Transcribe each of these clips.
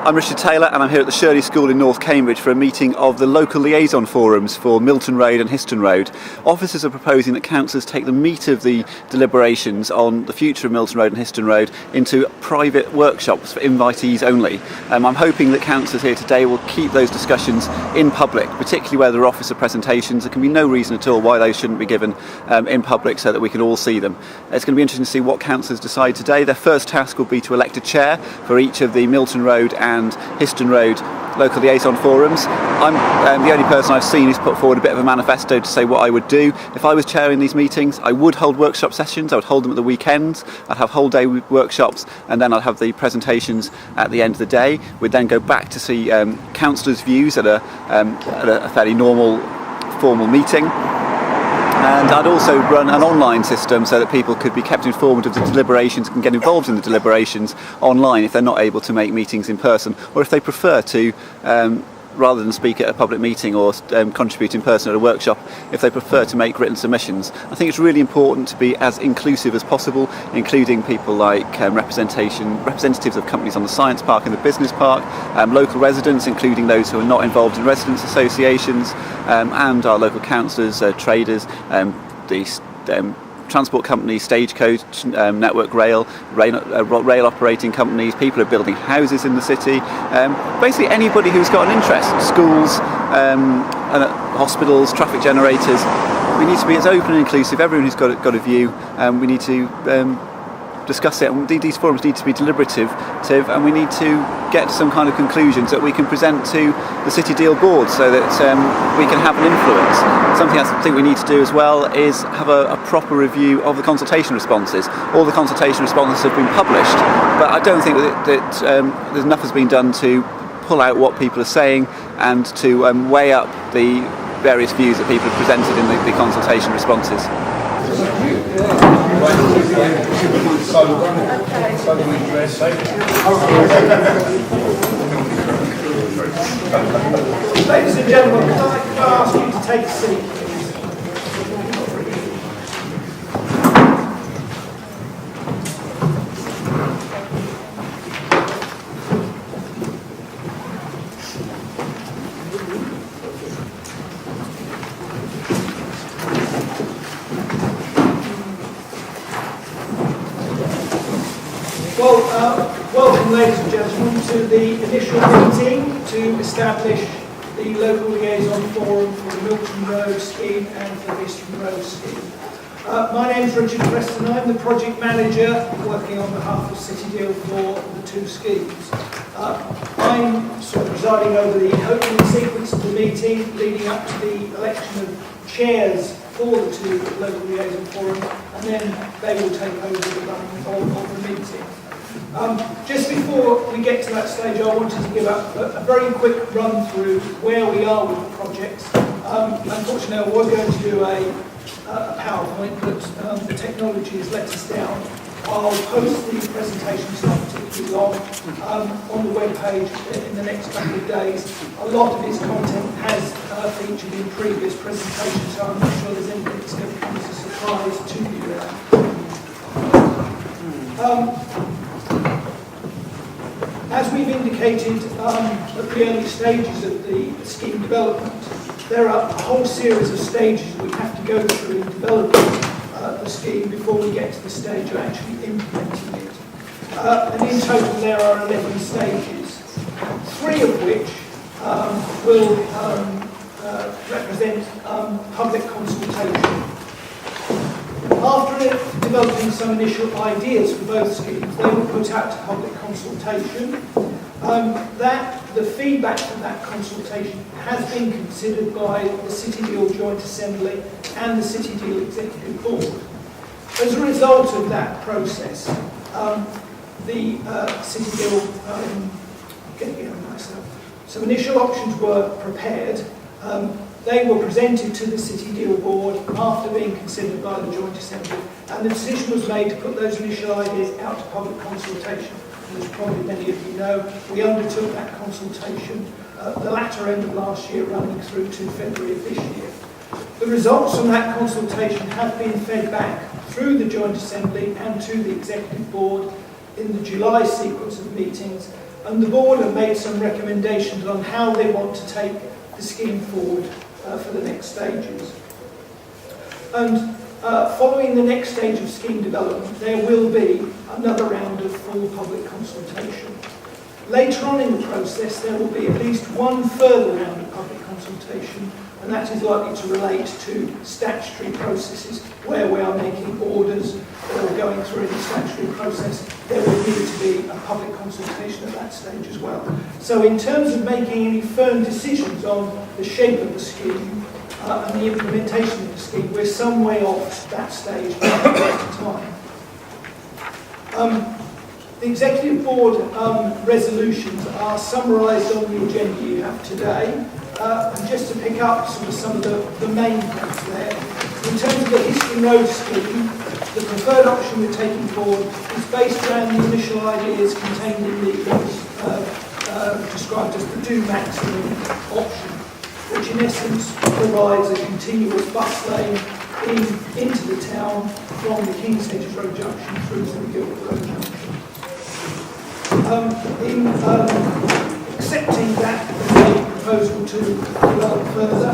I'm Richard Taylor and I'm here at the Shirley School in North Cambridge for a meeting of the local liaison forums for Milton Road and Histon Road. Officers are proposing that councillors take the meat of the deliberations on the future of Milton Road and Histon Road into private workshops for invitees only. I'm hoping that councillors here today will keep those discussions in public, particularly where there are officer presentations. There can be no reason at all why those shouldn't be given in public so that we can all see them. It's going to be interesting to see what councillors decide today. Their first task will be to elect a chair for each of the Milton Road and Histon Road local liaison forums. I'm the only person I've seen who's put forward a bit of a manifesto to say what I would do. If I was chairing these meetings, I would hold workshop sessions. I would hold them at the weekends. I'd have whole day workshops, and then I'd have the presentations at the end of the day. We'd then go back to see councillors' views at a fairly normal formal meeting. And I'd also run an online system so that people could be kept informed of the deliberations and get involved in the deliberations online if they're not able to make meetings in person, or if they prefer to, rather than speak at a public meeting or contribute in person at a workshop, if they prefer to make written submissions. I think it's really important to be as inclusive as possible, including people like representatives of companies on the science park and the business park, local residents, including those who are not involved in residents' associations, and our local councillors, traders, the transport companies, Stagecoach, Network Rail operating companies, people who are building houses in the city, basically anybody who's got an interest, schools, and hospitals, traffic generators. We need to be as open and inclusive, everyone who's got a view, we need to discuss it, and these forums need to be deliberative, and we need to get some kind of conclusions that we can present to the City Deal Board so that we can have an influence. Something else I think we need to do as well is have a proper review of the consultation responses. All the consultation responses have been published, but I don't think that enough has been done to pull out what people are saying and to weigh up the various views that people have presented in the consultation responses. Ladies and gentlemen, could I ask you to take a seat, please? Welcome, ladies and gentlemen, to the initial meeting to establish the local liaison forum for the Milton Road scheme and for the Histon Road scheme. My name is Richard Preston. I'm the project manager working on behalf of City Deal for the two schemes. I'm sort of presiding over the opening sequence of the meeting leading up to the election of chairs for the two local liaison forums, and then they will take over the running of the meeting. Just before we get to that stage, I wanted to give a very quick run through where we are with the projects. Unfortunately, I was going to do a PowerPoint, but the technology has let us down. I'll post the presentation, it's not particularly long, on the web page in the next couple of days. A lot of its content has featured in previous presentations, so I'm not sure there's anything that's going to come as a surprise to you there. As we've indicated at the early stages of the scheme development, there are a whole series of stages we have to go through in developing the scheme before we get to the stage of actually implementing it. And in total there are 11 stages, 3 of which will represent public consultation. After developing some initial ideas for both schemes, they were put out to public consultation. The feedback from that consultation has been considered by the City Deal Joint Assembly and the City Deal Executive Board. As a result of that process, the City Deal, some initial options were prepared. They were presented to the City Deal Board after being considered by the Joint Assembly, and the decision was made to put those initial ideas out to public consultation. And as probably many of you know, we undertook that consultation at the latter end of last year, running through to February of this year. The results from that consultation have been fed back through the Joint Assembly and to the Executive Board in the July sequence of meetings And the board have made some recommendations on how they want to take the scheme forward for the next stages. And following the next stage of scheme development, there will be another round of full public consultation. Later on in the process, there will be at least one further round of public consultation, and that is likely to relate to statutory processes where we are making orders or going through any statutory process. There will need to be a public consultation at that stage as well. So in terms of making any firm decisions on the shape of the scheme and the implementation of the scheme, we're some way off that stage at the time. The Executive Board resolutions are summarised on the agenda you have today. And just to pick up some of the main points there, in terms of the Histon Road scheme, the preferred option we're taking forward is based around the initial ideas contained in the described as the do maximum option, which in essence provides a continuous bus lane into the town from the King's Hedges Road junction through to the Guildford Road junction. In accepting that proposal to develop further,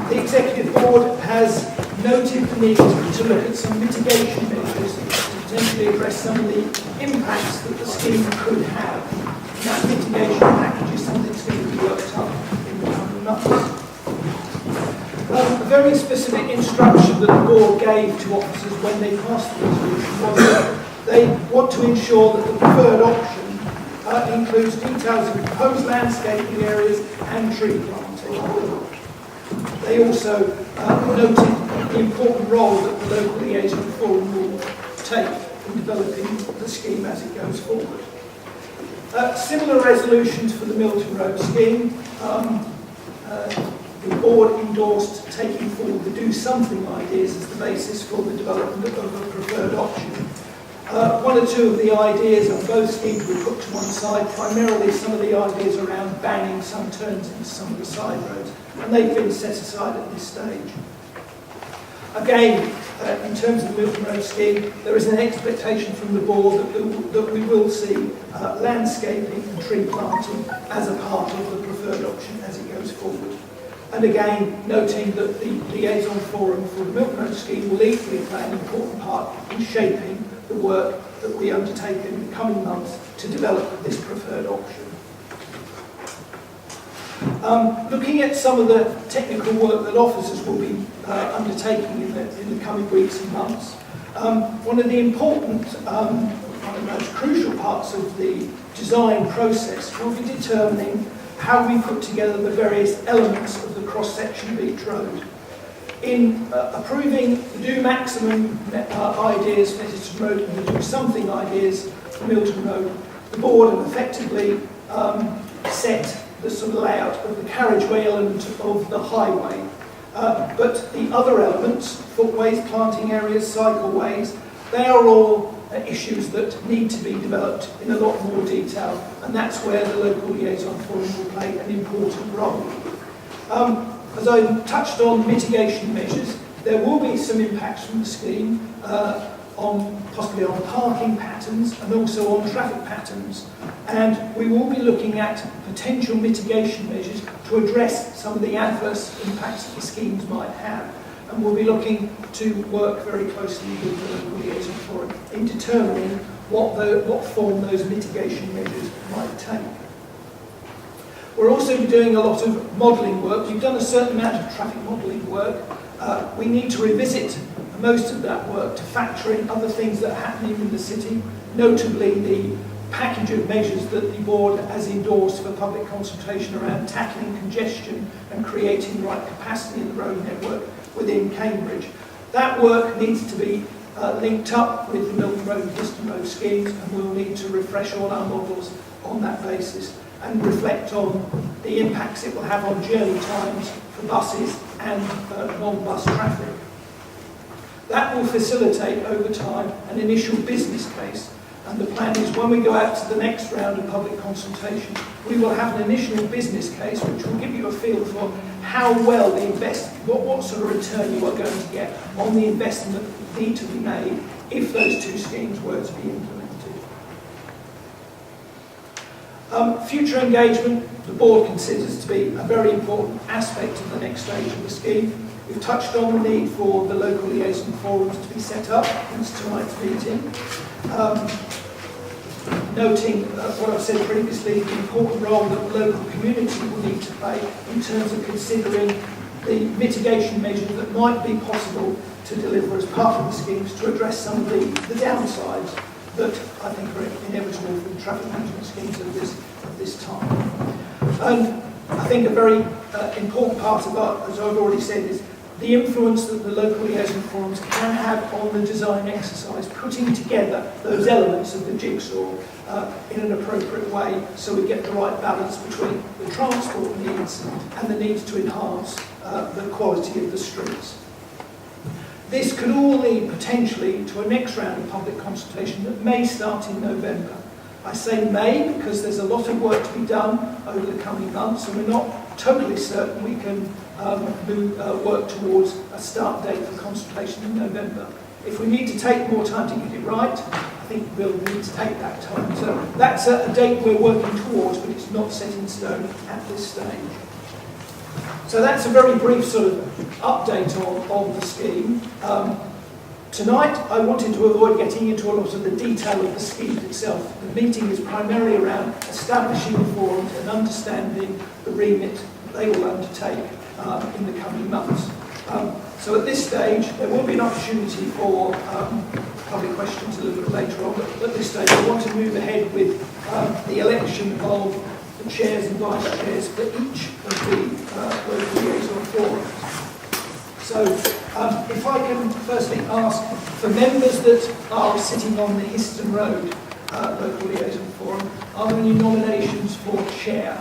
the Executive Board has noted the need to look at some mitigation measures to potentially address some of the impacts that the scheme could have. And that mitigation package is something that's going to be worked up in the coming months. A very specific instruction that the Board gave to officers when they passed the resolution was that they want to ensure that the preferred option includes details of proposed landscaping areas and tree planting. They also noted the important role that the local liaison forum will take in developing the scheme as it goes forward. Similar resolutions for the Milton Road scheme. The board endorsed taking forward the do something ideas as the basis for the development of a preferred option. One or two of the ideas on both schemes were put to one side, primarily some of the ideas around banning some turns into some of the side roads, and they've been set aside at this stage. Again, in terms of the Milton Road scheme, there is an expectation from the board that we will see landscaping and tree planting as a part of the preferred option as it goes forward. And again, noting that the liaison forum for the Milton Road scheme will equally play an important part in shaping the work that we undertake in the coming months to develop this preferred option. Looking at some of the technical work that officers will be undertaking in the coming weeks and months, one of the important, one of the most crucial parts of the design process will be determining how we put together the various elements of the cross-section of each road. In approving the do maximum ideas for Histon Road and the do something ideas for Milton Road, the board have effectively set the sort of layout of the carriageway element of the highway. But the other elements, footways, planting areas, cycleways, they are all issues that need to be developed in a lot more detail, and that's where the local liaison forum will play an important role. As I touched on mitigation measures, there will be some impacts from the scheme possibly on parking patterns and also on traffic patterns. And we will be looking at potential mitigation measures to address some of the adverse impacts that the schemes might have. And we'll be looking to work very closely with the local liaison forum in determining what form those mitigation measures might take. We're also doing a lot of modelling work. We've done a certain amount of traffic modelling work. We need to revisit most of that work to factor in other things that are happening in the city, notably the package of measures that the board has endorsed for public consultation around tackling congestion and creating the right capacity in the road network within Cambridge. That work needs to be linked up with the Milton Road and Histon Road schemes, and we'll need to refresh all our models on that basis and reflect on the impacts it will have on journey times for buses and non-bus traffic. That will facilitate over time an initial business case, and the plan is when we go out to the next round of public consultation, we will have an initial business case which will give you a feel for how well the what sort of return you are going to get on the investment that need to be made if those two schemes were to be implemented. Future engagement, the board considers to be a very important aspect of the next stage of the scheme. We've touched on the need for the local liaison forums to be set up since tonight's meeting. Noting what I've said previously, the important role that the local community will need to play in terms of considering the mitigation measures that might be possible to deliver as part of the schemes to address some of the downsides that I think are inevitable from traffic management schemes of this time. And I think a very important part of that, as I've already said, is the influence that the local liaison forums can have on the design exercise, putting together those elements of the jigsaw in an appropriate way so we get the right balance between the transport needs and the needs to enhance the quality of the streets. This could all lead potentially to a next round of public consultation that may start in November. I say may because there's a lot of work to be done over the coming months, and we're not totally certain we can work towards a start date for consultation in November. If we need to take more time to get it right, I think we'll need to take that time. So that's a date we're working towards, but it's not set in stone at this stage. So that's a very brief sort of update on the scheme. Tonight, I wanted to avoid getting into a lot of the detail of the scheme itself. The meeting is primarily around establishing the forums and understanding the remit they will undertake in the coming months. So at this stage, there will be an opportunity for public questions a little bit later on, but at this stage, I want to move ahead with the election of the chairs and vice chairs for each of the local liaison forums. So if I can firstly ask for members that are sitting on the Histon Road local liaison forum, are there any nominations for chair?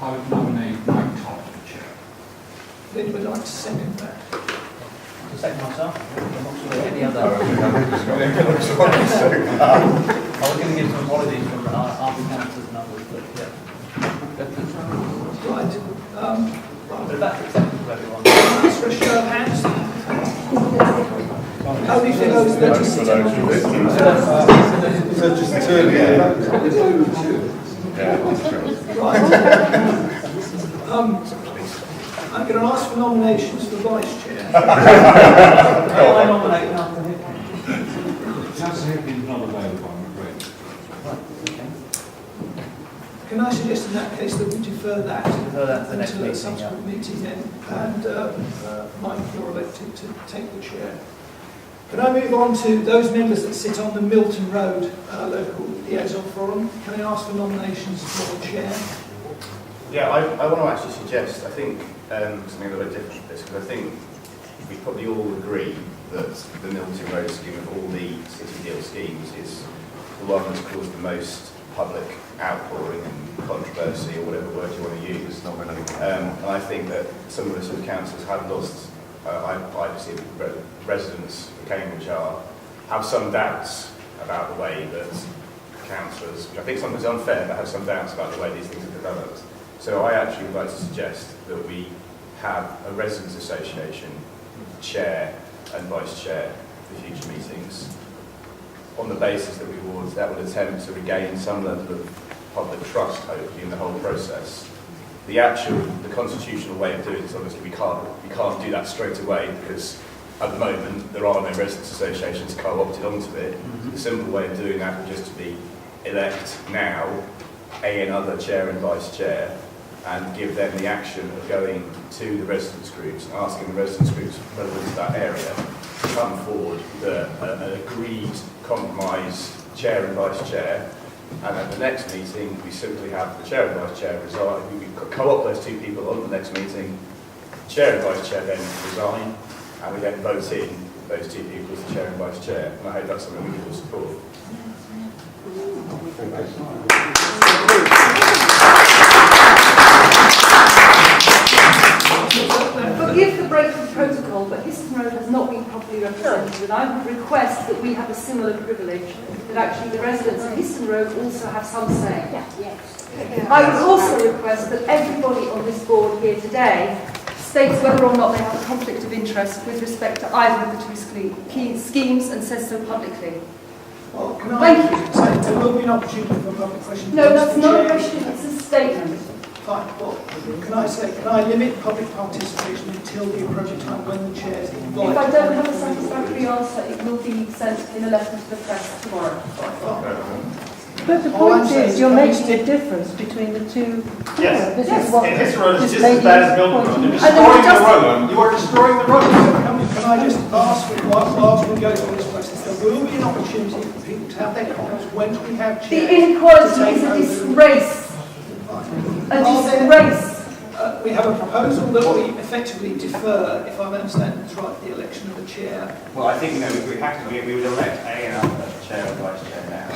I would nominate Mike Todd for chair. Would anyone like to second that? To second myself? I'm not sure any other. I was going to give some apologies from our councillors and others, but yeah. Right. But if that's acceptable to everyone. Ask for a show of hands. Only for those that are sitting on the So just two Right. I'm going to ask for nominations for vice chair. I nominate Councillor Hickman. Councillor Hickman is not available, I'm afraid. Can I suggest in that case that we defer that to the next until a meeting, subsequent meeting then, and Mike, you're elected to take the chair. Can I move on to those members that sit on the Milton Road local liaison forum? Can I ask for nominations for chair? Yeah, I want to actually suggest, I think, something a little bit different to this, because I think we probably all agree that the Milton Road scheme of all the city deal schemes is the one that's caused the most public outpouring and controversy, or whatever word you want to use. And I think that some of us as councillors have lost, I perceive residents of Cambridge have some doubts about the way that councillors, which I think sometimes is unfair, but have some doubts about the way these things are developed. So I actually would like to suggest that we have a residents' association chair and vice chair for future meetings, on the basis that that would attempt to regain some level of public trust, hopefully, in the whole process. The constitutional way of doing this, obviously, we can't do that straight away, because at the moment there are no residents' associations co-opted onto it. The simple way of doing that would just to be elect now another chair and vice chair, and give them the action of going to the residents' groups and asking the residents' groups relevant to that area to come forward with an agreed compromise chair and vice chair. And at the next meeting, we simply have the chair and vice chair resign. We co-opt those two people on the next meeting. Chair and vice chair then resign, and we then vote in those two people as the chair and vice chair. And I hope that's something we can all support. Forgive the break of protocol, but Histon Road has not been properly represented, and I would request that we have a similar privilege, that actually the residents of Histon Road also have some say. Yes. I would also request that everybody on this board here today states whether or not they have a conflict of interest with respect to either of the two schemes and says so publicly. Well, can Thank I say there will be an opportunity for public questions? No, Once that's the not a chair- question, it's a statement. Fine. Well, can I limit public participation until the appropriate time when the chair is invited? If I don't have a satisfactory answer, it will be sent in a letter to the press tomorrow. But the All I'm point saying is, is you're can we making stick- a difference between the two. Yes. This Yes. is what In Histon Road, it's this just as lady bad as is Milton Road. pointing You're out. destroying the just- road. You are destroying the road. Can I just ask, whilst we go through this process, there will be an opportunity for people to have their comments when we have The chairs. inequality to take is a over. disgrace. A Are there- disgrace. We have a proposal that we effectively defer, if I'm understanding this right, the election of a chair. Well, I think, we have to, we would elect A and L as chair and vice chair now.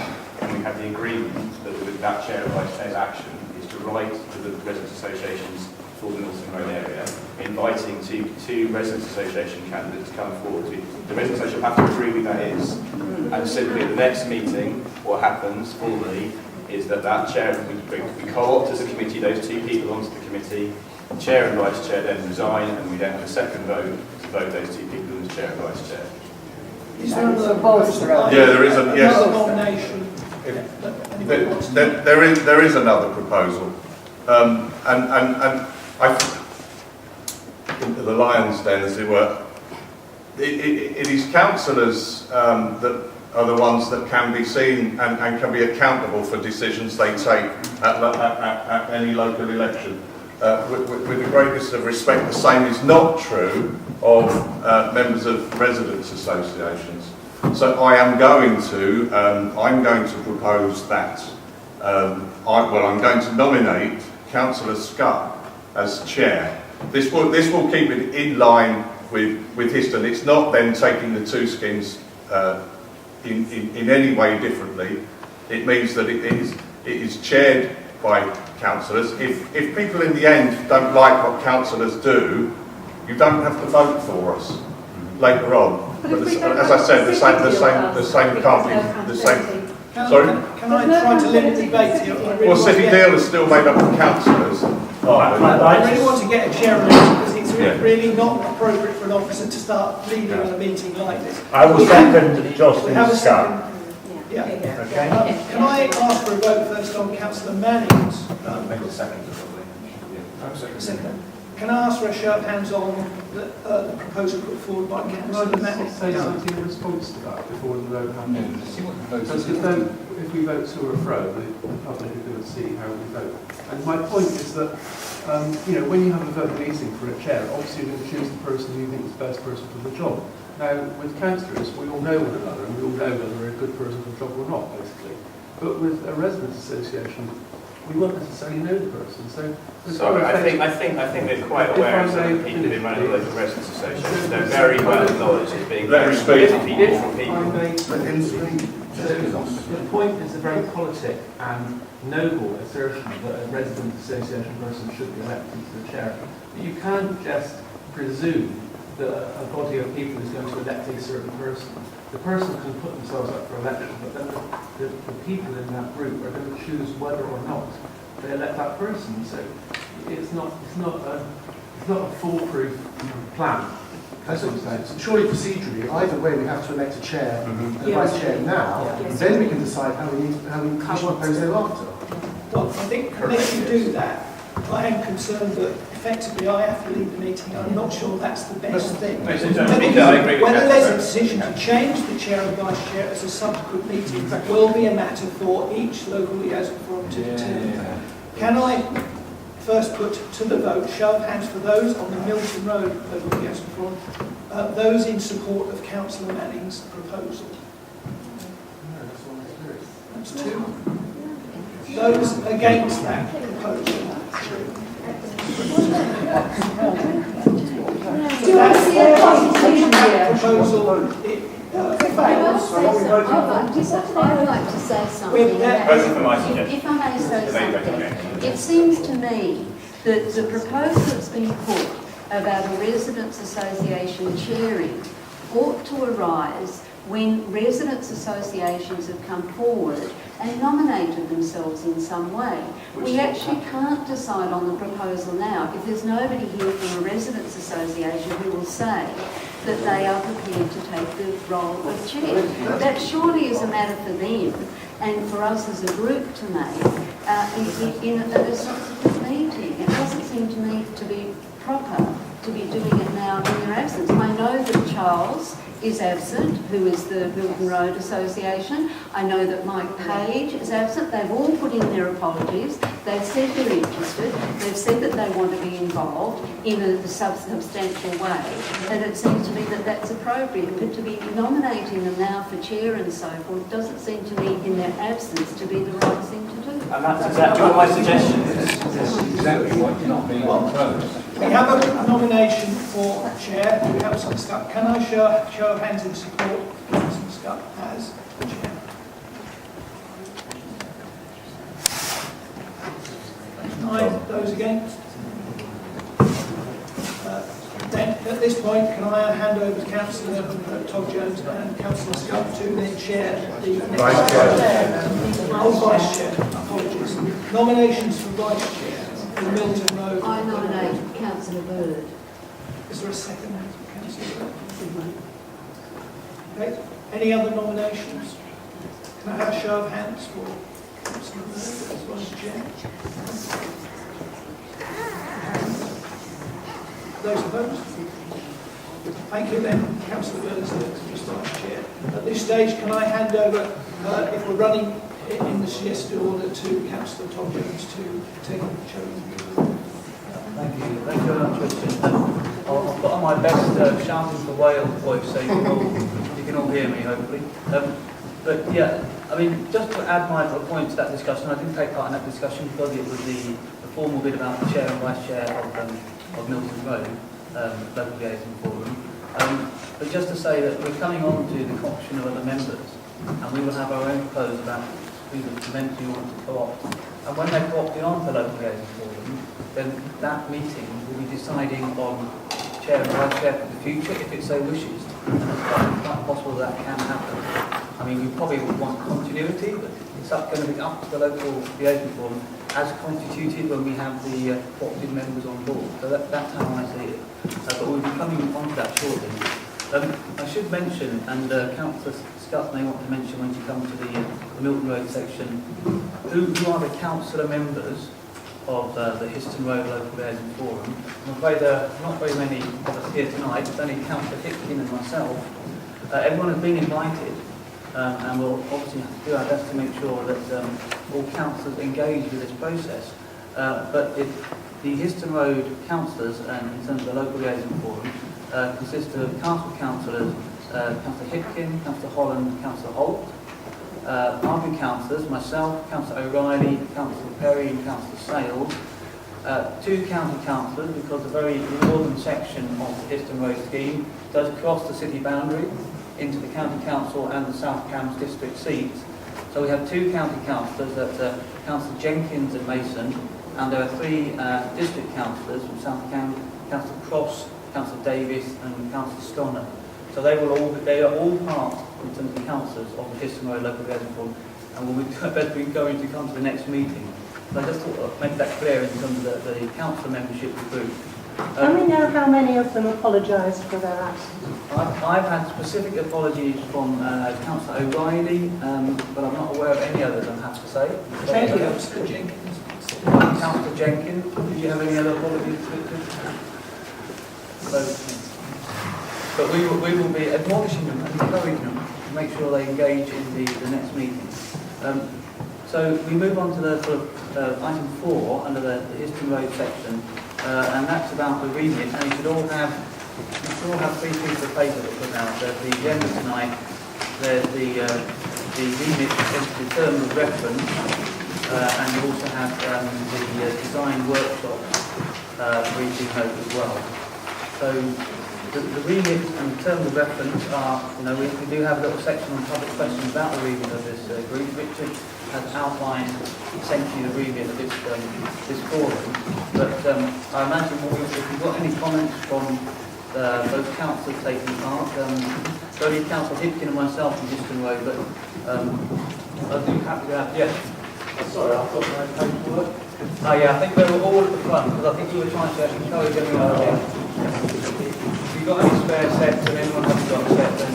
And we have the agreement that with that chair and vice chair's action is to write to the residents' associations for the Milton Road area, inviting two residents' association candidates to come forward. The residents' association have to agree with that is. And simply at the next meeting, what happens formally is that chair, we co-opt as a committee those two people onto the committee, the chair and vice chair then resign, and we then have a second vote to vote those two people into chair and vice chair. Is there another bolster proposal? Yeah, there is a- yes. Another nomination? that anybody wants to- There is another proposal, and I, into the lion's den, as it were. It is councillors that are the ones that can be seen and can be accountable for decisions they take at any local election. With the greatest of respect, the same is not true of members of residents' associations. So I'm going to propose that. I'm going to nominate Councillor Scott as chair. This will keep it in line with Histon. It's not then taking the two skins in any way differently. It means that it is chaired by councillors. If people in the end don't like what councillors do, you don't have to vote for us later on. But as I said, the same can't be the same. Sorry? Can I try to limit debate here? I really Well, want to City get- Deal is still made up of councillors. I really want to get a chair election because it's Yeah. really not appropriate for an officer to start leading a meeting like this. I will second We have a Jocelyn's second. scout. Yeah. Okay. Can I ask for a vote first on Councillor Manning's? Make a second, probably. Second. Can I ask for a show of hands on the proposal put forward by Councillor Manning? Say something in response to that before the vote happens. Because if we vote to or fro, the public are going to see how we vote. And my point is that, when you have a vote meeting for a chair, obviously you're going to choose the person you think is the best person for the job. Now, with councillors, we all know one another and we all know whether they're a good person for the job or not, basically. But with a residents' association, we won't necessarily know the person. So I think they're quite aware of some of the people who run the local residents association. They're very well acknowledged as being Let me speak. different people. The point is a very politic and noble assertion that a resident association person should be elected to the chair. But you can't just presume that a body of people is going to elect a certain person. The person can put themselves up for election, but then the people in that group are going to choose whether or not they elect that person. So it's not a foolproof plan. That's what I'm saying. So surely procedurally, either way, we have to elect a chair and a vice chair now. Yes. Then we can decide how we propose thereafter. Well, I think unless you do that, I am concerned that effectively I have to lead the meeting. I'm not sure that's the best thing. I agree with Whether that. there's a decision to change the chair and vice chair as a subsequent meeting will be a matter for each local liaison forum to determine. Can I first put to the vote, show of hands for those on the Milton Road local liaison forum, those in support of Councillor Manning's proposal? That's two. Those against that proposal? Do I see a constitution here? Proposal fails. I would like to say something. Voting for my suggestion. If I may say something, it seems to me that the proposal that's been put about a residents' association chairing ought to arise when residents' associations have come forward and nominated themselves in some way. We actually can't decide on the proposal now if there's nobody here from a residents' association who will say that they are prepared to take the role of chair. That surely is a matter for them and for us as a group to make in a subsequent meeting. It doesn't seem to me to be proper to be doing it now in their absence. I know that Charles is absent, who is the Milton Road Association. I know that Mike Page is absent. They've all put in their apologies. They've said they're interested. They've said that they want to be involved in a substantial way. And it seems to me that that's appropriate. But to be nominating them now for chair and so forth doesn't seem to me, in their absence, to be the right thing to do. And that's exactly what my suggestion is. That's exactly what's not being proposed. We have a nomination for chair. Do we have some stuff? Can I show of hands in support of Councillor Scott as chair? Aye. Those against? Then at this point, can I hand over to Councillor Todd Jones and Councillor Scott to then chair the Vice Chair. Vice Chair. Apologies. Nominations for Vice Chair for Milton Road. I nominate Councillor Bird. Is there a second? Councillor Bird? Okay. Any other nominations? Can I have a show of hands for Councillor Bird as Vice Chair? Those opposed? Thank you then, Councillor Bird as Vice Chair. At this stage, can I hand over, if we're running in the suggested order, to Councillor Todd Jones to take the show. Thank you very much, Richard. I'll put on my best shouting for Wales voice so you can all hear me, hopefully. But yeah, I mean, just to add my point to that discussion, I didn't take part in that discussion because it was the formal bit about the chair and vice chair of Milton Road, local liaison forum. But just to say that we're coming on to the option of other members, and we will have our own proposal about who the members we want to co-opt. And when they're co-opted onto local liaison forum, then that meeting will be deciding on chair and vice chair for the future, if it so wishes. And it's quite possible that can happen. I mean, we probably would want continuity, but it's going to be up to the local liaison forum as constituted when we have the co-opted members on board. So that's how I see it. But we'll be coming on to that shortly. I should mention, and Councillor Scott may want to mention when you come to the Milton Road section, who are the councillor members of the Histon Road Local Liaison Forum. I'm afraid there are not very many of us here tonight. It's only Councillor Histon and myself. Everyone has been invited, and we'll obviously have to do our best to make sure that all councillors engage with this process. But the Histon Road councillors, in terms of the Local Liaison Forum, consist of councillors, Councillor Hipkin, Councillor Holland, Councillor Holt, our councillors, myself, Councillor O'Reilly, Councillor Perry and Councillor Sales, two county councillors, because the very northern section of the Histon Road scheme does cross the city boundary into the county council and the South Cambs district seats. So we have two county councillors, that's Councillor Jenkins and Mason, and there are three district councillors from South Cambs, Councillor Cross, Councillor Davis and Councillor Stoner. So they are all part, in terms of the councillors, of the Histon Road Local Liaison Forum, and we'll be going to come to the next meeting. So I just thought I'd make that clear in terms of the council membership of the group. Can we know how many of them apologised for their absence? I've had specific apologies from Councillor O'Reilly, but I'm not aware of any others, I have to say. Councillor Jenkins. Councillor Jenkins, did you have any other apologies? But we will be admonishing them and encouraging them to make sure they engage in the next meeting. So we move on to the sort of item 4 under the Histon Road section, and that's about the remit. And you should all have 3 pieces of paper to put out. There's the agenda tonight. There's the remit to determine the reference, and you also have the design workshop briefing note as well. So the remit and the terms of reference are, we do have a little section on public questions about the remit of this group. Richard has outlined essentially the remit of this forum. But I imagine if you've got any comments from both councillors taking part, only Councillor Hipkin and myself from Histon Road, but I do happy to have, yes. Sorry, I've got my paperwork. Oh yeah, I think they were all at the front, because I think you were trying to encourage everyone here. If you've got any spare sets and anyone hasn't got a set, then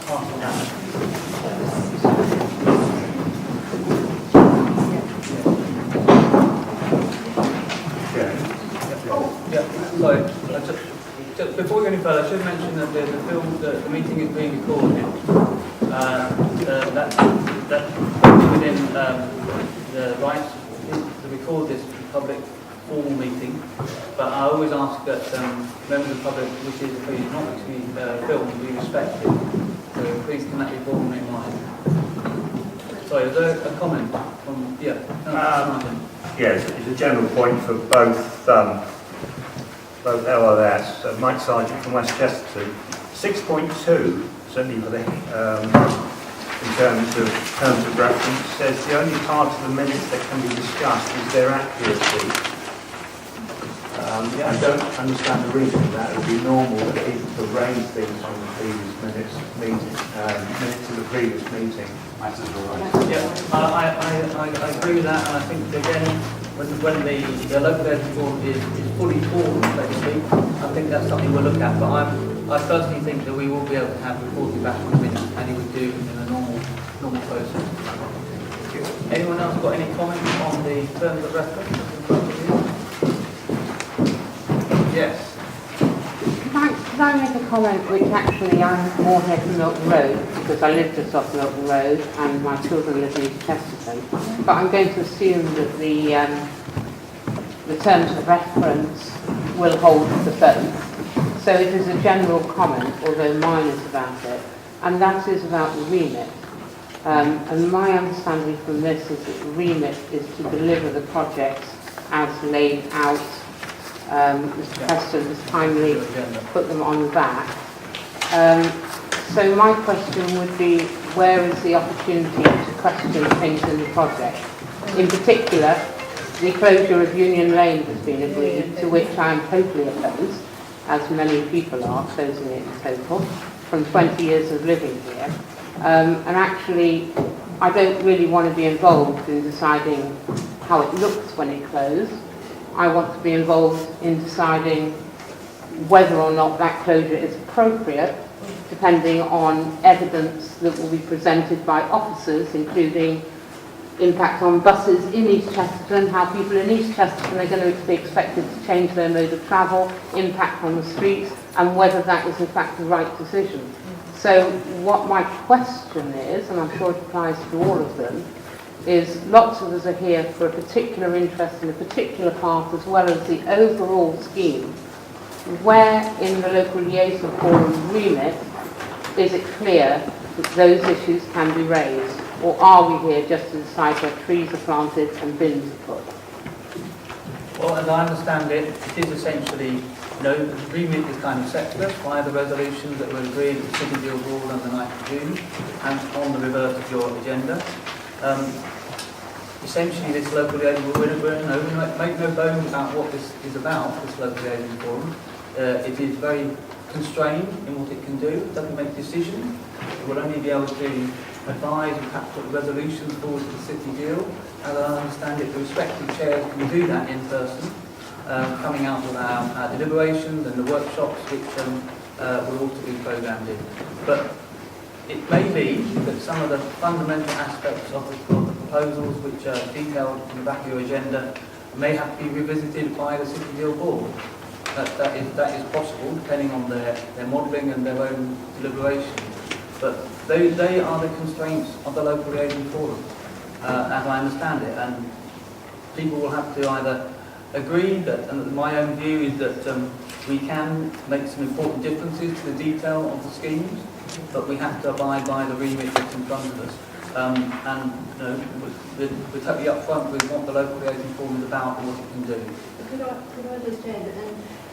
pass them down. Sorry, just before we go any further, I should mention that there's a film, the meeting is being recorded. That within the rights to record this public formal meeting, but I always ask that members of the public, which is not to be filmed, be respected. So please can that be borne in mind. Sorry, is there a comment from, Yes, it's a general point for both LRS, Mike Sargent from West Chesterton. 6.2, certainly for the, in terms of reference, says the only part of the minutes that can be discussed is their accuracy. I don't understand the reason for that. It would be normal that people could raise things from the previous minutes of the previous meeting. Yeah, I agree with that, and I think again, when the local area board is fully formed, so to speak, I think that's something we'll look at. But I personally think that we will be able to have reporting back on the minutes, and it would do in a normal process. Anyone else got any comments on the terms of reference? Yes. Could I make a comment which actually I'm more here from Milton Road because I live just off Milton Road and my children live in Chesterton, but I'm going to assume that the terms of reference will hold for both. So it is a general comment, although mine is about it, and that is about the remit. And my understanding from this is that the remit is to deliver the projects as laid out. Mr. Preston has kindly put them on the back. So my question would be, where is the opportunity to question things in the project? In particular, the closure of Union Lane has been agreed, to which I am totally opposed, as many people are, closing it in total, from 20 years of living here. And actually, I don't really want to be involved in deciding how it looked when it closed. I want to be involved in deciding whether or not that closure is appropriate, depending on evidence that will be presented by officers, including impact on buses in East Chesterton, how people in East Chesterton are going to be expected to change their mode of travel, impact on the streets, and whether that is in fact the right decision. So what my question is, and I'm sure it applies to all of them, is lots of us are here for a particular interest in a particular part as well as the overall scheme. Where in the local liaison forum remit is it clear that those issues can be raised? Or are we here just to decide where trees are planted and bins are put? Well, as I understand it, it is essentially, the remit is kind of set to us by the resolutions that were agreed at the City Guild Hall on the 9th of June and on the reverse of your agenda. Essentially, this local liaison, we make no bones about what this is about, this local liaison forum. It is very constrained in what it can do. It doesn't make decisions. It will only be able to advise and perhaps put resolutions forward to the City Guild. As I understand it, the respective chairs can do that in person, coming out of our deliberations and the workshops which will also be programmed in. But it may be that some of the fundamental aspects of the proposals which are detailed in the back of your agenda may have to be revisited by the City Guild Board. That is possible, depending on their modelling and their own deliberation. But they are the constraints of the local liaison forum, as I understand it. And people will have to either agree that, and my own view is that we can make some important differences to the detail of the schemes, but we have to abide by the remit that's in front of us. We're totally upfront with what the local liaison forum is about and what it can do. Could I just add,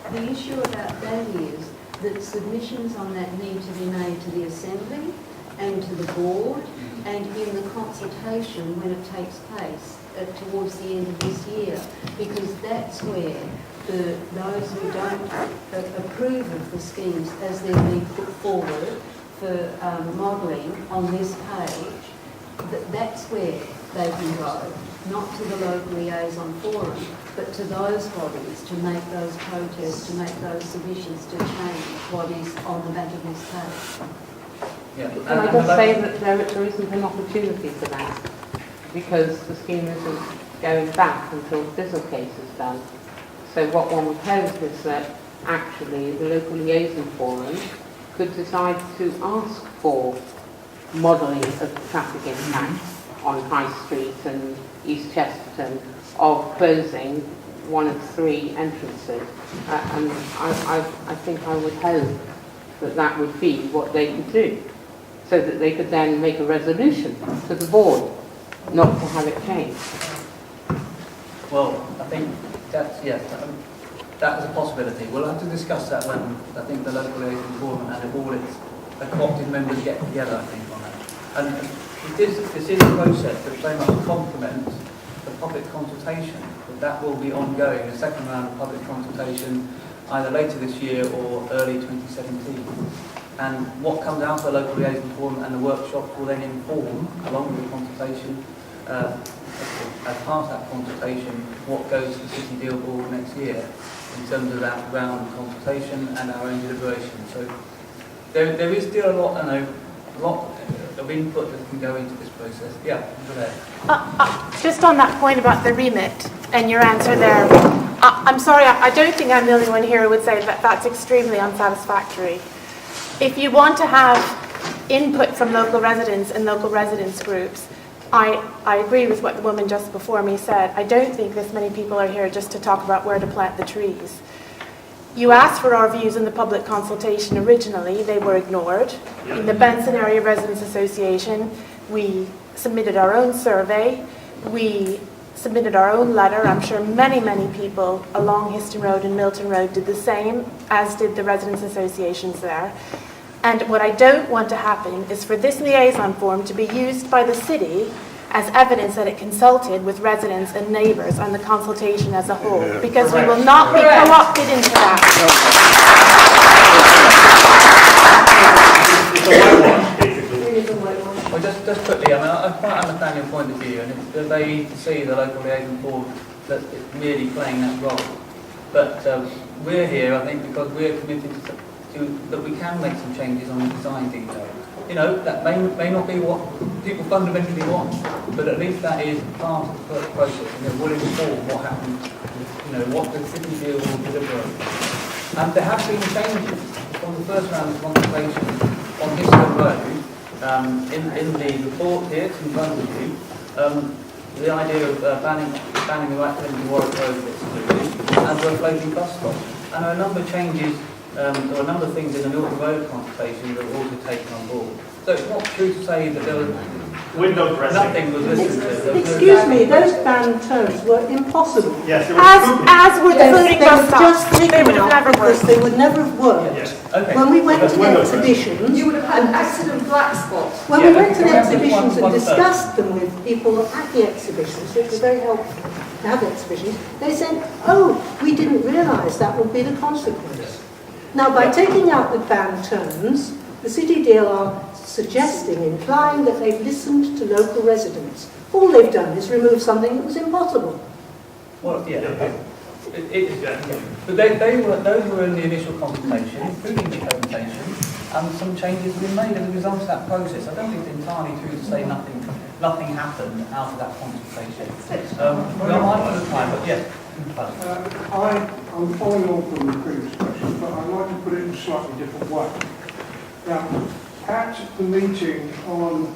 and the issue about that is that submissions on that need to be made to the Assembly and to the Board, and in the consultation when it takes place towards the end of this year, because that's where those who don't approve of the schemes as they're being put forward for modelling on this page, that's where they can go, not to the local liaison forum, but to those bodies to make those protests, to make those submissions to change what is on the back of this page. Yeah. Can I just say that there isn't an opportunity for that, because the scheme isn't going back until the Bizzle case is done. So what one would hope is that actually the local liaison forum could decide to ask for modelling of traffic impact on High Street and East Chesterton of closing one of 3 entrances. And I think I would hope that that would be what they could do, so that they could then make a resolution to the board not to have it changed. Well, I think that's, yes, that is a possibility. We'll have to discuss that when I think the local liaison forum and the board, the co-opted members get together, I think, on that. And this is a process that very much complements the public consultation. That will be ongoing, a second round of public consultation either later this year or early 2017. And what comes out of the local liaison forum and the workshops will then inform, along with the consultation, as part of that consultation, what goes to the City Deal Board next year in terms of that round of consultation and our own deliberation. So there is still a lot of input that can go into this process. Yeah, over there. Just on that point about the remit and your answer there, I'm sorry, I don't think I'm the only one here who would say that that's extremely unsatisfactory. If you want to have input from local residents and local residents groups, I agree with what the woman just before me said. I don't think this many people are here just to talk about where to plant the trees. You asked for our views in the public consultation originally. They were ignored. In the Benson Area Residents Association, we submitted our own survey. We submitted our own letter. I'm sure many, many people along Histon Road and Milton Road did the same, as did the residents' associations there. And what I don't want to happen is for this liaison form to be used by the city as evidence that it consulted with residents and neighbours on the consultation as a whole, because we will not be co-opted into that. Well, just quickly, I mean, I quite understand your point of view, and it's very easy to see the local liaison board that it's merely playing that role. But we're here, I think, because we're committed to that we can make some changes on the design detail. You know, that may not be what people fundamentally want, but at least that is part of the process, and it will inform what happens, you know, what the city deal will deliberate. And there have been changes from the first round of consultation on Histon Road, in the report here in front of you. The idea of banning the right to enter Warwick Road gets included, and we're floating bus stops. And there are a number of changes. There are a number of things in the Milton Road consultation that were also taken on board. So it's not true to say that there was nothing was listened to. Excuse me, those banned terms were impossible. Yes, as were the floating bus stops. They would have never worked. They would never have worked. Yes. Okay. When we went to the exhibitions, You would have had an accident black spot. when we went to the exhibitions and discussed them with people at the exhibitions, which was very helpful to have exhibitions, they said, oh, we didn't realise that would be the consequence. Now, by taking out the banned terms, the City Deal are suggesting, implying that they've listened to local residents. All they've done is remove something that was impossible. Well, yeah. But those were in the initial consultation, including the presentation, and some changes have been made as a result of that process. I don't think it's entirely true to say nothing happened out of that consultation. We are mindful of time, but yes. I'm following on from the previous question, but I'd like to put it in a slightly different way. Now, at the meeting on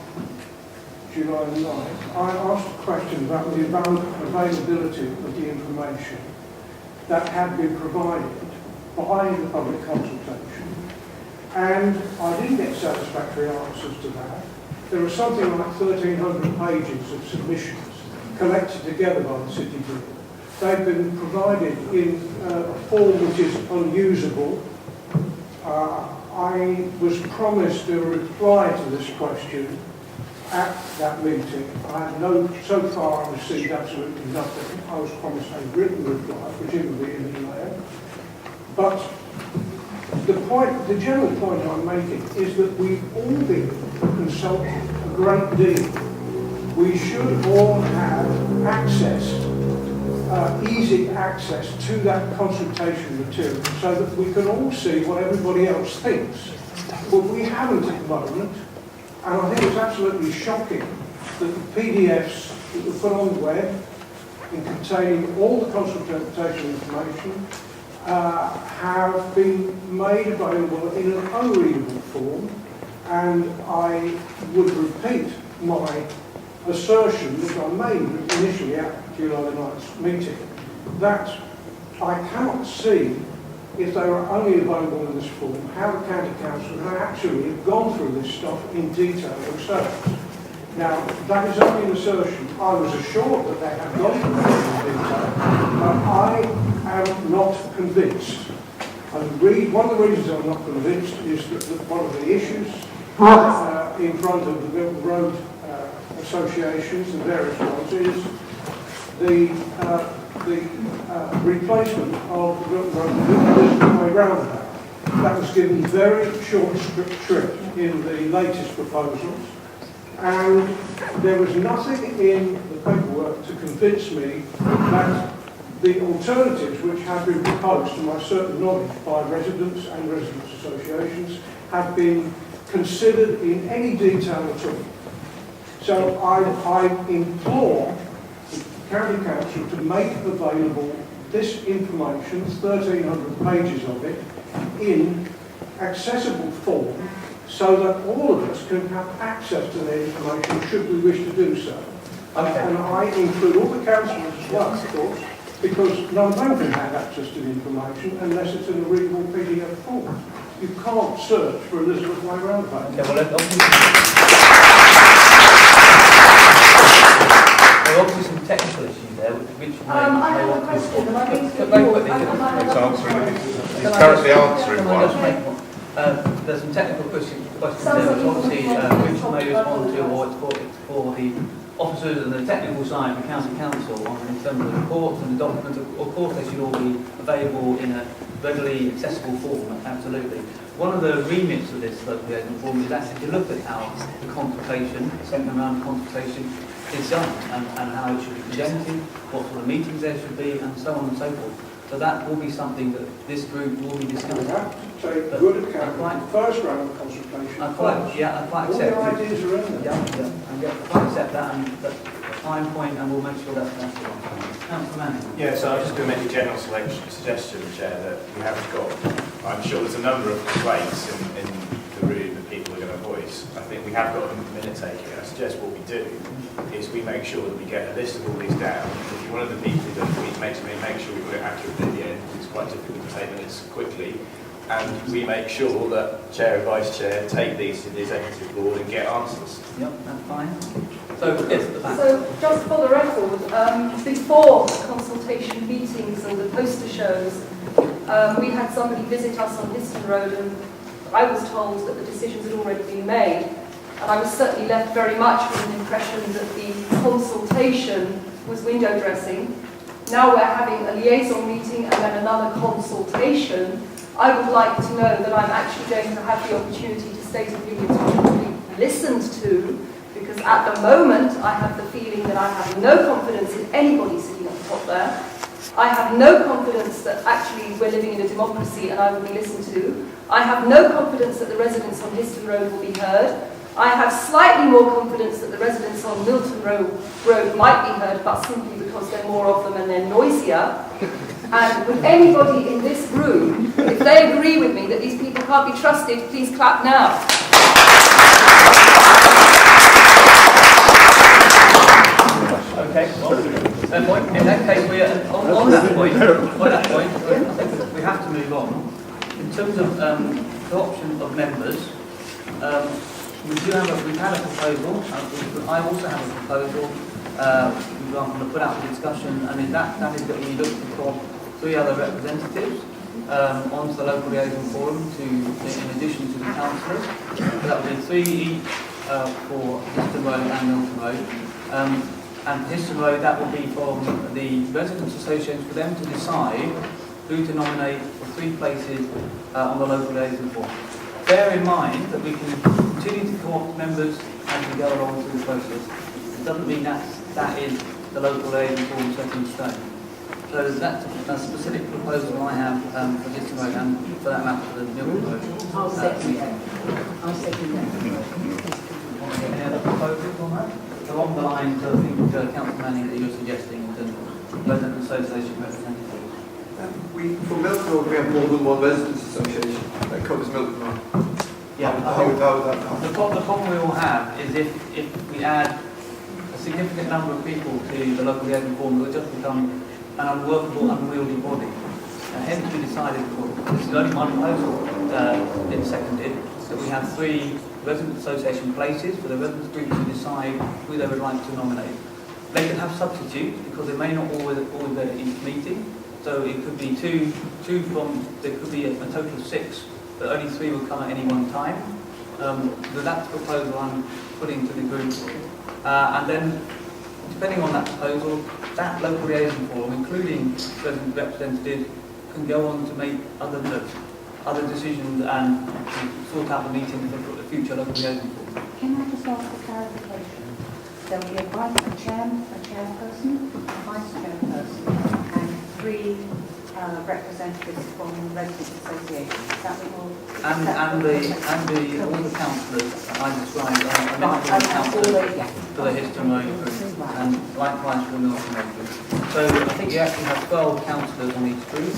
July 9th, I asked a question about the availability of the information that had been provided by the public consultation, and I didn't get satisfactory answers to that. There are something like 1,300 pages of submissions collected together by the City Deal. They've been provided in a form which is unusable. I was promised a reply to this question at that meeting. I have so far received absolutely nothing. I was promised a written reply, presumably in email. But The general point I'm making is that we've all been consulted a great deal. We should all have access, easy access to that consultation material so that we can all see what everybody else thinks. But we haven't at the moment, and I think it's absolutely shocking that the PDFs that were put on the web in containing all the consultation information have been made available in an unreadable form, and I would repeat my assertion that I made initially at July 9th's meeting, that I cannot see, if they are only available in this form, how the County Council can actually have gone through this stuff in detail themselves. Now, that is only an assertion. I was assured that they had gone through it in detail, but I am not convinced. And one of the reasons I'm not convinced is that one of the issues in front of the Milton Road associations, the various ones, is the replacement of the Milton Road with the Lisbon Way roundabout. That was given very short shrift in the latest proposals, and there was nothing in the paperwork to convince me that the alternatives which have been proposed, to my certain knowledge, by residents and residents' associations have been considered in any detail at all. So I implore the County Council to make available this information, 1,300 pages of it, in accessible form, so that all of us can have access to the information should we wish to do so. Okay. And I include all the councillors as well, of course, because none of them can have access to the information unless it's in a readable PDF form. You can't search for Elizabeth Way roundabout. Okay, well, there are obviously some technical issues there, which I have a question. Am I going to He's currently answering one. There's some technical questions there, which obviously which may respond to, or it's for the officers and the technical side of the County Council in terms of the reports and the documents. Of course, they should all be available in a readily accessible form, absolutely. One of the remits of this local liaison forum is actually to look at how the consultation, the second round of consultation, is done and how it should be presented, what sort of meetings there should be, and so on and so forth. So that will be something that this group will be discussing. We have to take good account of the first round of consultation. I quite accept. All the ideas are in there. I quite accept that, and that's a fine point, and we'll make sure that's the one. Councillor Manning. Yeah, so I was just going to make a general suggestion, Chair, that we have got, I'm sure there's a number of complaints in the room that people are going to voice. I think we have got a minute taking. I suggest what we do is we make sure that we get a list of all these down. If you're one of the people that make sure we've got it accurately at the end, it's quite difficult to take minutes quickly. And we make sure that Chair and Vice Chair take these to the Executive Board and get answers. Yep, that's fine. So, yes, at the back. So, just for the record, before the consultation meetings and the poster shows, we had somebody visit us on Histon Road, and I was told that the decisions had already been made. And I was certainly left very much with an impression that the consultation was window dressing. Now we're having a liaison meeting and then another consultation. I would like to know that I'm actually going to have the opportunity to state opinions which will be listened to, because at the moment I have the feeling that I have no confidence in anybody sitting at the top there. I have no confidence that actually we're living in a democracy and I will be listened to. I have no confidence that the residents on Histon Road will be heard. I have slightly more confidence that the residents on Milton Road might be heard, but simply because there are more of them and they're noisier. And would anybody in this room, if they agree with me that these people can't be trusted, please clap now. Okay, well, in that case, we are on that point. I think we have to move on. In terms of the option of members, we've had a proposal. I also have a proposal. We're going to put out for discussion, and that is that we look for 3 other representatives onto the local liaison forum in addition to the councillors. So that would be 3 each for Histon Road and Milton Road. And for Histon Road, that will be from the residents' associations for them to decide who to nominate for 3 places on the local liaison form. Bear in mind that we can continue to co-opt members as we go along through the process. It doesn't mean that is the local liaison form set in stone. So that's a specific proposal I have for Histon Road and for that matter for the Milton Road. I'll second that. I'll second that. Any other proposals on that? Along the lines of Councillor Manning that you're suggesting in terms of resident association representatives. For Milton Road, we have more than one residents association that covers Milton Road. Yeah, How would that happen? the problem we all have is if we add a significant number of people to the local liaison form, it will just become an unworkable, unwieldy body. Hence we decided, this is only one proposal been seconded, that we have 3 resident association places for the residents group to decide who they would like to nominate. They can have substitutes because they may not always be at each meeting. So it could be two from, there could be a total of 6, but only 3 will come at any one time. But that's the proposal I'm putting to the group. And then, depending on that proposal, that local liaison forum, including resident representatives, can go on to make other decisions and sort out the meeting for the future local liaison forum. Can I just ask for clarification? There will be a chairperson, a vice chairperson, and 3 representatives from resident associations. Is that what you're... And all the councillors I described, councillors for the Histon Road group, and likewise for the Milton Road group. So I think you actually have 12 councillors on each group,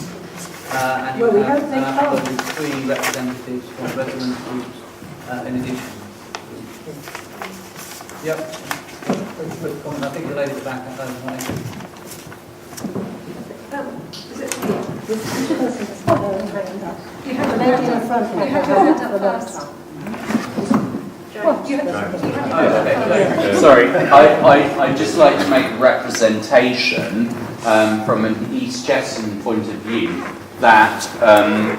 and you have 3 representatives from resident groups in addition. Yep. I think the lady at the back has that right. You have a lady in front of you. You have your hand up first. Sorry, I'd just like to make a representation from an East Cheston point of view that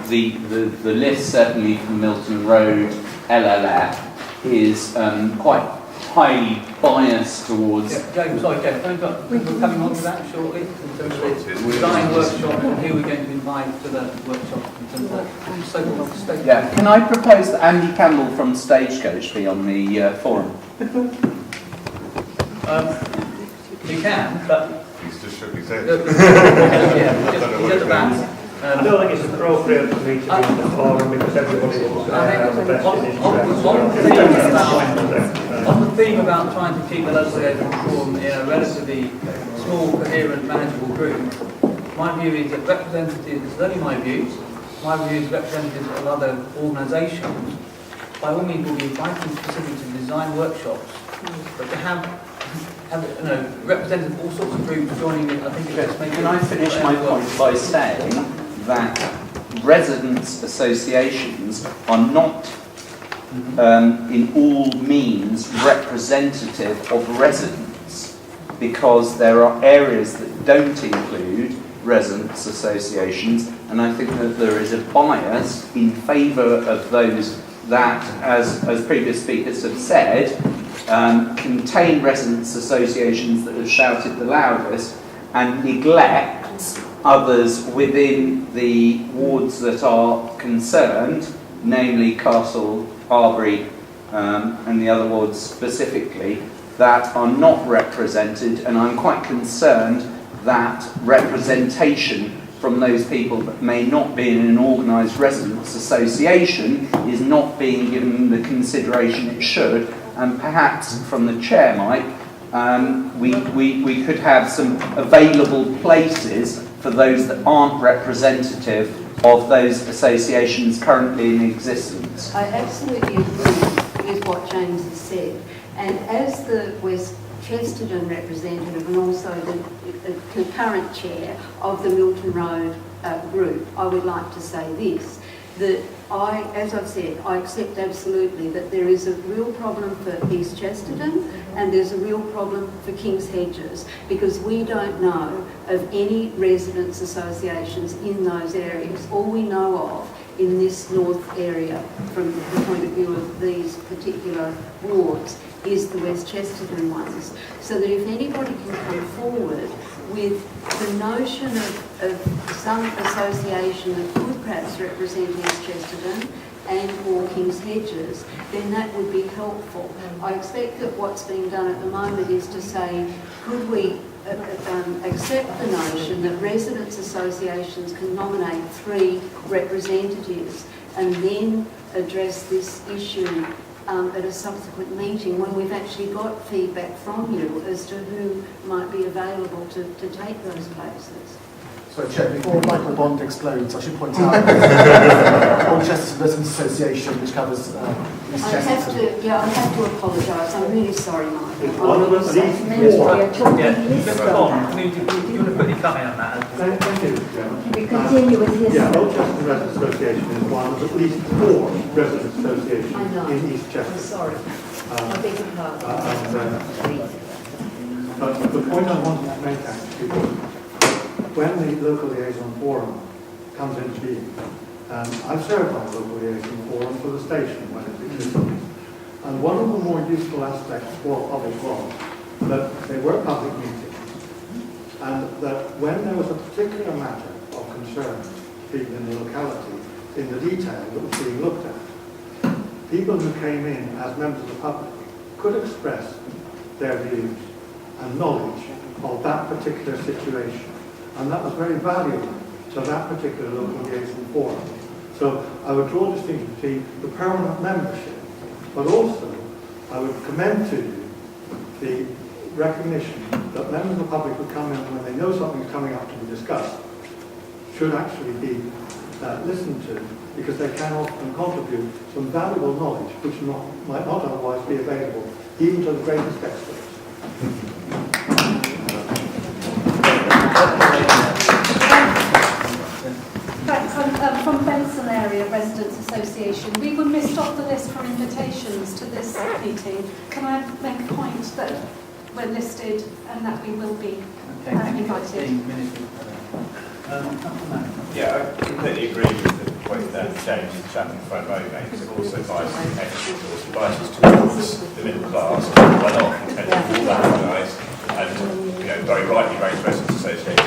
the list certainly from Milton Road LLF is quite highly biased towards... James, sorry, James, we're coming on to that shortly in terms of the design workshop and who we're going to invite to the workshop in terms of so-called stage. Yeah, can I propose that Andy Campbell from Stagecoach be on the forum? You can, but... He's just shook his head. I don't think it's appropriate for me to be on the forum because everybody wants to have the best on the theme about trying to keep the local liaison forum in a relatively small, coherent, manageable group, my view is that representatives, this is only my view is representatives of other organisations, by all means will be invited specifically to design workshops, but to have representatives of all sorts of groups joining in, I think it's just making... Can I finish my point by saying that residents' associations are not in all means representative of residents, because there are areas that don't include residents' associations, and I think that there is a bias in favour of those that, as previous speakers have said, contain residents' associations that have shouted the loudest and neglects others within the wards that are concerned, namely Castle, Arbury and the other wards specifically, that are not represented, and I'm quite concerned that representation from those people that may not be in an organised residents association is not being given the consideration it should, and perhaps from the chair, Mike, we could have some available places for those that aren't representative of those associations currently in existence. I absolutely agree with what James has said, and as the West Chesterton representative and also the concurrent chair of the Milton Road group, I would like to say this, that as I've said, I accept absolutely that there is a real problem for East Chesterton and there's a real problem for King's Hedges, because we don't know of any residents associations in those areas. All we know of in this north area, from the point of view of these particular wards, is the West Chesterton ones. So that if anybody can come forward with the notion of some association that could perhaps represent East Chesterton and/or King's Hedges, then that would be helpful. I expect that what's being done at the moment is to say, could we accept the notion that residents' associations can nominate 3 representatives and then address this issue at a subsequent meeting when we've actually got feedback from you as to who might be available to take those places. So, Chair, before Michael Bond explodes, I should point out on Chesterton Residents Association, which covers East Chesterton. I have to apologise. I'm really sorry, Michael. It's one of them, Mr. Bond, do you want to put your comment on that? Thank you, Chairman. We continue with his. Yeah, Old Chesterton Residents Association is one of at least 4 residents associations in East Chesterton. Sorry. I beg your pardon. But the point I wanted to make actually was, when the local liaison forum comes into being, I've served on the local liaison forum for the station when it existed. And one of the more useful aspects of it was that they were public meetings, and that when there was a particular matter of concern to people in the locality, in the detail that was being looked at, people who came in as members of the public could express their views and knowledge of that particular situation. And that was very valuable to that particular local liaison forum. So I would draw a distinction between the permanent membership, but also I would commend to you the recognition that members of the public who come in when they know something's coming up to be discussed should actually be listened to, because they can often contribute some valuable knowledge which might not otherwise be available even to the greatest experts. Thanks. I'm from Benson Area Residents Association. We were missed off the list from invitations to this meeting. Can I make a point that we're listed and that we will be invited? Yeah, I completely agree with the point that James Chapman front row makes. It also biases towards the middle class. Why not intend to all that organised and very rightly raised residents associations.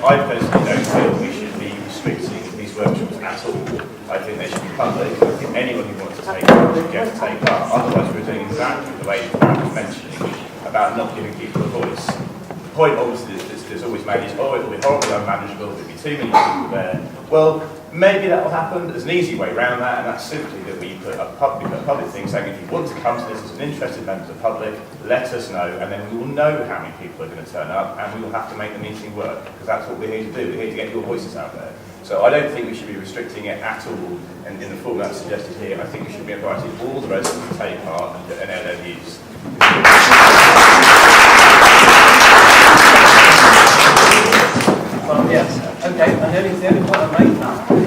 I personally don't feel we should be restricting these workshops at all. I think they should be public. I think anyone who wants to take part should get to take part. Otherwise we're doing exactly the way Frank was mentioning about not giving people a voice. The point obviously that's always made is, oh, it'll be horribly unmanageable, there'll be too many people there. Well, maybe that will happen. There's an easy way around that, and that's simply that we put a public thing saying if you want to come to this as an interested member of the public, let us know, and then we will know how many people are going to turn up, and we will have to make the meeting work, because that's what we're here to do. We're here to get your voices out there. So I don't think we should be restricting it at all, and in the form that's suggested here, I think we should be inviting all the residents to take part and air their views. Well, yes, okay, and the only point I make now is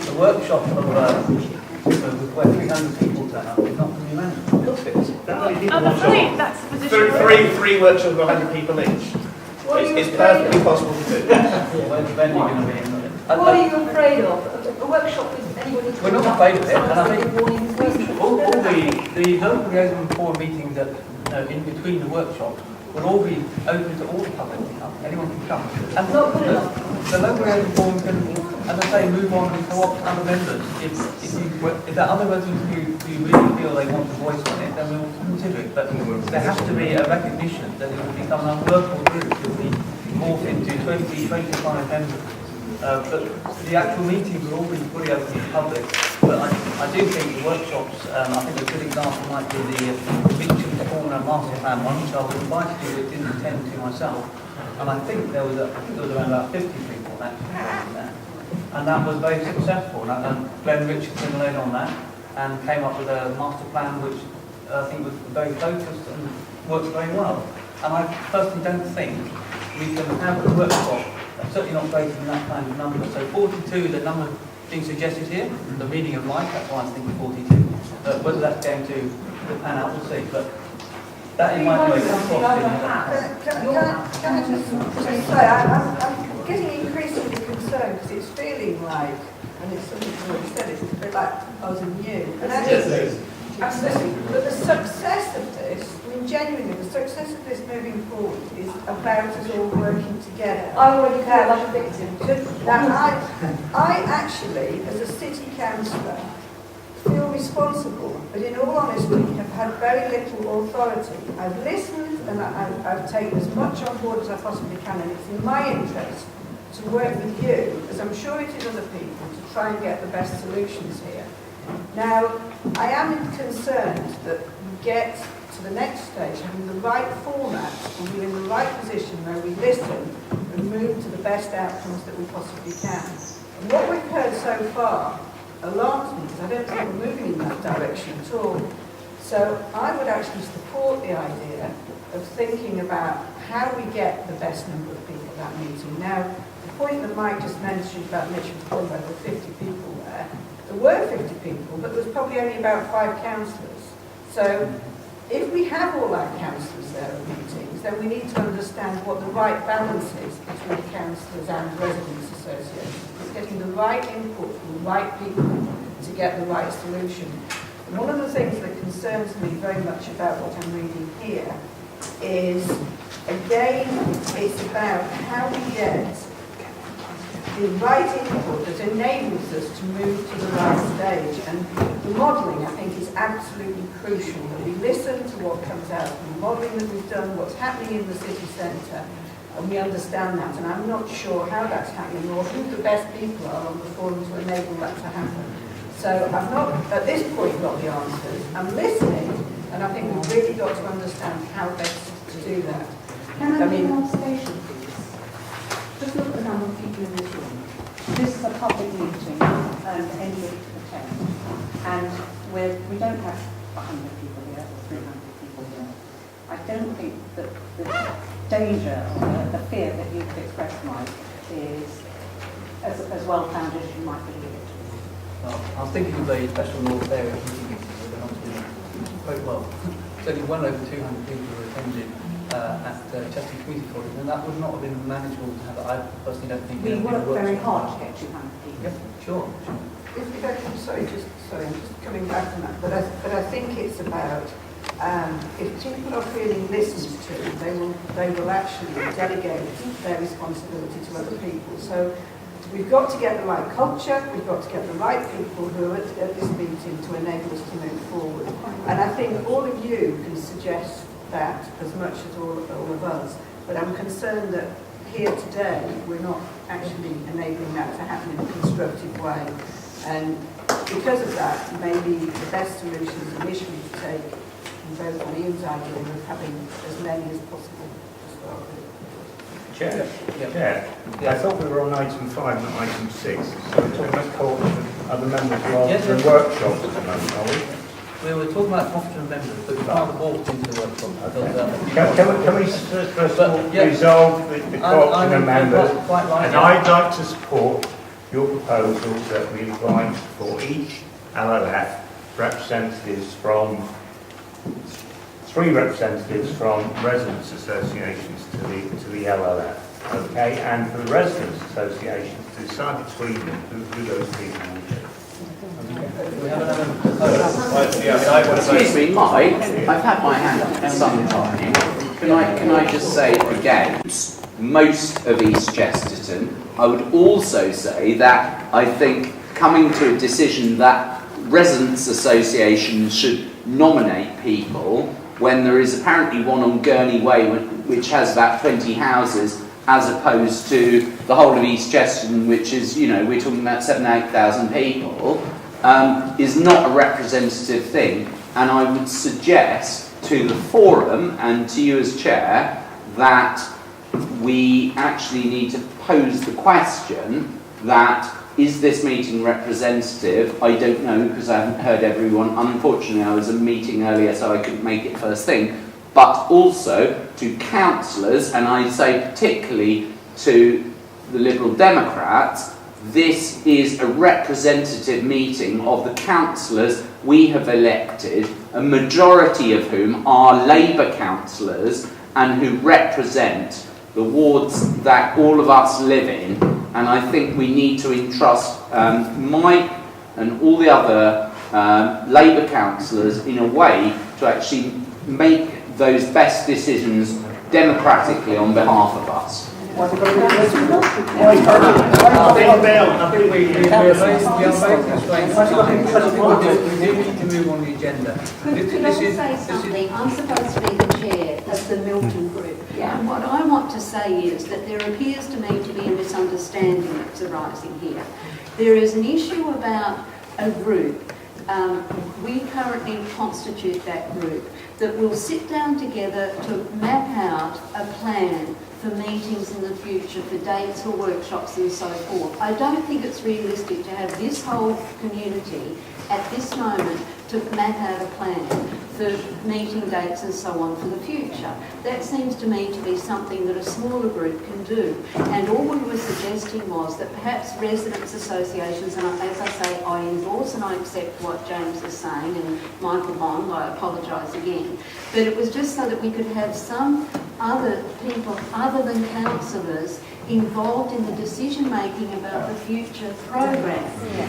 the workshop of where 300 people turn up is not going to be manageable. I'm afraid that's the position. Three workshops of 100 people each. It's perfectly possible to do. Where's the venue going to be? What are you afraid of? A workshop with anybody? We're not afraid of it, and I think all the local liaison forum meetings that in between the workshops will all be open to all the public to come. Anyone can come. And the local liaison forum can, as I say, move on and co-opt other members. If there are other residents who really feel they want a voice on it, then we will consider it. But there has to be a recognition that it will become an unworkable group. It will be morphed into 20, 25 members. But the actual meetings will all be fully open to the public. But I do think the workshops, I think a good example might be the Beecham Corner Master Plan one, which I was invited to, but didn't attend to myself. And I think there was around about 50 people actually there. And that was very successful. And Glenn Richardson led on that and came up with a master plan which I think was very focused and worked very well. And I personally don't think we can have a workshop certainly not greater than that kind of number. So 42 is the number being suggested here, the meaning of life, that's why I'm thinking 42. Whether that's going to pan out, we'll see. But that is my way of Can I just say, I'm getting increasingly concerned because it's feeling like, and it's something you already said, it's a bit like us and you. And actually, absolutely. But the success of this, I mean, genuinely, the success of this moving forward is about us all working together. I already feel like a victim. Now, I actually, as a city councillor, feel responsible, but in all honesty, have had very little authority. I've listened and I've taken as much on board as I possibly can, and it's in my interest to work with you, as I'm sure it is other people, to try and get the best solutions here. Now, I am concerned that we get to the next stage, having the right format, and we're in the right position where we listen and move to the best outcomes that we possibly can. And what we've heard so far alarms me, because I don't think we're moving in that direction at all. So I would actually support the idea of thinking about how we get the best number of people at that meeting. Now, the point that Mike just mentioned about Mitchell Plumber, there were 50 people there. There were 50 people, but there was probably only about 5 councillors. So if we have all our councillors there at meetings, then we need to understand what the right balance is between councillors and residents associations. It's getting the right input from the right people to get the right solution. And one of the things that concerns me very much about what I'm reading here is, again, it's about how we get the right input that enables us to move to the right stage. And the modelling, I think, is absolutely crucial, that we listen to what comes out from the modelling that we've done, what's happening in the city centre, and we understand that. And I'm not sure how that's happening or who the best people are on the forum to enable that to happen. So I've not, at this point, got the answers. I'm listening, and I think we've really got to understand how best to do that. Can I make an observation, please? Just look at the number of people in this room. This is a public meeting and anybody can attend. And we don't have 100 people here or 300 people here. I don't think that the danger or the fear that you've expressed, Mike, is as well founded as you might believe it. Well, I was thinking of the special North area meeting meetings that went on to quite well. It's only well over 200 people who attended at Chester Community College, and that would not have been manageable to have. I personally don't think we worked very hard to get 200 people. Yep, sure. If I can, sorry, I'm just coming back on that. But I think it's about if people are feeling listened to, they will actually delegate their responsibility to other people. So we've got to get the right culture. We've got to get the right people who are at this meeting to enable us to move forward. And I think all of you can suggest that as much as all of us. But I'm concerned that here today we're not actually enabling that to happen in a constructive way. And because of that, maybe the best solution is initially to take and vote on Ian's idea of having as many as possible to start with. Chair, I thought we were on item 5, not item 6. So we're talking about co-option of other members rather than workshops at the moment, are we? We were talking about co-option of members, but we can't walk into the workshop. Can we first of all resolve the co-option of members? And I'd like to support your proposal that we invite for each LLF representatives from 3 representatives from residents' associations to the LLF, okay, and for the residents' associations to decide between them who those people will be. Excuse me, Mike, I've had my hand up for some time. Can I just say against most of East Chesterton? I would also say that I think coming to a decision that residents' associations should nominate people when there is apparently one on Gurney Way which has about 20 houses as opposed to the whole of East Chesterton, which is, you know, we're talking about 7,000 to 8,000 people, is not a representative thing. And I would suggest to the forum and to you as chair that we actually need to pose the question that, is this meeting representative? I don't know, because I haven't heard everyone. Unfortunately, I was at a meeting earlier, so I couldn't make it first thing. But also to councillors, and I say particularly to the Liberal Democrats, this is a representative meeting of the councillors we have elected, a majority of whom are Labour councillors and who represent the wards that all of us live in. And I think we need to entrust Mike and all the other Labour councillors in a way to actually make those best decisions democratically on behalf of us. I think we are both constrained. We do need to move on the agenda. Could I say something? I'm supposed to be the chair of the Milton group. And what I want to say is that there appears to me to be a misunderstanding that's arising here. There is an issue about a group. We currently constitute that group that will sit down together to map out a plan for meetings in the future, for dates or workshops and so forth. I don't think it's realistic to have this whole community at this moment to map out a plan for meeting dates and so on for the future. That seems to me to be something that a smaller group can do. And all we were suggesting was that perhaps residents' associations, and as I say, I endorse and I accept what James is saying, and Michael Bond, I apologise again, but it was just so that we could have some other people other than councillors involved in the decision making about the future program.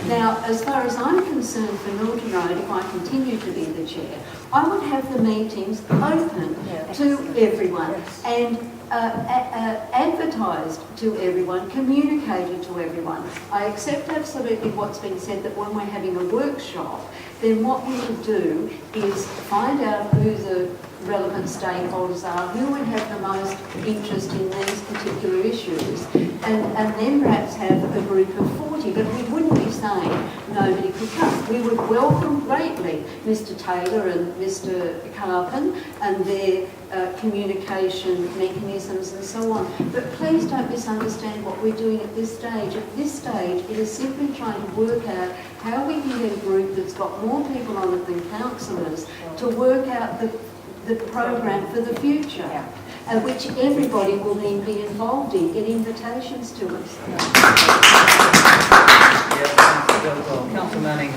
Now, as far as I'm concerned for Milton Road, if I continue to be the chair, I would have the meetings open to everyone and advertised to everyone, communicated to everyone. I accept absolutely what's been said, that when we're having a workshop, then what we would do is find out who the relevant stakeholders are, who would have the most interest in these particular issues, and then perhaps have a group of 40, but we wouldn't be saying nobody could come. We would welcome greatly Mr Taylor and Mr Carpin and their communication mechanisms and so on. But please don't misunderstand what we're doing at this stage. At this stage, it is simply trying to work out how we can get a group that's got more people on it than councillors to work out the program for the future, which everybody will then be involved in, get invitations to us. Councillor Manning,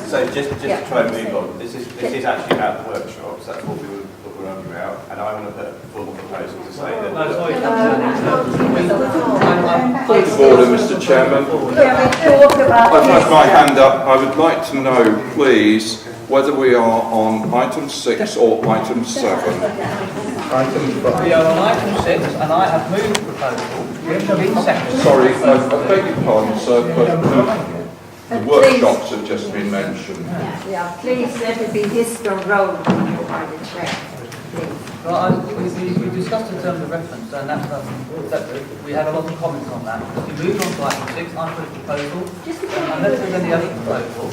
so just to try and move on, this is actually about the workshops. That's what we're on about, and I want to put a formal proposal to say that. Point of order, Mr. Chairman. I've had my hand up. I would like to know, please, whether we are on item 6 or item 7. We are on item 6, and I have moved the proposal. Sorry, I beg your pardon, sir, but the workshops have just been mentioned. Yeah, please let it be Histon Road by the chair. Well, we discussed the terms of reference, and that we had a lot of comments on that. We moved on to item 6. I put a proposal. Unless there's any other proposal,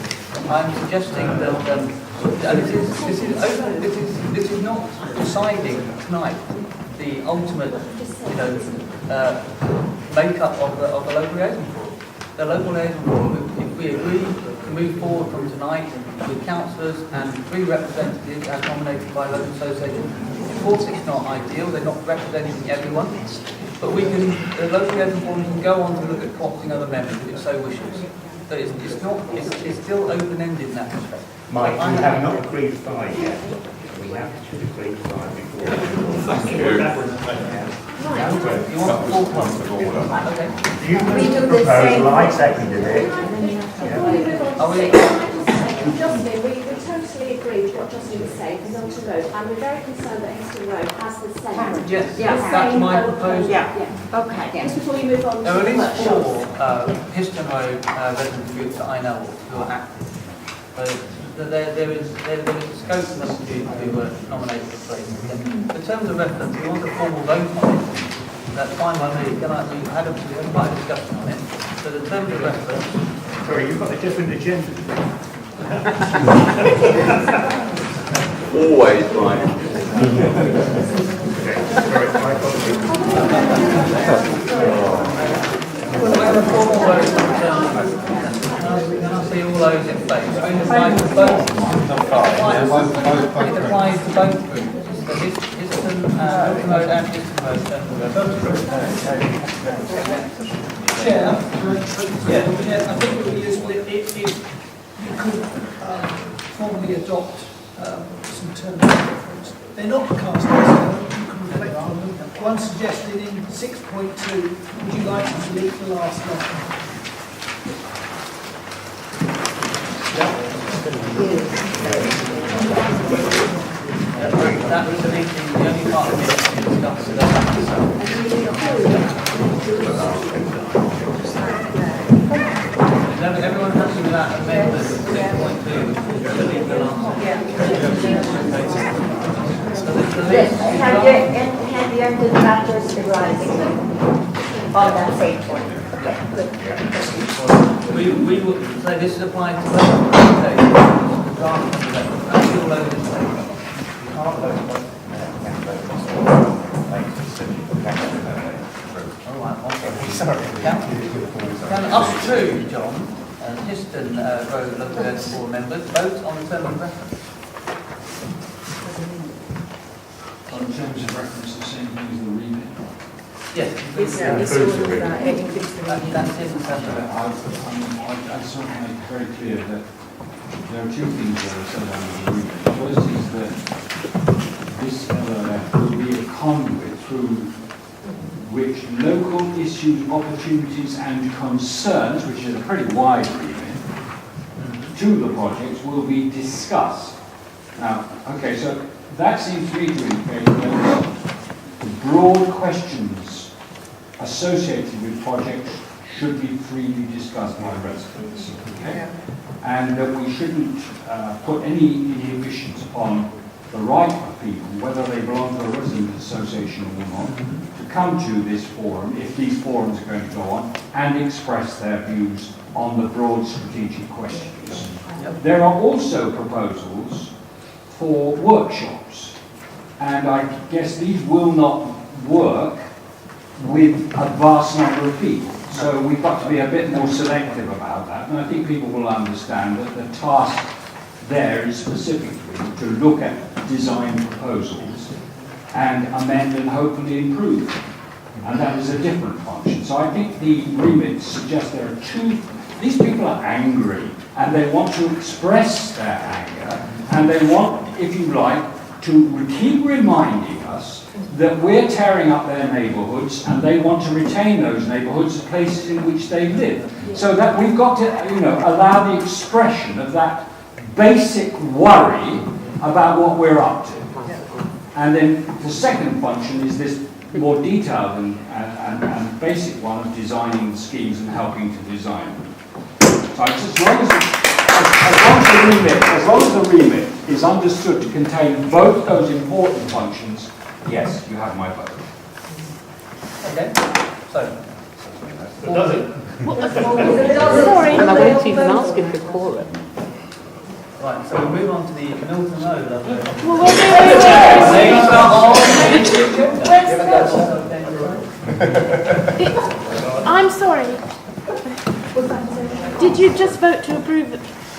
I'm suggesting that, and this is not deciding tonight the ultimate, makeup of the local liaison forum. The local liaison forum, if we agree to move forward from tonight with councillors and 3 representatives as nominated by local association, of course it's not ideal, they're not representing everyone, but the local liaison forum can go on to look at co-opting other members if it so wishes. So it's still open-ended in that respect. Mike, we have not agreed 5 yet. We have to agree 5 before. Thank you. You want 4 points of order? Okay. You moved the proposal, I seconded it. Justin, we totally agree with what Justin was saying for Milton Road, and we're very concerned that Histon Road has the same. Yes, that's my proposal. Okay. Just before we move on to There are the at least workshop. 4 Histon Road resident groups that I know of who are active. So there is a scope for them to nominate for place. In terms of reference, we want a formal vote on it. That's fine by me. We had quite a discussion on it. So the terms of reference. Sorry, you've got a different agenda. Always right. Can I see all those in favour? It applies to both. It applies to both groups. So Histon Road and Histon Road. Chair, I think it would be useful if you could formally adopt some terms of reference. They're not cast as you can reflect on them. One suggested in 6.2, would you like to delete the last line? Yes. categorising them on that same point. Okay, good. We will say this is applying to both presentations. The draft of the reference. And you'll load this later. You can't load it. All right, okay. Sorry. Can us two, John, and Histon Road local area board members vote on the term of reference? On terms of reference, the same thing as the remit. Yes. This one includes the That's in the term of I just want to make it very clear that there are two things that are said under the remit. The first is that this LLF will be a conduit through which local issues, opportunities and concerns, which is a pretty wide remit, to the projects will be discussed. Now, okay, so that seems to me to indicate that broad questions associated with projects should be freely discussed by residents, okay? And that we shouldn't put any inhibitions on the right of people, whether they belong to a resident association or not, to come to this forum, if these forums are going to go on, and express their views on the broad strategic questions. There are also proposals for workshops, and I guess these will not work with a vast number of people. So we've got to be a bit more selective about that, and I think people will understand that the task there is specifically to look at design proposals and amend and hopefully improve. And that is a different function. So I think the remit suggests there are two. These people are angry and they want to express their anger, and they want, if you like, to keep reminding us that we're tearing up their neighbourhoods and they want to retain those neighbourhoods as places in which they live. So that we've got to, allow the expression of that basic worry about what we're up to. And then the second function is this more detailed and basic one of designing schemes and helping to design them. So as long as the remit is understood to contain both those important functions, yes, you have my vote. Okay, so. But does it? Sorry, I won't even ask him to call it. Right, so we move on to the Milton Road. I'm sorry. Did you just vote to approve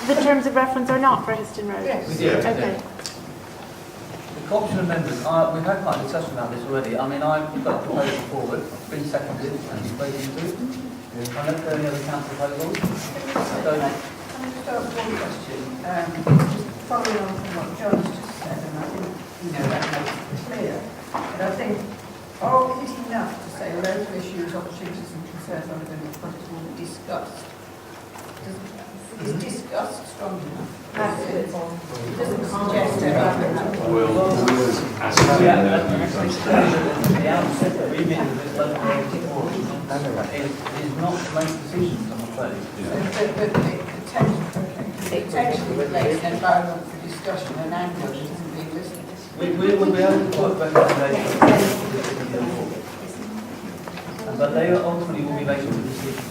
the terms of reference or not for Histon Road? Yes. We did. Okay. The co-option amendments, we've had quite a discussion about this already. I mean, I've put a proposal forward, it's been seconded, and you've spoken to it. Unless there are any other council proposals? Can I just ask one question? Just following on from what John's just said, and I think, that makes it clear. But I think, is it enough to say local issues, opportunities and concerns on the project will be discussed? Is discussed strong enough? It doesn't suggest the outset that we made with this local area forum is not to make decisions, I'm afraid. But it potentially relates an environment for discussion and anger that isn't being listened to. We will be able to put recommendations, but they ultimately will be based on the decision.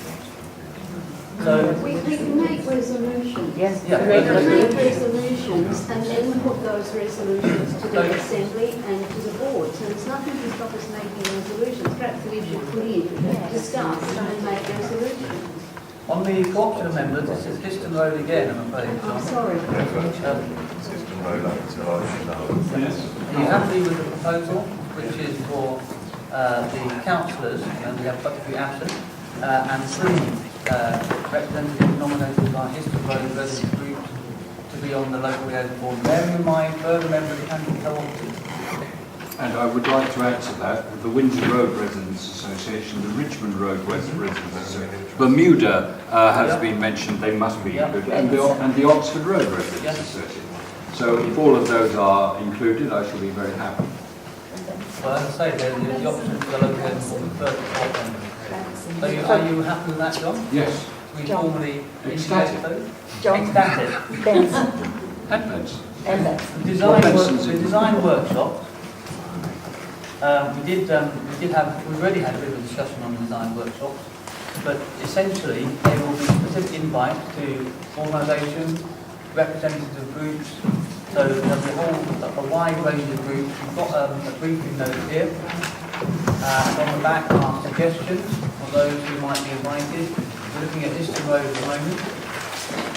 So we can make resolutions. Yes, we can make resolutions and then put those resolutions to the Assembly and to the board. So there's nothing to stop us making resolutions. Perhaps we should put in, discuss and make resolutions. on the co-option amendment, this is Histon Road again, I'm afraid. I'm sorry. Histon Road up to Yes. Are you happy with the proposal, which is for the councillors, and we have quite a few absent, and 3 representatives nominated by Histon Road resident groups to be on the local liaison board, bearing in mind further members can be co-opted. And I would like to add to that, the Windsor Road Residents Association, the Richmond Road Residents Association, Bermuda has been mentioned, they must be included, and the Oxford Road Residents Association. So if all of those are included, I shall be very happy. Well, as I say, there's the option for the local liaison board, the third members. So are you happy with that, John? Yes. We formally Ecstatic. John. Ecstatic. Benson. And Benson. And Benson. The design workshop. we've already had a bit of a discussion on the design workshops, but essentially they will be specific invites to organisations, representative groups, so there'll be a wide range of groups. We've got a briefing note here, and on the back are suggestions for those who might be invited. We're looking at Histon Road at the moment,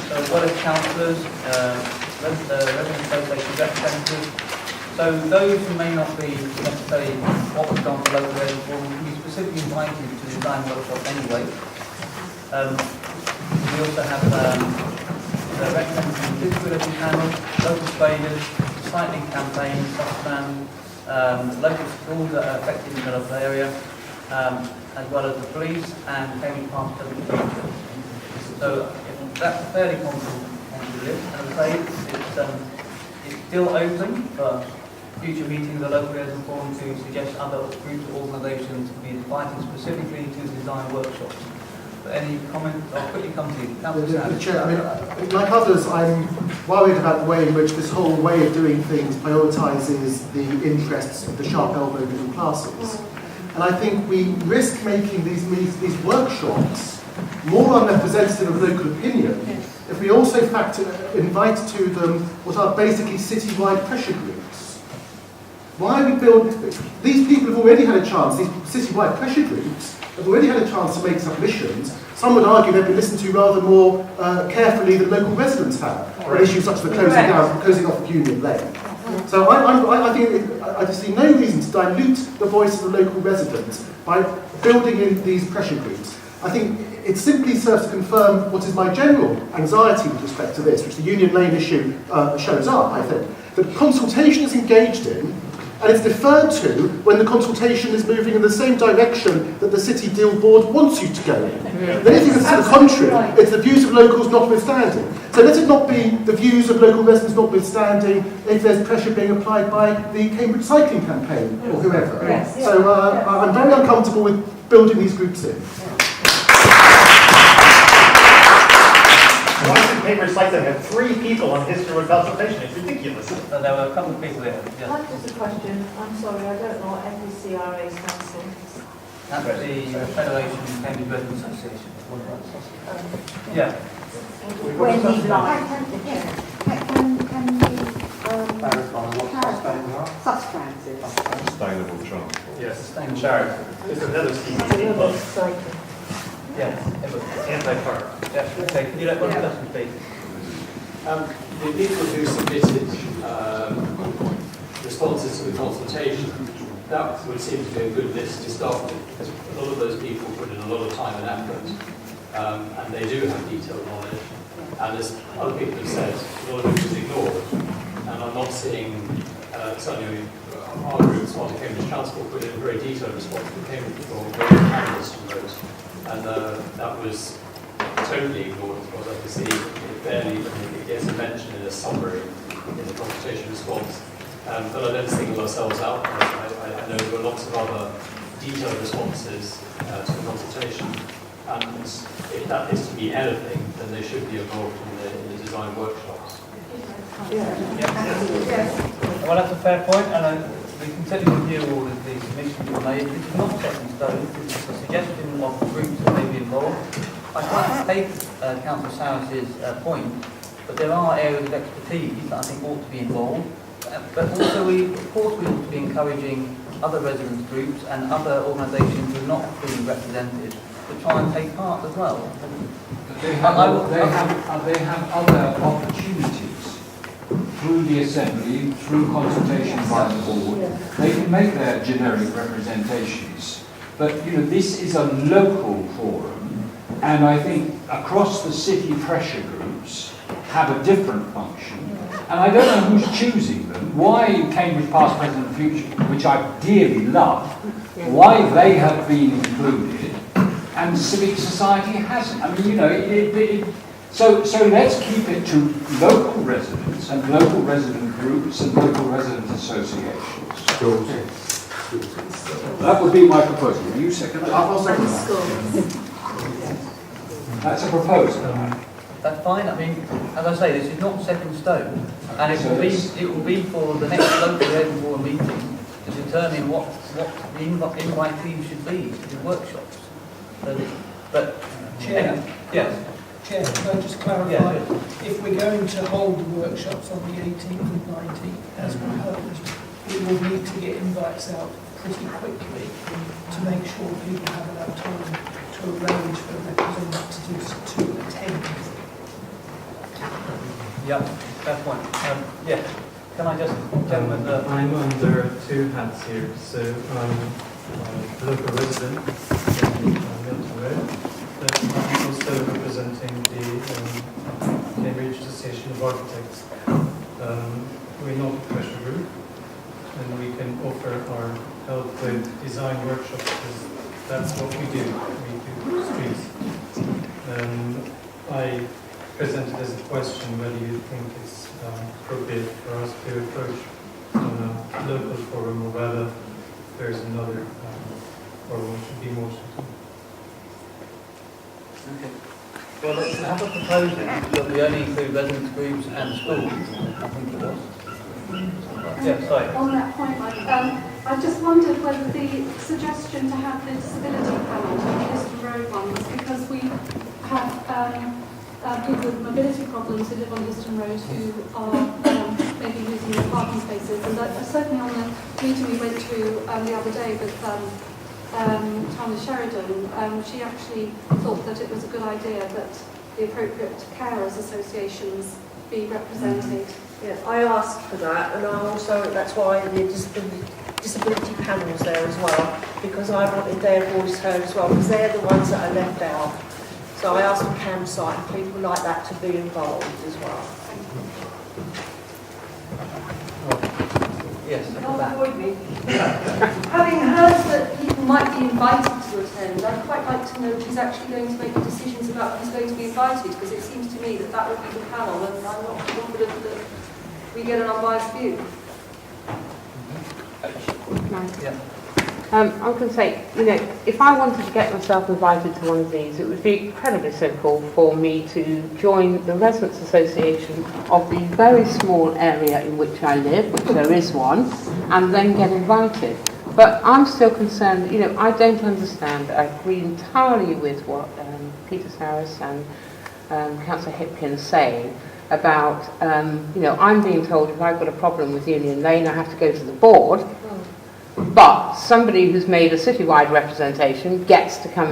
so as well as councillors, resident association representatives. So those who may not be necessarily opted on for local resident forum will be specifically invited to the design workshop anyway. We also have representatives from the disability panel, local traders, cycling campaigns, local schools that are affected in the local area, as well as the police and Cambridge Park Public Future. So that's a fairly comprehensive list, and as I say, it's still open for future meetings of the local resident forum to suggest other groups or organisations to be invited specifically to the design workshops. But any comment? I'll quickly come to you. The Chair, I mean, like others, I'm worried about the way in which this whole way of doing things prioritises the interests of the sharp-elbowed middle classes. And I think we risk making these workshops more unrepresentative of local opinion if we also invite to them what are basically citywide pressure groups. Why we build... These people have already had a chance, these citywide pressure groups have already had a chance to make submissions. Some would argue they've been listened to rather more carefully than local residents have on issues such as the closing off of Union Lane. So I think I just see no reason to dilute the voice of the local residents by building in these pressure groups. I think it simply serves to confirm what is my general anxiety with respect to this, which the Union Lane issue shows up, I think. That consultation is engaged in, and it's deferred to when the consultation is moving in the same direction that the City Deal Board wants you to go in. Anything that's to the contrary, it's the views of locals notwithstanding. So let it not be the views of local residents notwithstanding if there's pressure being applied by the Cambridge Cycling Campaign or whoever. So I'm very uncomfortable with building these groups in. Why should Cambridge Cycling have 3 people on history with consultation? It's ridiculous. So there were a couple of people there. I've just a question. I'm sorry, I don't know what FECRA stands for. That's the Federation of Cambridge Resident Association. Yeah. When these lines. Can you clarify what Sustainable transport. Yes, sustainable charity. It's another scheme. Yes, anti-park. Yes, okay, can you let one person speak? The people who submitted responses to the consultation, that would seem to be a good list to start with, because a lot of those people put in a lot of time and effort, and they do have detailed knowledge. And as other people have said, a lot of it was ignored. And I'm not seeing, certainly our group, Smarter Cambridge Transport, put in a very detailed response to Cambridge for Histon Road. And that was totally ignored as far as I can see. It barely it gets a mention in a summary in the consultation response. But I don't single ourselves out. I know there were lots of other detailed responses to the consultation. And if that is to be anything, then they should be involved in the design workshops. Well, that's a fair point, and we can certainly review all of the submissions you made. This is not set in stone. This is a suggestion of groups that may be involved. I can't take Councillor Saris's point, but there are areas of expertise that I think ought to be involved. But also, of course, we ought to be encouraging other residents groups and other organisations who are not being represented to try and take part as well. They have other opportunities through the Assembly, through consultation by the Board. They can make their generic representations. But, this is a local forum, and I think across the city pressure groups have a different function. And I don't know who's choosing them, why Cambridge Past, Present and Future, which I dearly love, why they have been included, and civic society hasn't. I mean, so let's keep it to local residents and local resident groups and local resident associations. Schools. That would be my proposal. Will you second that? I'll second that. That's a proposal. That's fine. I mean, as I say, this is not set in stone, and it will be for the next local resident board meeting to determine what the invitees should be to the workshops. But Chair. Yes. Chair, can I just clarify? Yeah, if we're going to hold the workshops on the 18th and 19th, as proposed, we will need to get invites out pretty quickly to make sure people have enough time to arrange for representatives to attend. Yeah, that's one. Yeah. Can I just, gentlemen? I'm under two hats here. So I'm a local resident in Milton Road, but I'm also representing the Cambridge Association of Architects. We're not a pressure group, and we can offer our help with design workshops because that's what we do. We do streets. I presented as a question whether you think it's appropriate for us to approach on a local forum or whether there's another forum which should be more suitable. Okay. Well, let's have a proposal that we only include residence groups and schools, I think it was. Yeah, sorry. On that point, Mike, I just wondered whether the suggestion to have the disability panel on the Histon Road one was because we have people with mobility problems who live on Histon Road who are maybe using the parking spaces. And certainly on the meeting we went to the other day with Thomas Sheridan, she actually thought that it was a good idea that the appropriate carers associations be represented. Yes, I asked for that, and I also, that's why the disability panel's there as well, because I wanted their voice heard as well, because they're the ones that are left out. So I asked for campsite and people like that to be involved as well. Yes, Having heard that people might be invited to attend, I'd quite like to know who's actually going to make the decisions about who's going to be invited, because it seems to me that that would be the panel, and I'm not confident that we get an unbiased view. Yeah. I'm going to say, if I wanted to get myself invited to one of these, it would be incredibly simple for me to join the Residents Association of the very small area in which I live, which there is one, and then get invited. But I'm still concerned, I don't understand. I agree entirely with what Peter Saris and Councillor Hipkins saying about, I'm being told if I've got a problem with Union Lane, I have to go to the board. But somebody who's made a citywide representation gets to come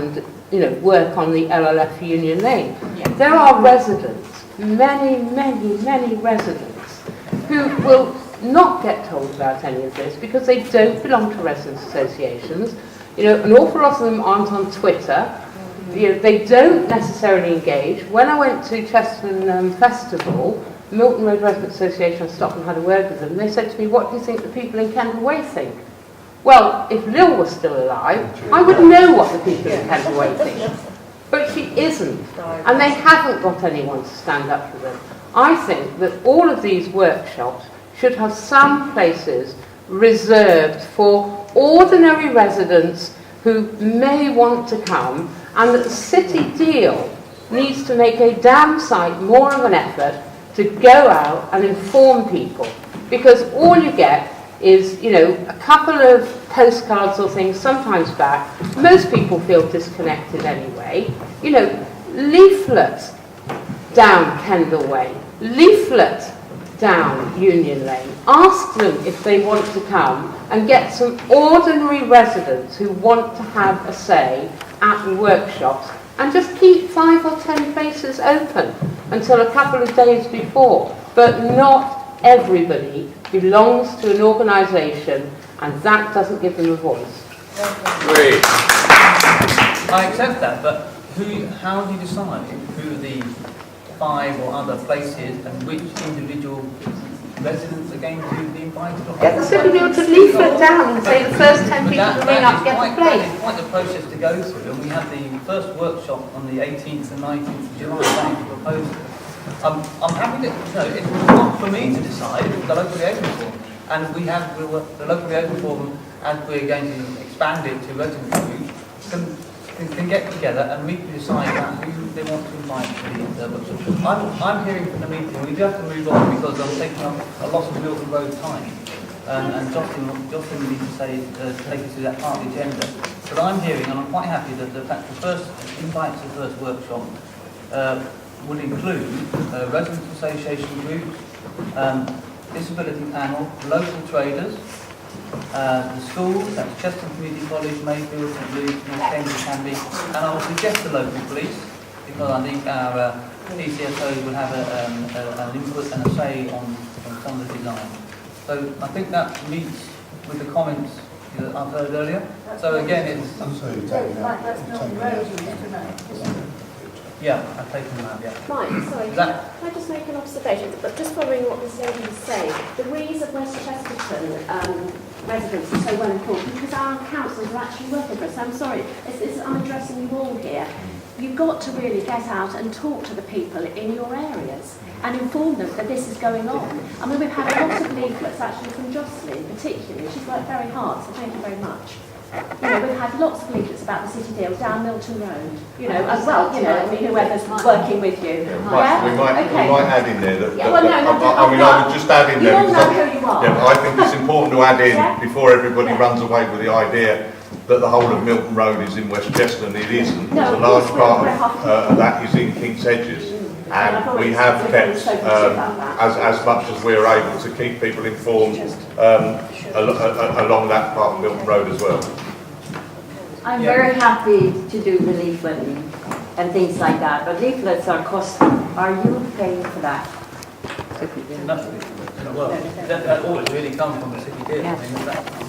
and work on the LLF Union Lane. Yeah. There are residents, many residents, who will not get told about any of this because they don't belong to residents' associations. An awful lot of them aren't on Twitter. They don't necessarily engage. When I went to Chesterton Festival, Milton Road Residents Association stopped and had a word with them. They said to me, "What do you think the people in Kendal Way think?" Well, if Lil was still alive, I would know what the people in Kendal Way think. But she isn't. And they haven't got anyone to stand up for them. I think that all of these workshops should have some places reserved for ordinary residents who may want to come, and that the city deal needs to make a damn sight more of an effort to go out and inform people. Because all you get is, a couple of postcards or things sometimes back. Most people feel disconnected anyway. Leaflet down Kendal Way, leaflet down Union Lane. Ask them if they want to come and get some ordinary residents who want to have a say at the workshops, and just keep 5 or 10 places open until a couple of days before. But not everybody belongs to an organisation, and that doesn't give them a voice. Great. I accept that, but how do you decide who the 5 or other places and which individual residents are going to be invited? Get the city deal to leaflet down and say the first 10 people to ring up get a place. That is quite the process to go through, and we had the first workshop on the 18th and 19th of July. Thank you for proposing. I'm happy to, it's not for me to decide, it's the locally open forum. And we have the locally open forum, as we're going to expand it to resident groups, can get together and we can decide who they want to invite to the workshop. I'm hearing from the meeting, we do have to move on because I'm taking up a lot of Milton Road time. and Jocelyn needs to say, take us through that part of the agenda. But I'm hearing, and I'm quite happy that the fact the first invite to the first workshop would include residents association groups, disability panel, local traders, the schools, that's Chester Community College, Mayfield, St Luke's, North Cambridge, Canby, and I will suggest the local police, because I think our PCSO will have an input and a say on some of the design. So I think that meets with the comments that I've heard earlier. So again, it's... That's Milton Road, isn't it? Yeah, I've taken them out, yeah. Mike, sorry, can I just make an observation? But just following what this lady was saying, the Rees of West Chesterton residents are so well informed because our councils are actually working for us. I'm sorry, I'm addressing you all here. You've got to really get out and talk to the people in your areas and inform them that this is going on. I mean, we've had a lot of leaflets actually from Jocelyn particularly. She's worked very hard, so thank you very much. You know, we've had lots of leaflets about the city deal down Milton Road, you know, as well, you know, I mean, whoever's working with you. Yeah, we might add in there that, I would just add in there. You all know who you are. Yeah, I think it's important to add in before everybody runs away with the idea that the whole of Milton Road is in West Chester, and it isn't. No, a large part of that is in King's Hedges. And we have kept, as much as we're able, to keep people informed along that part of Milton Road as well. I'm very happy to do the leafletting and things like that, but leaflets are costly. Are you paying for that? Well, that always really comes from the city deal.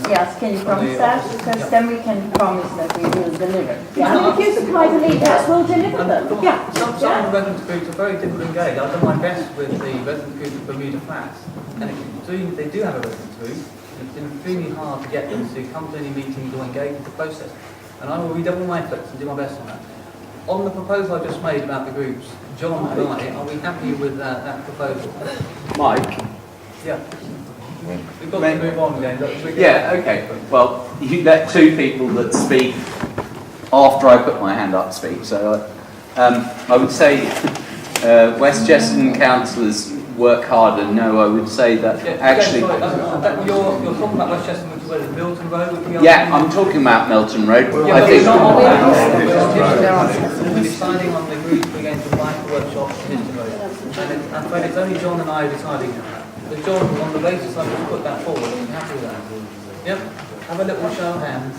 Yes, can you promise that? Because then we can promise that we will deliver. I mean, if you supply the leaflets, we'll deliver them. Yeah. Some of the residents groups are very difficult to engage. I've done my best with the resident group of Bermuda Flats, and they do have a resident group. It's been extremely hard to get them to come to any meetings or engage with the process. And I will redouble my efforts and do my best on that. On the proposal I just made about the groups, John and I, are we happy with that proposal? Mike? Yeah. We've got to move on again. Yeah, okay. Well, you let two people that speak after I put my hand up speak. So I would say West Chesterton councillors work harder. No, I would say that actually... You're talking about West Chesterton, which is where the Milton Road? Yeah, I'm talking about Milton Road. Yeah, I think... We're deciding on the group we're going to invite for workshops in Histon Road. And I'm afraid it's only John and I deciding on that. So John, on the basis I just put that forward, are you happy with that? Yep. Have a little show of hands.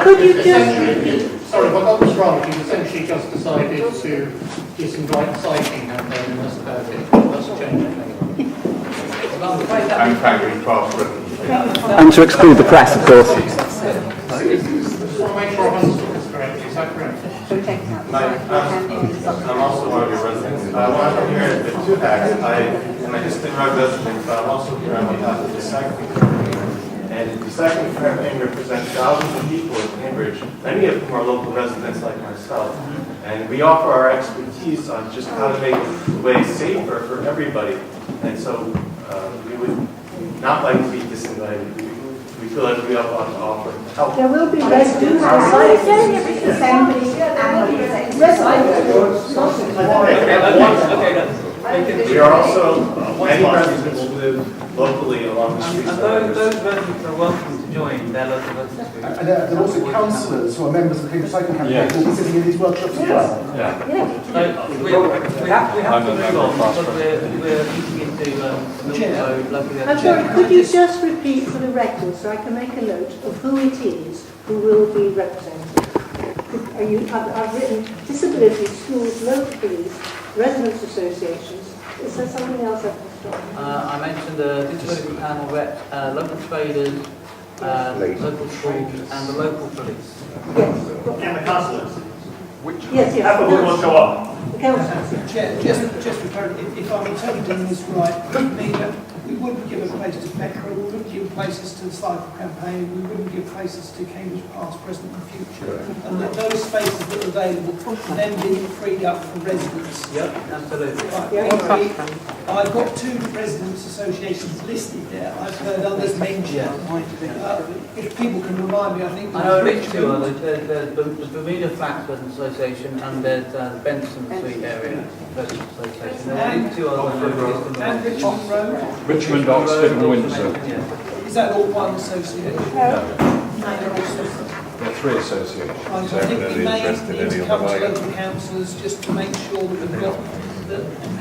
Could you just... Sorry, what I was wrong, you essentially just decided to disinvite cycling and then that's about it. That's a change. And Cambridge Pass River. And to exclude the press, of course. Just want to make sure I've understood this correctly. Is that correct? I'm also one of your residents. I'm here at the two acts. I'm a Histon Road resident, but I'm also here on behalf of the cycling community. And the cycling campaign represents thousands of people in Cambridge, many of whom are local residents like myself. And we offer our expertise on just how to make the way safer for everybody. And so we would not like to be disinvited. We feel like we have a lot to offer. Help. There will be residents We are also, many residents live locally along the streets. And those residents are welcome to join their local residents group. And there are also councillors who are members of the Cambridge Cycling Campaign who will be sitting in these workshops as well. So we have to move on because we're eating into local. I'm sorry, could you just repeat for the record so I can make a note of who it is who will be represented? I've written disability, schools, local police, residents associations. Is there something else I've missed on? I mentioned the disability panel rep, local traders, local schools, and the local police. Yes. And the councillors. Yes. Who will show up? The councillors. Chair, just for clarity, if I'm interpreting this right, it means that we would give a place to Peckham, we wouldn't give places to the cycle campaign, we wouldn't give places to Cambridge past, present and future. And that those spaces that are available can then be freed up for residents. Yep, absolutely. I've got 2 residents associations listed there. I've heard others mentioned. If people can remind me, I think... I know at least 2 others. There's the Bermuda Flats Residents Association and there's the Benson Street Area Residents Association. There are at least 2 others. And Richmond Road? Richmond, Oxford and Windsor. Is that all one association? There are 3 associations. I think we may need to come to local councillors just to make sure that we've got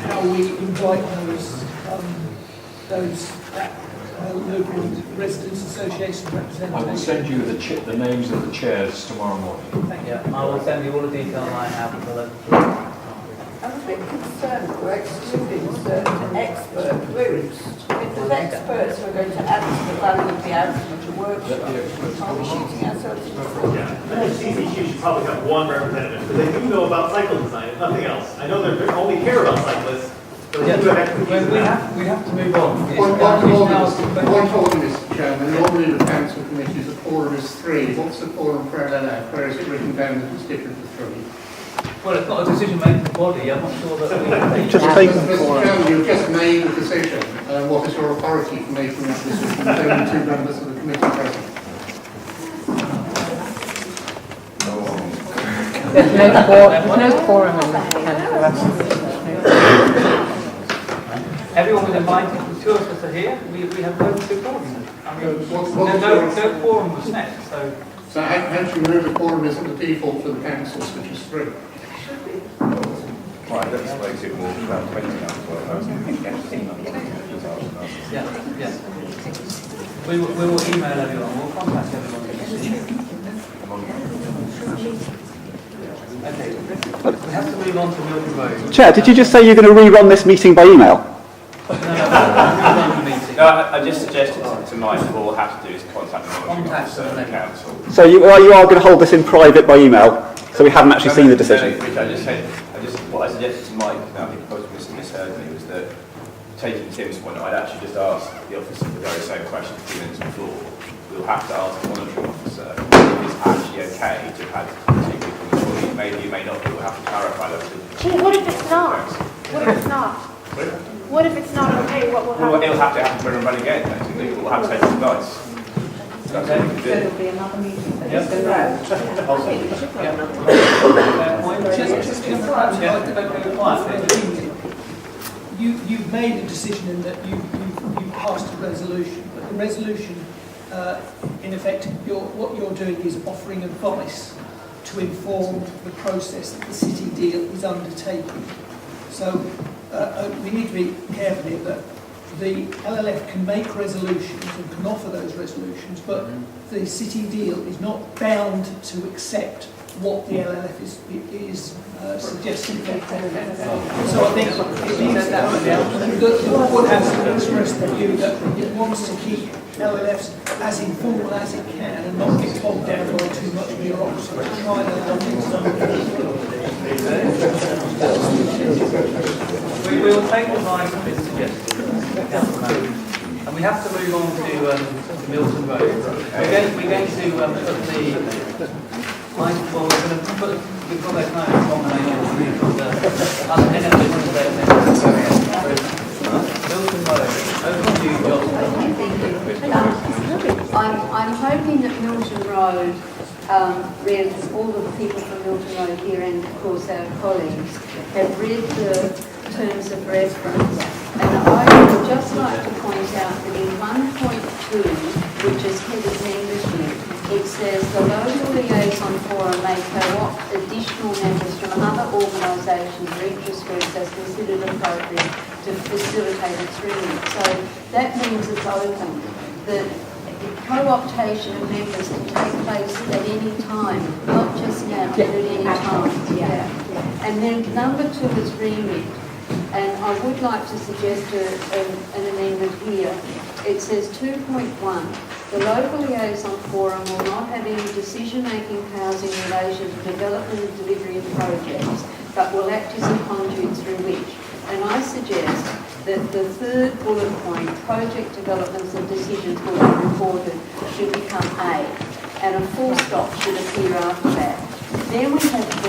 how we invite those local residents association representatives. I will send you the names of the chairs tomorrow morning. Thank you. Yeah, I will send you all the details I have for the local. I'm a bit concerned that we're excluding certain expert groups. If there's experts who are going to add to the value of the outcome of the workshop, are we shooting ourselves in the foot? I think CCQ should probably have one representative, because they do know about cycle design, if nothing else. I know they only care about cyclists, but they do have expertise. We have to move on. One told me, Mr. Chairman, normally the council committees, the quorum is 3. What's the quorum for LLF? Where is it written down that it's different to 3? Well, it's not a decision-making body. I'm not sure that we... Just take Mr. Chairman, you've just made a decision. What is your authority for making that decision? There are 2 members of the committee present. There's no quorum in that. Everyone was invited, the 2 of us are here, we have no 2 quorums. I mean, no quorum was met, so... So how do you know the quorum isn't the default for the councils, which is 3? Right, let's make it more about 20 now as well. Yeah. We will email everyone, we'll contact everyone. Okay, we have to move on to Milton Road. Chair, did you just say you're going to rerun this meeting by email? No, I just suggested to Mike that all we'll have to do is contact the council. So you are going to hold this in private by email, so we haven't actually seen the decision? What I suggested to Mike, now I think probably misheard me, was that taking Tim's point, I'd actually just ask the officer the very same question 2 minutes before. We'll have to ask the monitoring officer if it's actually okay to have 2 people employed. Maybe it may not, but we'll have to clarify that. Well, what if it's not? What if it's not? What if it's not okay? What will happen? Well, it'll have to happen when we run again, basically. We'll have to take some advice. That's what we can do. There'll be another meeting for Yep. Histon Road. I think we should put another You've made a decision in that you passed a resolution, but the resolution, in effect, what you're doing is offering advice to inform the process that the city deal is undertaking. So we need to be careful here that the LLF can make resolutions and can offer those resolutions, but the city deal is not bound to accept what the LLF is suggesting. So I think it needs the board has expressed the view that it wants to keep LLFs as informal as it can and not get bogged down by too much bureaucracy. Try and allow We will take advice of this suggestion, and we have to move on to Milton Road. We're going to put the we've got that kind of combination of the unfinished business there. Milton Road, over to you, Jocelyn. I'm hoping that Milton Road, all of the people from Milton Road here and of course our colleagues have read the terms of reference, and I would just like to point out that in 1.2, which is headed membership, it says the local liaison forum may co-opt additional members from other organisations or interest groups as considered appropriate to facilitate its remit. So that means it's open, that co-optation of members can take place at any time, not just now, but at any time. Yeah. And then number 2 is remit. And I would like to suggest an amendment here. It says 2.1, the local liaison forum will not have any decision-making powers in relation to development and delivery of projects, but will act as a conduit through which. And I suggest that the 3rd bullet point project developments and decisions will be reported should become A, and a full stop should appear after that. Then we have B.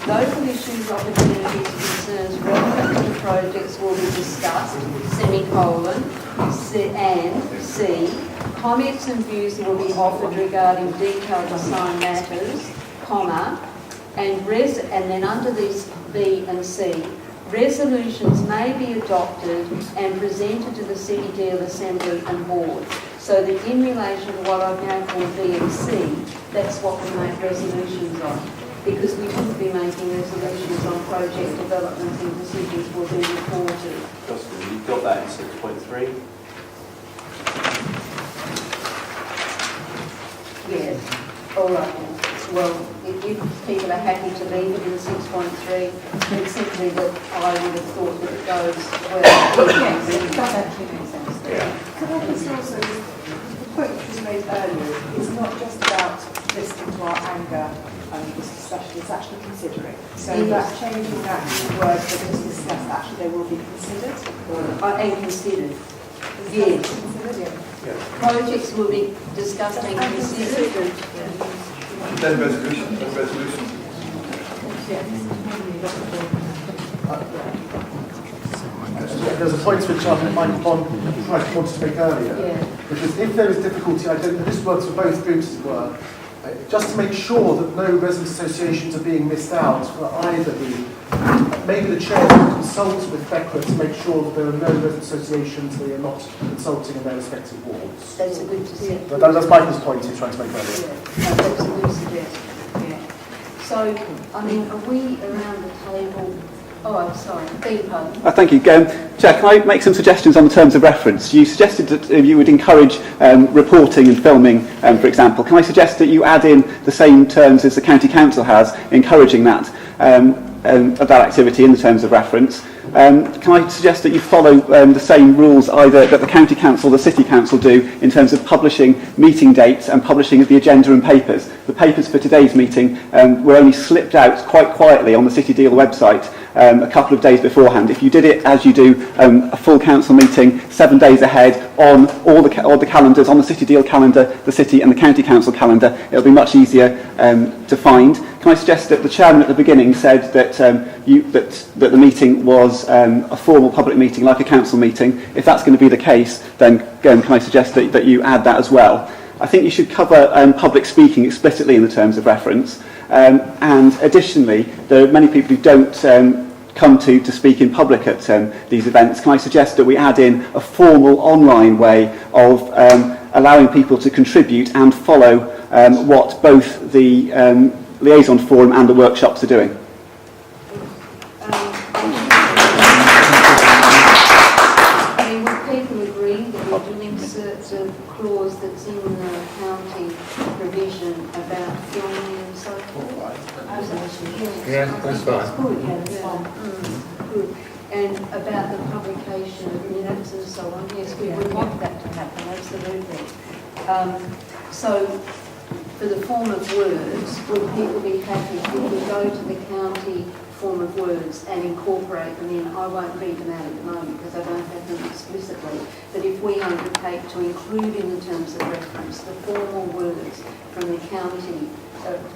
Local issues, opportunities, concerns relevant to the projects will be discussed, semicolon, and C. Comments and views will be offered regarding detailed assigned matters, comma, and then under these B and C, resolutions may be adopted and presented to the City Deal Assembly and Board. So that in relation to what I've now called B and C, that's what we make resolutions on. Because we shouldn't be making resolutions on project developments and decisions will be reported. Justin, you've got that in 6.3? Yes. All right then. Well, if people are happy to leave it in 6.3, it's simply that I would have thought that it goes well. Yes, it does actually make sense. Yeah. Could I just also, the point that was made earlier, it's not just about listening to our anger and this discussion, it's actually considering. So that changing that word that was discussed, actually they will be considered? And considered. Yes. Projects will be discussed and considered. Then resolution. There's a point which I think Michael Bond wanted to make earlier, which is if there is difficulty, this works for both groups as it were, just to make sure that no resident associations are being missed out for either maybe the chair will consult with BECRA to make sure that there are no resident associations that are not consulting in their respective wards. That's a good suggestion. But that's Michael's point he's trying to make earlier. No, that's a good suggestion. Yeah. So, I mean, are we around the table? Oh, I'm sorry. Beg your pardon. Thank you. Chair, can I make some suggestions on the terms of reference? You suggested that you would encourage reporting and filming, for example. Can I suggest that you add in the same terms as the County Council has, encouraging that activity in the terms of reference? Can I suggest that you follow the same rules either that the County Council or the City Council do in terms of publishing meeting dates and publishing the agenda and papers? The papers for today's meeting were only slipped out quite quietly on the City Deal website a couple of days beforehand. If you did it as you do a full council meeting 7 days ahead on all the calendars, on the City Deal calendar, the City and the County Council calendar, it'll be much easier to find. Can I suggest that the chairman at the beginning said that that the meeting was a formal public meeting like a council meeting? If that's going to be the case, then can I suggest that you add that as well? I think you should cover public speaking explicitly in the terms of reference. And additionally, there are many people who don't come to speak in public at these events. Can I suggest that we add in a formal online way of allowing people to contribute and follow what both the Liaison Forum and the workshops are doing? Would people agree that we can insert a clause that's in the county provision about filming and so forth? Yeah, that's fine. Good, yeah, that's fine. Good. And about the publication of minutes and so on, yes, we would want that to happen, absolutely. So, for the form of words, would people be happy if we go to the county form of words and incorporate them in? I won't read them out at the moment because I don't have them explicitly, but if we undertake to include in the terms of reference the formal words from the county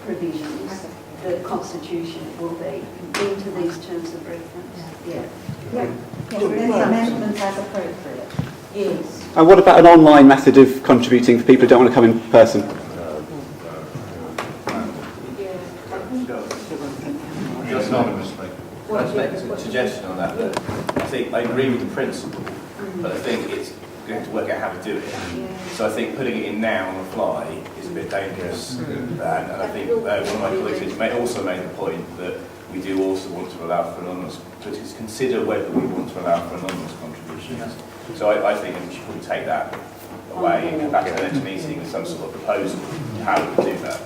provisions, the constitution will be into these terms of reference. Yeah. Then the amendment as appropriate. Yes. And what about an online method of contributing for people who don't want to come in person? Just anonymously. Let's make a suggestion on that. I think I agree with the principle, but I think it's going to work out how to do it. So I think putting it in now on the fly is a bit dangerous. And I think one of my colleagues also made the point that we do also want to allow for anonymous, to consider whether we want to allow for anonymous contributions. So I think we should probably take that away and come back to the next meeting with some sort of proposal how we would do that.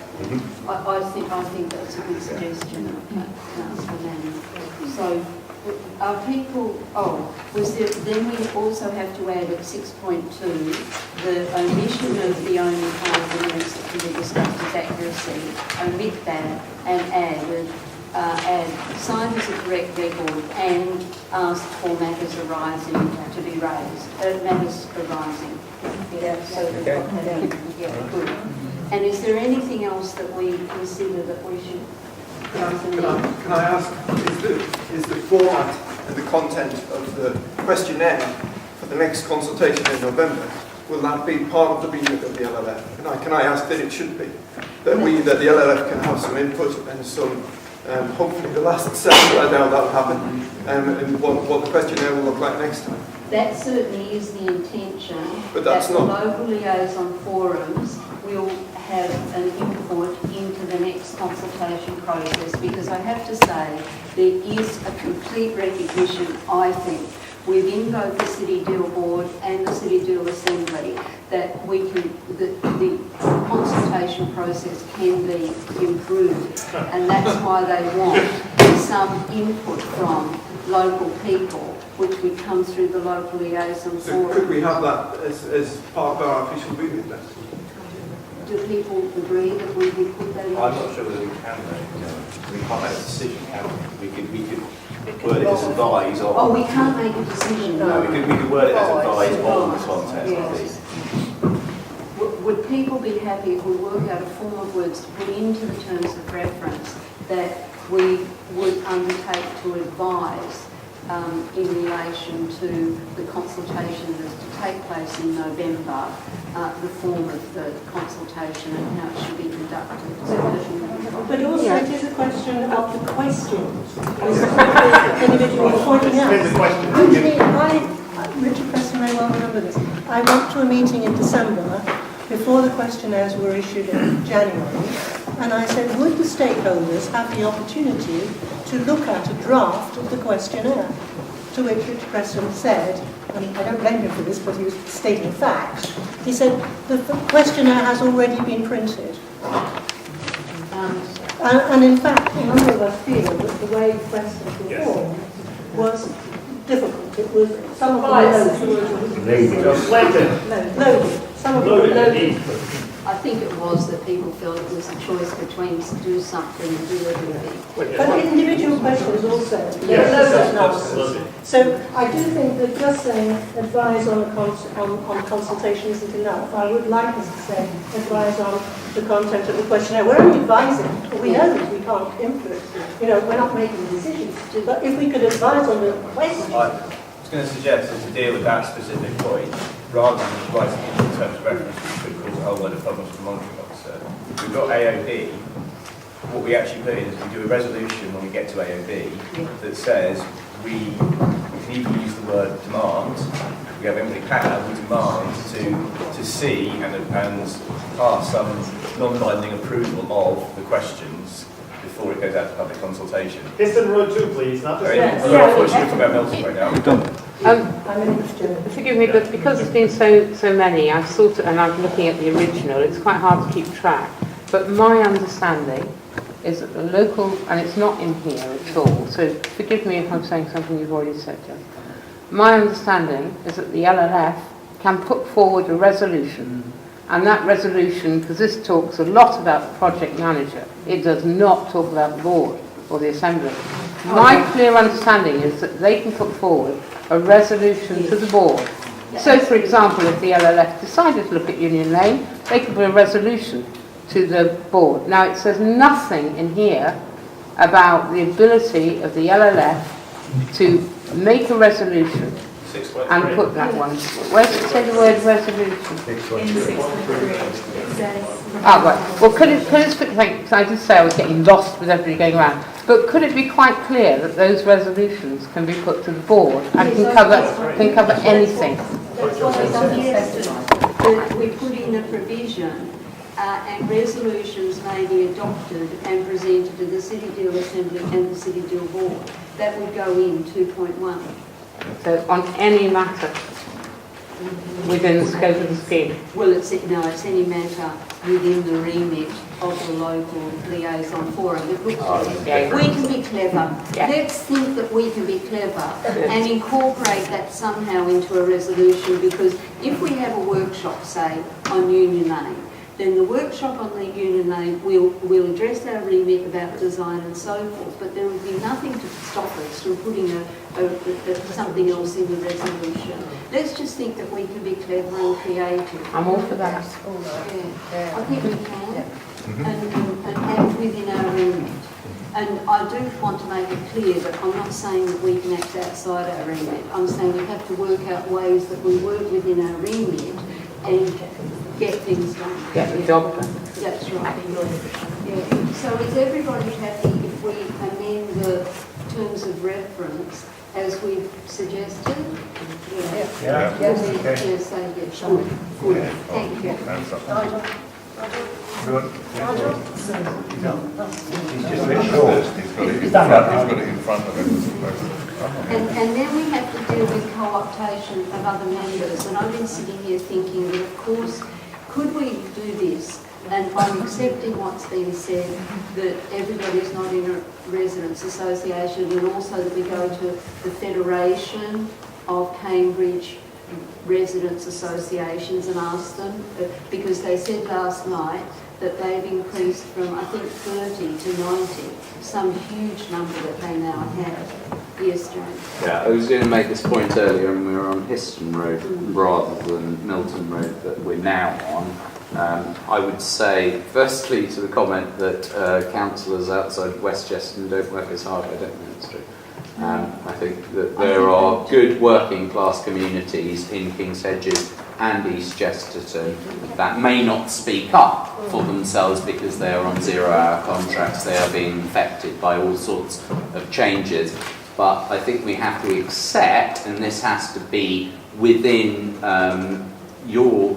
I think that's a good suggestion, Councillor Manning. So, are people, then we also have to add at 6.2 the omission of the only part of the minutes that can be discussed as accuracy, omit that and add signed as a correct record and asked for matters arising to be raised, matters arising. Yeah, so yeah, good. And is there anything else that we consider that we should? Can I ask, is the format and the content of the questionnaire for the next consultation in November, will that be part of the remit of the LLF? Can I ask that it should be? That the LLF can have some input and some, hopefully the last session, I doubt that will happen, and what the questionnaire will look like next time. That certainly is the intention. But that's that not. The local liaison forums will have an input into the next consultation process, because I have to say there is a complete recognition, I think, within both the City Deal Board and the City Deal Assembly that we can, the consultation process can be improved, and that's why they want some input from local people, which would come through the local liaison So forum. could we have that as part of our official remit then? Do people agree that we would put that in? I'm not sure whether we can though. We can't make a decision, can we? We could word it as advise on. Oh, we can't make a decision. No, we could word it as advise on the content. Yes. Would people be happy if we work out a form of words to put into the terms of reference that we would undertake to advise in relation to the consultation that is to take place in November, the form of the consultation and how it should be conducted? But also it is a question of the questions. Individually pointing out. Richard Preston may well remember this. I went to a meeting in December before the questionnaires were issued in January, and I said, would the stakeholders have the opportunity to look at a draft of the questionnaire? To which Richard Preston said, and I don't blame him for this, but he was stating facts, he said, the questionnaire has already been printed. And in fact, a number of us feel that the way the questions were formed was difficult. It was, some of them loaded. Some of them were loaded. I think it was that people felt it was a choice between to do something and do everything. But individual questions also. So I do think that just saying advise on consultation isn't enough. I would like us to say advise on the content of the questionnaire. We're only advising. We know that we can't influence it. We're not making decisions. But if we could advise on the question. I was going to suggest that to deal with that specific point, rather than just writing it in terms of reference, we could call the whole word of public monitoring officer. We've got AOB. What we actually put in is we do a resolution when we get to AOB that says we can even use the word demand. We have everybody power, we demand to see and pass some non-binding approval of the questions before it goes out to public consultation. Histon Road 2, please, not the Unfortunately, we're about Milton right now. Forgive me, but because there's been so many, and I'm looking at the original, it's quite hard to keep track. But my understanding is that the local, and it's not in here at all, so forgive me if I'm saying something you've already said, Jeff. My understanding is that the LLF can put forward a resolution, and that resolution, because this talks a lot about the project manager, it does not talk about the board or the assembly. My clear understanding is that they can put forward a resolution to the board. So, for example, if the LLF decided to look at Union Lane, they could put a resolution to the board. Now, it says nothing in here about the ability of the LLF to make a resolution and put that one. Where does it say the word resolution? Right. Well, could it thanks, I did say I was getting lost with everybody going around, but could it be quite clear that those resolutions can be put to the board and can cover anything? That's what I suggested. We put in a provision and resolutions may be adopted and presented to the City Deal Assembly and the City Deal Board. That would go in 2.1. So on any matter within the scope of the scheme? Well, it's any matter within the remit of the local liaison forum. We can be clever. Yeah. Let's think that we can be clever and incorporate that somehow into a resolution, because if we have a workshop, say, on Union Lane, Then the workshop on the Union Lane will address our remit about design and so forth, but there would be nothing to stop us from putting something else in the resolution. Let's just think that we can be clever and creative. I'm all for that. Yeah. I think we can, and act within our remit. And I do want to make it clear that I'm not saying that we can act outside our remit. I'm saying we have to work out ways that we work within our remit and get things done. Get the job done. That's right. Yeah. So is everybody happy if we amend the terms of reference as we've suggested? Yeah. Yeah. Yes. Good. Thank you. Good. He's just a bit short. He's got it in front of him. And then we have to deal with co-optation of other members. And I've been sitting here thinking that, of course, could we do this? And I'm accepting what's been said, that everybody's not in a residents association, and also that we go to the Federation of Cambridge Residents Associations and ask them, because they said last night that they've increased from, I think, 30 to 90, some huge number that they now have. Yes, James? Yeah, I was going to make this point earlier, and we were on Histon Road rather than Milton Road that we're now on. I would say, firstly, to the comment that councillors outside West Cheston don't work as hard. I don't think that's true. I think that there are good working class communities in King's Hedges and East Chesterton that may not speak up for themselves because they are on 0-hour contracts. They are being affected by all sorts of changes. But I think we have to accept, and this has to be within your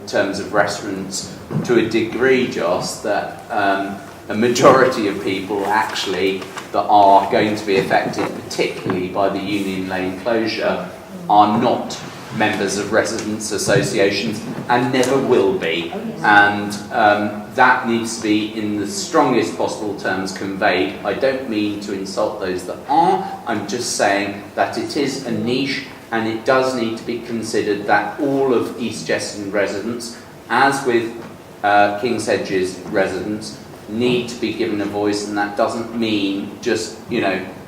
terms of reference to a degree, Joss, that a majority of people actually that are going to be affected, particularly by the Union Lane closure, are not members of residents' associations and never will be. And that needs to be in the strongest possible terms conveyed. I don't mean to insult those that are, I'm just saying that it is a niche and it does need to be considered that all of East Cheston residents, as with King's Hedges residents, need to be given a voice, and that doesn't mean just,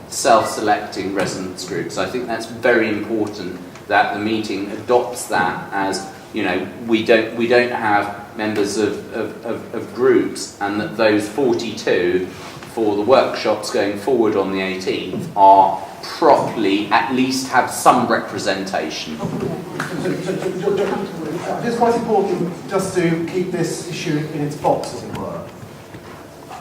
self-selecting residents groups. I think that's very important that the meeting adopts that as, we don't have members of groups, and that those 42 for the workshops going forward on the 18th are properly, at least have some representation. It's quite important just to keep this issue in its box, as it were.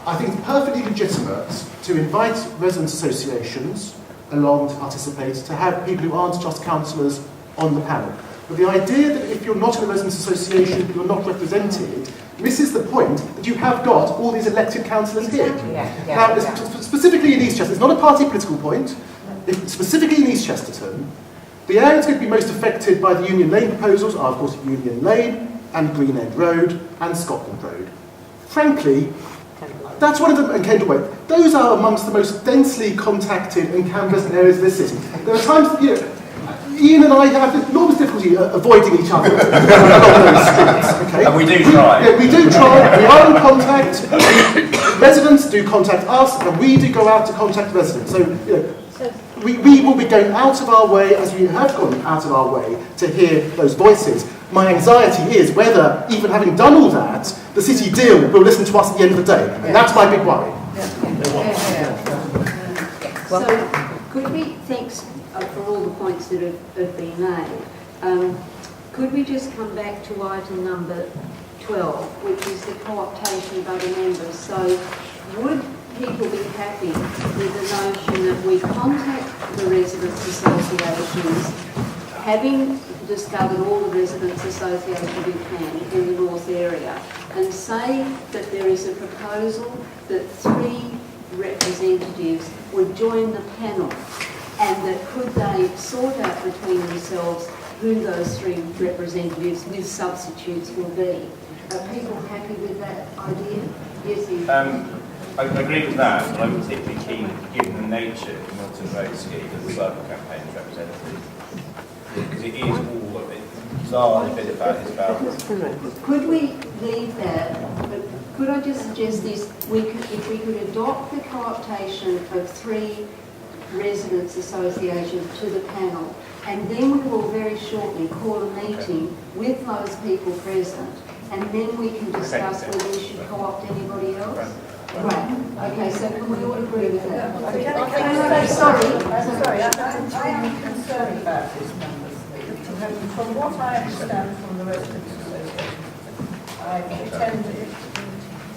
I think it's perfectly legitimate to invite residents' associations along to participate, to have people who aren't just councillors on the panel. But the idea that if you're not in a residents' association, you're not represented, misses the point that you have got all these elected councillors here. Now, specifically in East Chesterton, it's not a party political point, specifically in East Chesterton, the areas going to be most affected by the Union Lane proposals are, of course, Union Lane and Green End Road and Scotland Road. Frankly, that's one of them, and Kendall Way. Those are amongst the most densely contacted and canvassed areas of this city. There are times, Ian and I have enormous difficulty avoiding each other along those streets. Okay? And we do try. We do try. We are in contact. Residents do contact us, and we do go out to contact residents. So, we will be going out of our way, as we have gone out of our way, to hear those voices. My anxiety is whether, even having done all that, the city deal will listen to us at the end of the day. And that's my big worry. So, could we, thanks for all the points that have been made, could we just come back to item number 12, which is the co-optation of other members? So, would people be happy with the notion that we contact the residents' associations, having discovered all the residents' associations we can in the North area, and say that there is a proposal that 3 representatives would join the panel, and that could they sort out between themselves who those 3 representatives with substitutes will be? Are people happy with that idea? Yes, Ian. I agree with that, but I'm particularly keen, given the nature of the Milton Road scheme, that the Cycle Campaign is representative. Because it is all of it. bizarre bit about is about. Could we leave that? But could I just suggest this? If we could adopt the cooptation of 3 residents' associations to the panel, and then we will very shortly call a meeting with those people present, and then we can discuss whether we should co-opt anybody else. Right. Okay, so can we all agree with that? Sorry, I am concerned about this numbers. From what I understand from the residents' association, I've attended,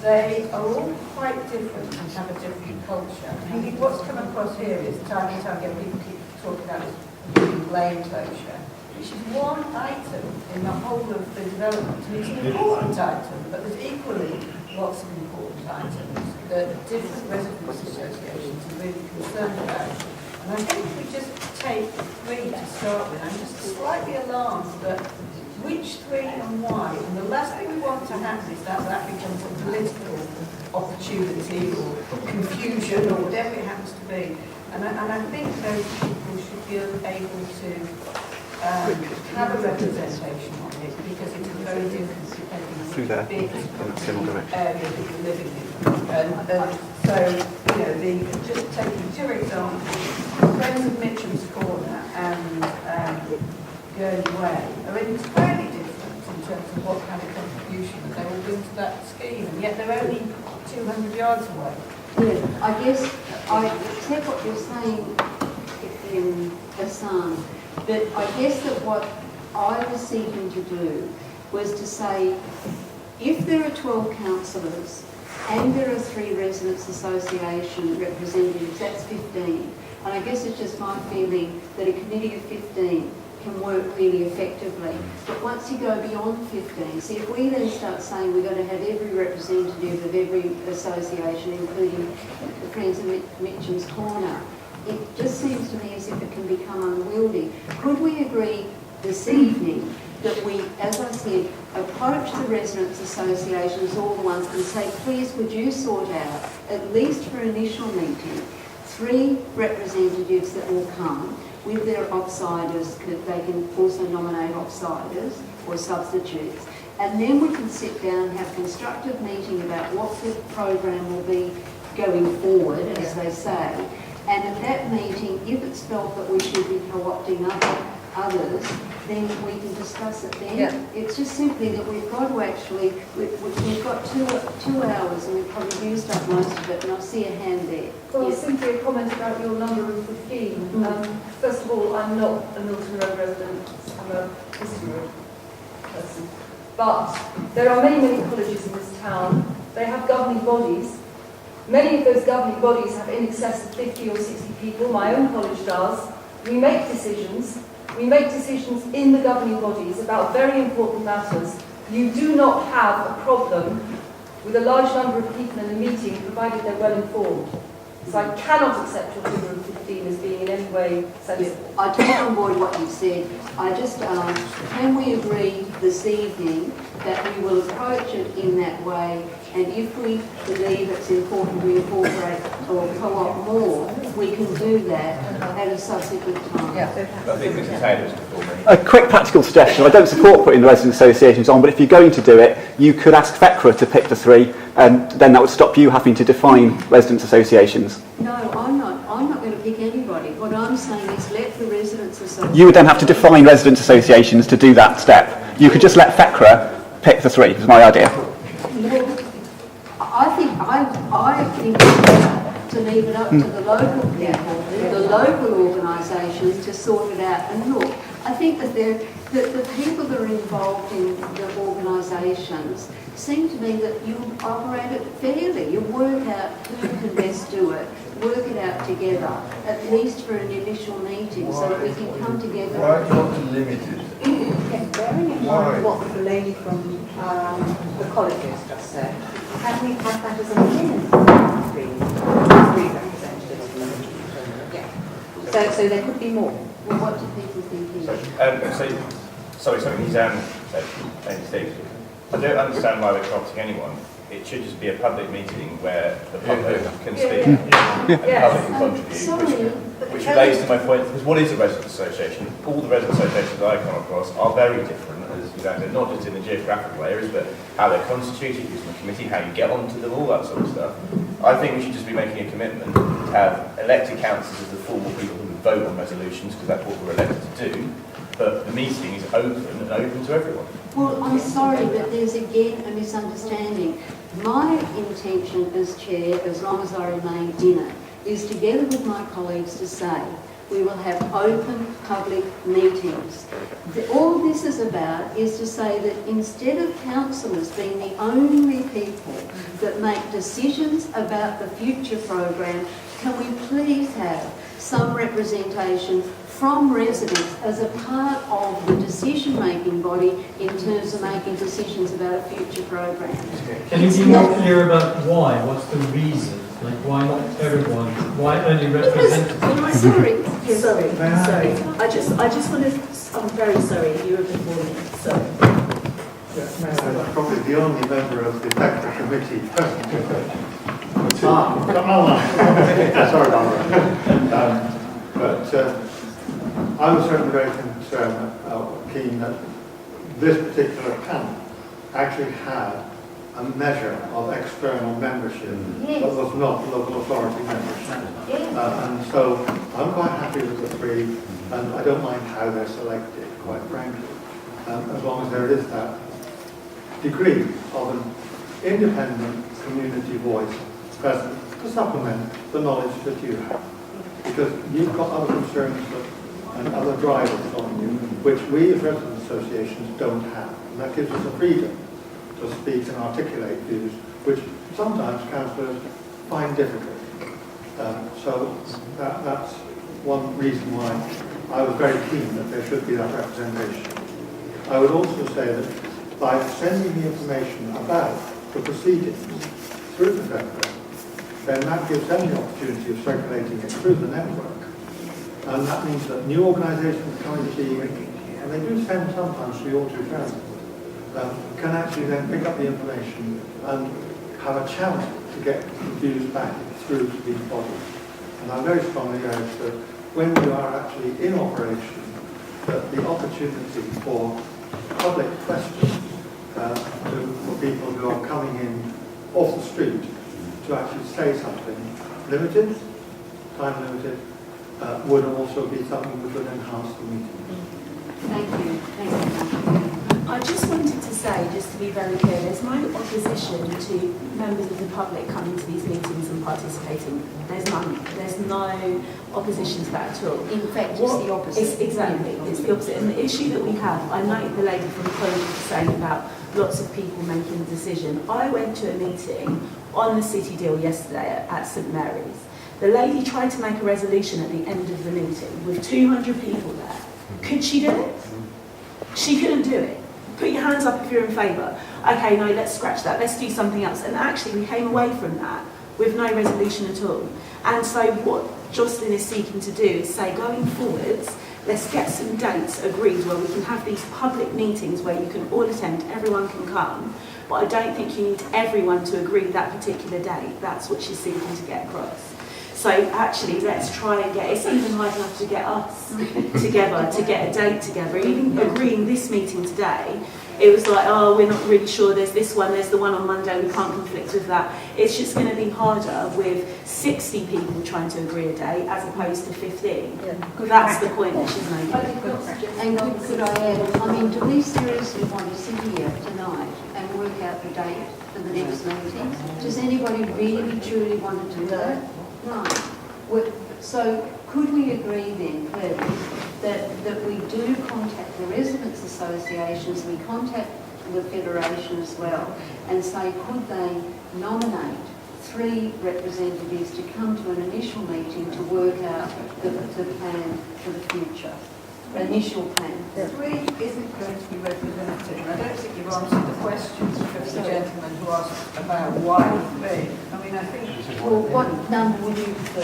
they are all quite different and have a different culture. I think what's come across here is time and time again people keep talking about this lane closure, which is one item in the whole of the development. And it's an important item, but there's equally lots of important items that different residents' associations are really concerned about. And I think if we just take 3 to start with, I'm just slightly alarmed that which 3 and why. And the last thing we want to happen is that becomes a political opportunity or confusion or whatever it happens to be. And I think those people should be able to have a representation on it, because it's a very different Through there, big area that you're living in. And so, just taking 2 examples, Friends of Mitcham's Corner and Gurney Way are entirely different in terms of what kind of contribution that they will bring to that scheme, and yet they're only 200 yards away. Yeah, I guess I accept what you're saying in Hassan, but I guess that what I was seeking to do was to say, if there are 12 councillors and there are 3 residents' association representatives, that's 15. And I guess it's just my feeling that a committee of 15 can work really effectively. But once you go beyond 15, see, if we then start saying we're going to have every representative of every association, including the Friends of Mitcham's Corner, it just seems to me as if it can become unwieldy. Could we agree this evening that we, as I said, approach the residents' associations, all the ones, and say, please, would you sort out, at least for initial meeting, 3 representatives that will come with their offsiders, that they can also nominate offsiders or substitutes, and then we can sit down and have a constructive meeting about what the program will be going forward, as they say, and at that meeting, if it's felt that we should be co-opting others, then we can discuss it then. Yeah. It's just simply that we've got to actually, we've got 2 hours and we've probably used up most of it, and I see a hand there. Well, Yes. simply a comment about your number of 15. First of all, I'm not a Milton Road resident, I'm a Histon Road person. But there are many, many colleges in this town. They have governing bodies. Many of those governing bodies have in excess of 50 or 60 people. My own college does. We make decisions. We make decisions in the governing bodies about very important matters. You do not have a problem with a large number of people in a meeting, provided they're well informed. So I cannot accept your figure of 15 as being in any way sensible. I take on board what you said. I just ask, can we agree this evening that we will approach it in that way, and if we believe it's important to incorporate or co-op more, we can do that at a subsequent time. I think Mr. Taylor's before me. A quick practical suggestion. I don't support putting the resident associations on, but if you're going to do it, you could ask FECRA to pick the 3, and then that would stop you having to define residents associations. No, I'm not going to pick anybody. What I'm saying is let the residents association... You would then have to define residents associations to do that step. You could just let FECRA pick the 3, is my idea. I think it's better to leave it up to the local people, the local organisations to sort it out. And look, I think that the people that are involved in the organisations seem to me that you operate it fairly. You work out who can best do it, work it out together, at least for an initial meeting, so that we can come together. Why not limited? Bearing in mind what the lady from the colleges just said, can we have that as a minimum? 3 representatives. Yeah. So there could be more. Well, what do people think here? Sorry, he's Steve. I don't understand why we're co-opting anyone. It should just be a public meeting where the public can speak, the public can contribute, which relates to my point, because what is a resident association? All the resident associations I come across are very different, and be that, not just in the geographical areas, but how they're constituted, who's on the committee, how you get onto them, all that sort of stuff. I think we should just be making a commitment to have elected councillors as the formal people who would vote on resolutions, because that's what we're elected to do, but the meeting is open and open to everyone. Well, I'm sorry, but there's again a misunderstanding. My intention as chair, as long as I remain in it, is together with my colleagues to say we will have open public meetings. All this is about is to say that instead of councillors being the only people that make decisions about the future program, can we please have some representation from residents as a part of the decision-making body in terms of making decisions about a future program. Can you be more clear about why? What's the reason? Like, why not everyone? Why only representatives? Sorry. I just want to. I'm very sorry. You were before me. Sorry. I'm probably the only member of the Factor Committee present. Sorry, Barbara. But I was certainly very concerned, keen that this particular panel actually had a measure of external membership that was not local authority membership. And so I'm quite happy with the three, and I don't mind how they're selected, quite frankly, as long as there is that degree of an independent community voice present to supplement the knowledge that you have. Because you've got other concerns and other drivers on you, which we as resident associations don't have. And that gives us a freedom to speak and articulate views, which sometimes councillors find difficult. So that's one reason why I was very keen that there should be that representation. I would also say that by sending the information about the proceedings through the referendum, then that gives them the opportunity of circulating it through the network. And that means that new organisations coming to being, and they do send sometimes 3 or 2,000, can actually then pick up the information and have a chance to get the views back through to these bodies. And I very strongly urge that when you are actually in operation, that the opportunity for public questions for people who are coming in off the street to actually say something limited, time limited, would also be something that would enhance the meeting. Thank you. Thank you. I just wanted to say, just to be very clear, there's no opposition to members of the public coming to these meetings and participating. There's none. There's no opposition to that at all. In fact, it's the opposite. Exactly, it's the opposite. And the issue that we have, I know the lady from the college was saying about lots of people making a decision. I went to a meeting on the city deal yesterday at St Mary's. The lady tried to make a resolution at the end of the meeting with 200 people there. Could she do it? She couldn't do it. Put your hands up if you're in favour. Okay, no, let's scratch that. Let's do something else. And actually, we came away from that with no resolution at all. And so what Jocelyn is seeking to do is say, going forwards, let's get some dates agreed where we can have these public meetings where you can all attend, everyone can come. But I don't think you need everyone to agree that particular date. That's what she's seeking to get across. So actually, let's try and get, it's even hard enough to get us together, to get a date together. Even agreeing this meeting today, it was like, oh, we're not really sure, there's this one, there's the one on Monday, we can't conflict with that. It's just going to be harder with 60 people trying to agree a date as opposed to 15. That's the point that she's making. And could I add, I mean, do we seriously want to sit here tonight and work out the date for the next meeting? Does anybody really truly want to do that? No. So could we agree then, please, that we do contact the residents' associations, we contact the Federation as well, and say, could they nominate 3 representatives to come to an initial meeting to work out the plan for the future? Initial plan. 3 isn't going to be represented. I don't think you've answered the questions of the gentleman who asked about why 3. I mean, I think... Well, what number would you prefer?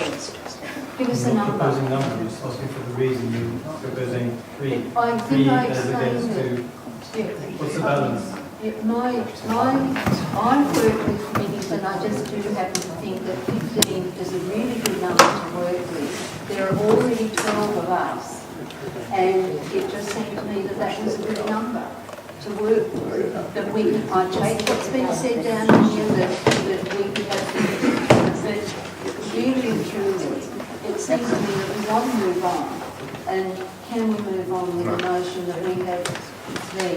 Give us a number. Proposing number, you're asking for the reason you're proposing 3. I think I as against explained 2. What's the balance? I've worked with committees and I just do happen to think that 15 is a really good number to work with. There are already 12 of us. And it just seemed to me that that was a good number. to work through, that we can, I take what's been said down here, that we can have, but really and truly, it seems to me that we want to move on. And can we move on with the notion that we have an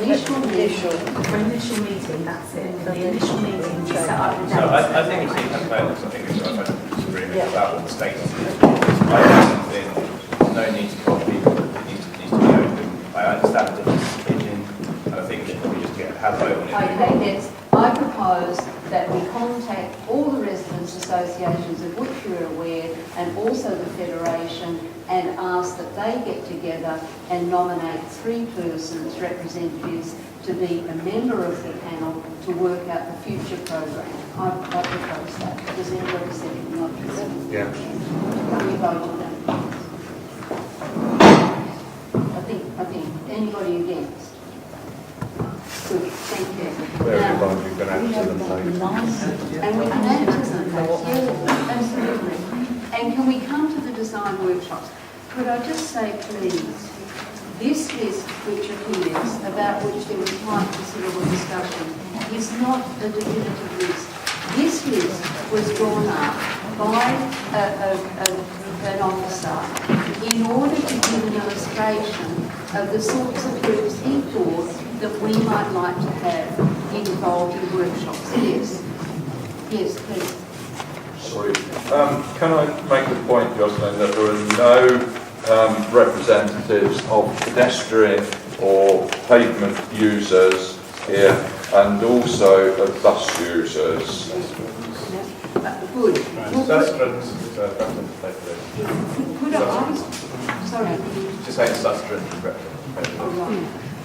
initial meeting, that's it. For the initial meeting, to set up the dates. So I think it's in fairness, I think it's I've had a disagreement about what the status is. I think no need to copy, it needs to be open. I understand the difference of opinion, and I think we should probably just have a vote on it. Okay, yes. I propose that we contact all the residents' associations of which we're aware, and also the Federation, and ask that they get together and nominate 3 persons, representatives, to be a member of the panel to work out the future program. I propose that. Does anybody second the option? Yeah. Can we vote on that? I think. Anybody against? Good, thank you. Where are you going to answer them later? And we can answer them later. Yeah, absolutely. And can we come to the design workshops? Could I just say, please, this list which appears, about which there was quite considerable discussion, is not a definitive list. This list was drawn up by an officer in order to give an illustration of the sorts of groups he thought that we might like to have involved in workshops. Yes. Yes, please. Sorry. Can I make the point, Jocelyn, that there are no representatives of pedestrian or pavement users here, and also of bus users? Good. Could I? Sorry. Just say sustrans.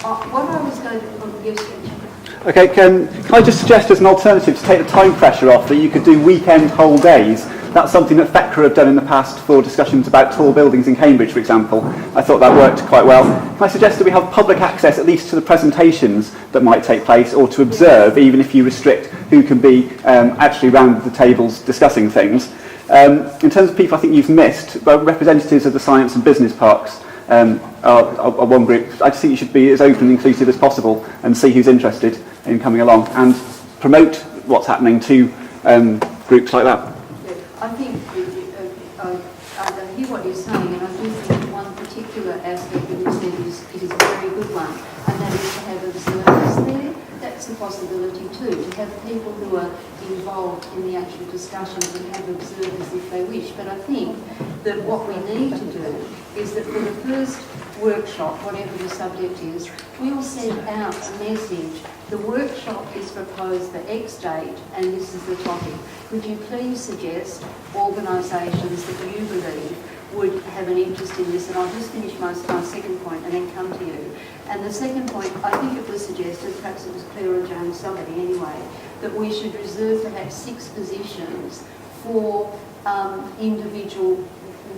What I was going to yes. Okay, can I just suggest as an alternative to take the time pressure off that you could do weekend whole days? That's something that FECRA have done in the past for discussions about tall buildings in Cambridge, for example. I thought that worked quite well. Can I suggest that we have public access at least to the presentations that might take place, or to observe, even if you restrict who can be actually around the tables discussing things? In terms of people I think you've missed, representatives of the science and business parks are one group. I just think you should be as open and inclusive as possible and see who's interested in coming along and promote what's happening to groups like that. I think I hear what you're saying, and I do think one particular aspect that you said is a very good one, and that is to have observers there. That's a possibility too, to have people who are involved in the actual discussions and have observers if they wish. But I think that what we need to do is that for the first workshop, whatever the subject is, we will send out a message. The workshop is proposed for X date, and this is the topic. Would you please suggest organisations that you believe would have an interest in this? And I'll just finish my second point and then come to you. And the second point, I think it was suggested, perhaps it was Claire or James, somebody anyway, that we should reserve perhaps 6 positions for individual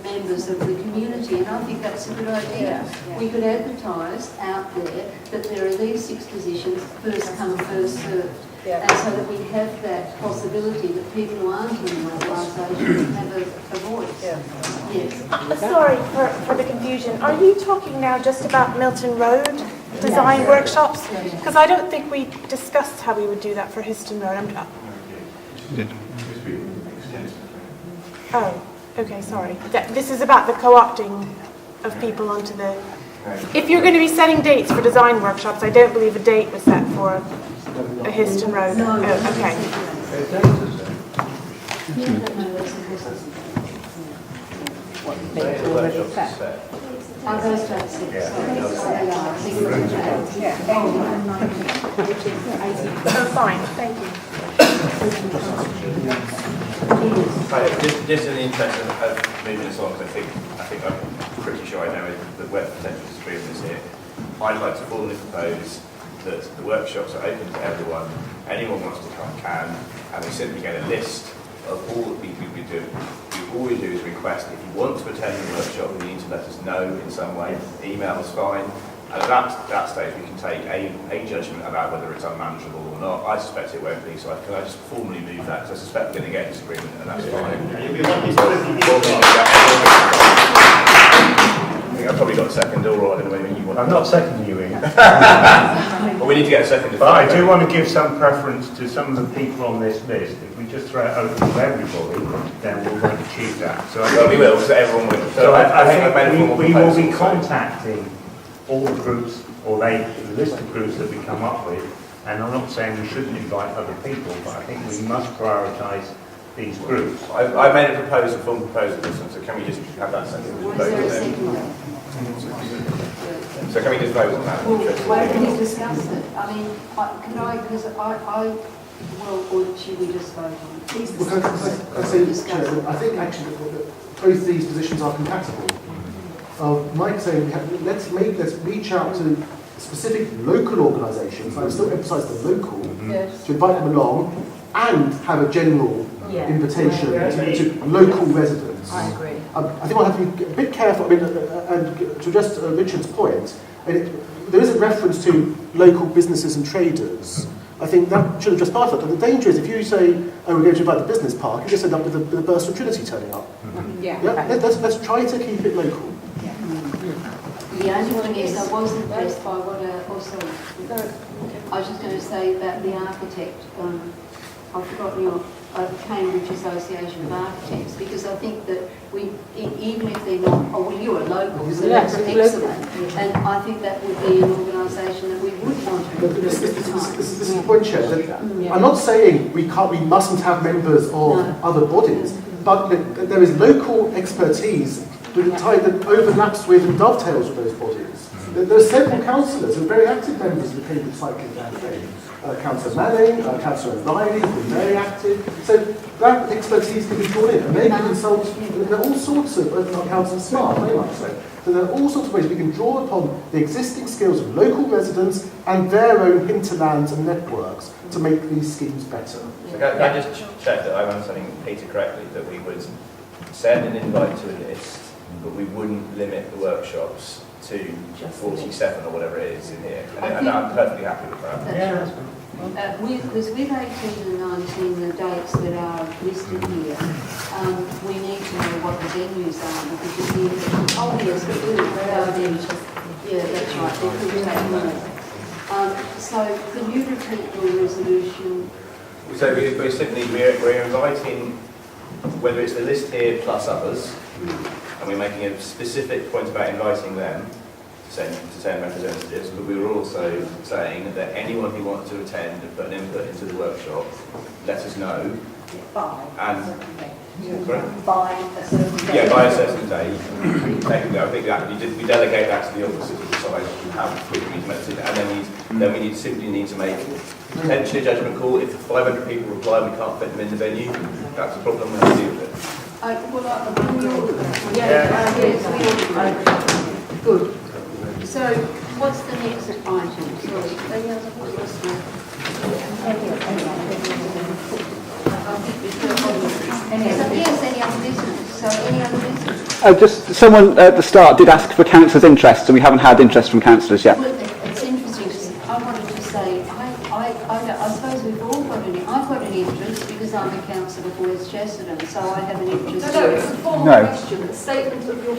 members of the community, and I think that's a good idea. We could advertise out there that there are these 6 positions, first come, first served. And so that we have that possibility that people who aren't in the organisation have a voice. Yes. Sorry for the confusion. Are you talking now just about Milton Road design workshops? Because I don't think we discussed how we would do that for Histon Road. Oh, okay, sorry. This is about the co-opting of people onto the... If you're going to be setting dates for design workshops, I don't believe a date was set for a Histon Road. No. Oh, okay. Are those dates set? Oh, fine. Thank you. Just in the interest of moving this on, because I think I'm pretty sure I know where the potential disagreement is here. I'd like to formally propose that the workshops are open to everyone. Anyone who wants to come can, and we simply get a list of all the people we do. All we do is request, if you want to attend the workshop, you need to let us know in some way. Email is fine. And at that stage, we can take a judgment about whether it's unmanageable or not. I suspect it won't be, so can I just formally move that? Because I suspect we're going to get a disagreement, and that's fine. think I've probably got a second, or I don't know whether you want. I'm not seconding you, Ian. Well, we need to get a second. But I do want to give some preference to some of the people on this list. If we just throw it open to everybody, then we won't achieve that. So well, we will, because everyone will. So I think I've made a think formal we will proposal, be so- contacting all the groups, or the list of groups that we come up with. And I'm not saying we shouldn't invite other people, but I think we must prioritise these groups. I've made a proposal, formal proposal, so can we just have that second proposal then? So can we just vote on that? Well, where can we discuss it? I mean, can I, because I well, or should we just vote on it? Please Well, I think actually both these positions are compatible. Mike saying let's reach out to specific local organisations. I would still emphasise the local to invite them along and have a general invitation to local residents. I agree. I think we'll have to be a bit careful. I mean, and to address Richard's point, there is a reference to local businesses and traders. I think that should address part of it. And the danger is if you say, "Oh, we're going to invite the business park," you just end up with a burst of Trinity turning up. Let's try to keep it local. The only thing is, I was impressed by what I was just going to say about the architect. I've forgotten your Cambridge Association of Architects, because I think that even if they're not, you are local, so that's excellent. And I think that would be an organisation that we would want to. This is the point, Chair. I'm not saying we mustn't have members of other bodies, but there is local expertise that overlaps with and dovetails with those bodies. There are several councillors who are very active members of the Cambridge Cycling Campaign. Councillor Manning, Councillor O'Reilly have been very active. So that expertise can be drawn in, and they can consult. There are all sorts of, Councillor Smart, very much so. So there are all sorts of ways we can draw upon the existing skills of local residents and their own hinterlands and networks to make these schemes better. So can I just check that I'm understanding Peter correctly, that we would send an invite to a list, but we wouldn't limit the workshops to 47 or whatever it is in here, and I'm perfectly happy with that. Because with 18 and 19, the dates that are listed here, we need to know what the venues are, because if you yes, we do. Yeah, that's right. There could be more. So can you repeat your resolution? So we're simply we're inviting, whether it's the list here plus others, and we're making a specific point about inviting them to send representatives, but we were also saying that anyone who wants to attend and put an input into the workshop, let us know. By a certain date. By a certain date. Yeah, by a certain date. I think that we delegate that to the officers to decide how quickly we make it, and then we simply need to make potentially a judgment call. If 500 people reply, we can't fit them in the venue. That's a problem. We have to deal with it. Good. So, what's the next item? Sorry, any other Yes, any other business? So, any other business? Just someone at the start did ask for councillors' interest, and we haven't had interest from councillors yet. Well, it's interesting because I wanted to say, I suppose we've all got I've got an interest because I'm a councillor for West Chesterton, so I have an interest. No, it's a formal question, a statement of your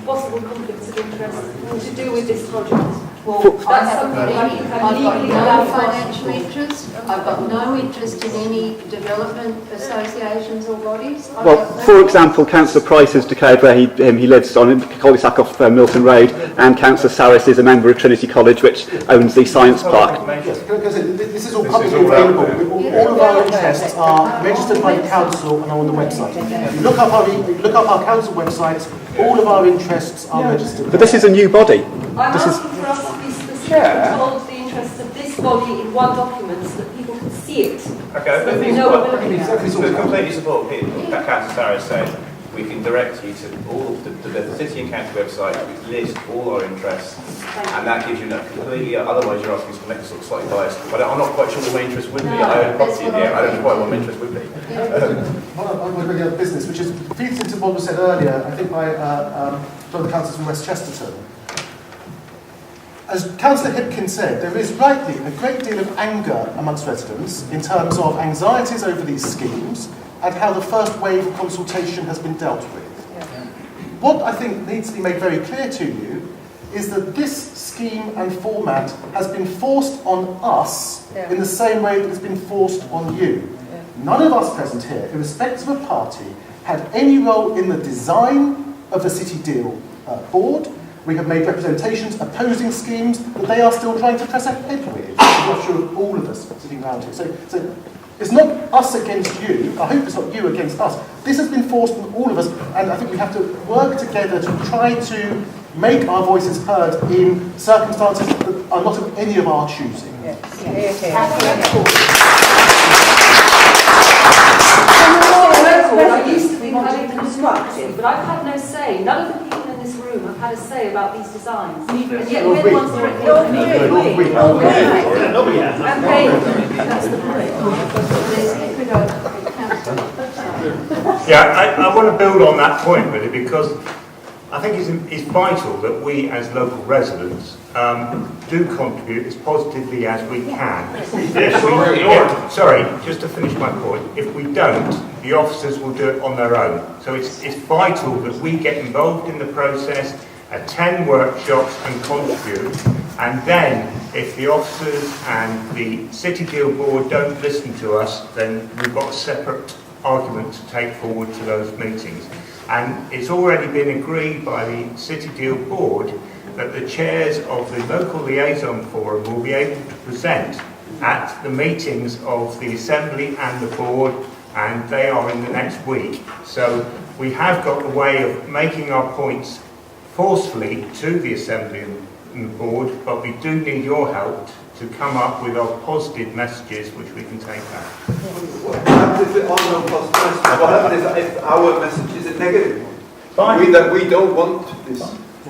possible conflicts of interest to do with this project. Well, I haven't got any. I've got no financial interest. I've got no interest in any development associations or bodies. Well, for example, Councillor Price has declared where he lives on cul-de-sac off Milton Road, and Councillor Saris is a member of Trinity College, which owns the science park. Yes, this is all publicly available. All of our interests are registered by the council and are on the website. If you look up our council website, all of our interests are registered. But this is a new body. I'm asking for us to be specific and told the interests of this body in one document so that people can see it. Okay, So we know what we're looking at. We completely support that Councillor Sarah said. We can direct you to all of the city and county website, we list all our interests, and that gives you a completely, otherwise you're asking us to make sort of slightly biased, but I'm not quite sure what my interest would be. I own property in here, I don't know quite what my interest would be. I'm going to bring up business, which feeds into what was said earlier, I think by one of the councillors from West Chesterton. As Councillor Hipkin said, there is rightly a great deal of anger amongst residents in terms of anxieties over these schemes and how the first wave of consultation has been dealt with. what I think needs to be made very clear to you is that this scheme and format has been forced on us in the same way that it's been forced on you. None of us present here, irrespective of party, had any role in the design of the City Deal board. We have made representations opposing schemes that they are still trying to press ahead with. I'm not sure of all of us sitting around here. So it's not us against you. I hope it's not you against us. This has been forced on all of us, and I think we have to work together to try to make our voices heard in circumstances that are not of any of our choosing. I used to be highly constructive, but I've had no say. None of the people in this room have had a say about these designs. And yet we're the ones directly Nobody has. and paying. That's the Yeah, I want to build on that point really, because I think it's vital that we as local residents do contribute as positively as we can. Sorry, just to finish my point, if we don't, the officers will do it on their own. So it's vital that we get involved in the process, attend workshops and contribute, and then if the officers and the City Deal Board don't listen to us, then we've got a separate argument to take forward to those meetings. And it's already been agreed by the City Deal Board that the chairs of the local liaison forum will be able to present at the meetings of the Assembly and the Board, and they are in the next week. So we have got a way of making our points forcefully to the Assembly and the Board, but we do need your help to come up with our positive messages which we can take back. What happens if there are no positive messages? What happens if our message is a negative one? Fine. That we don't want this,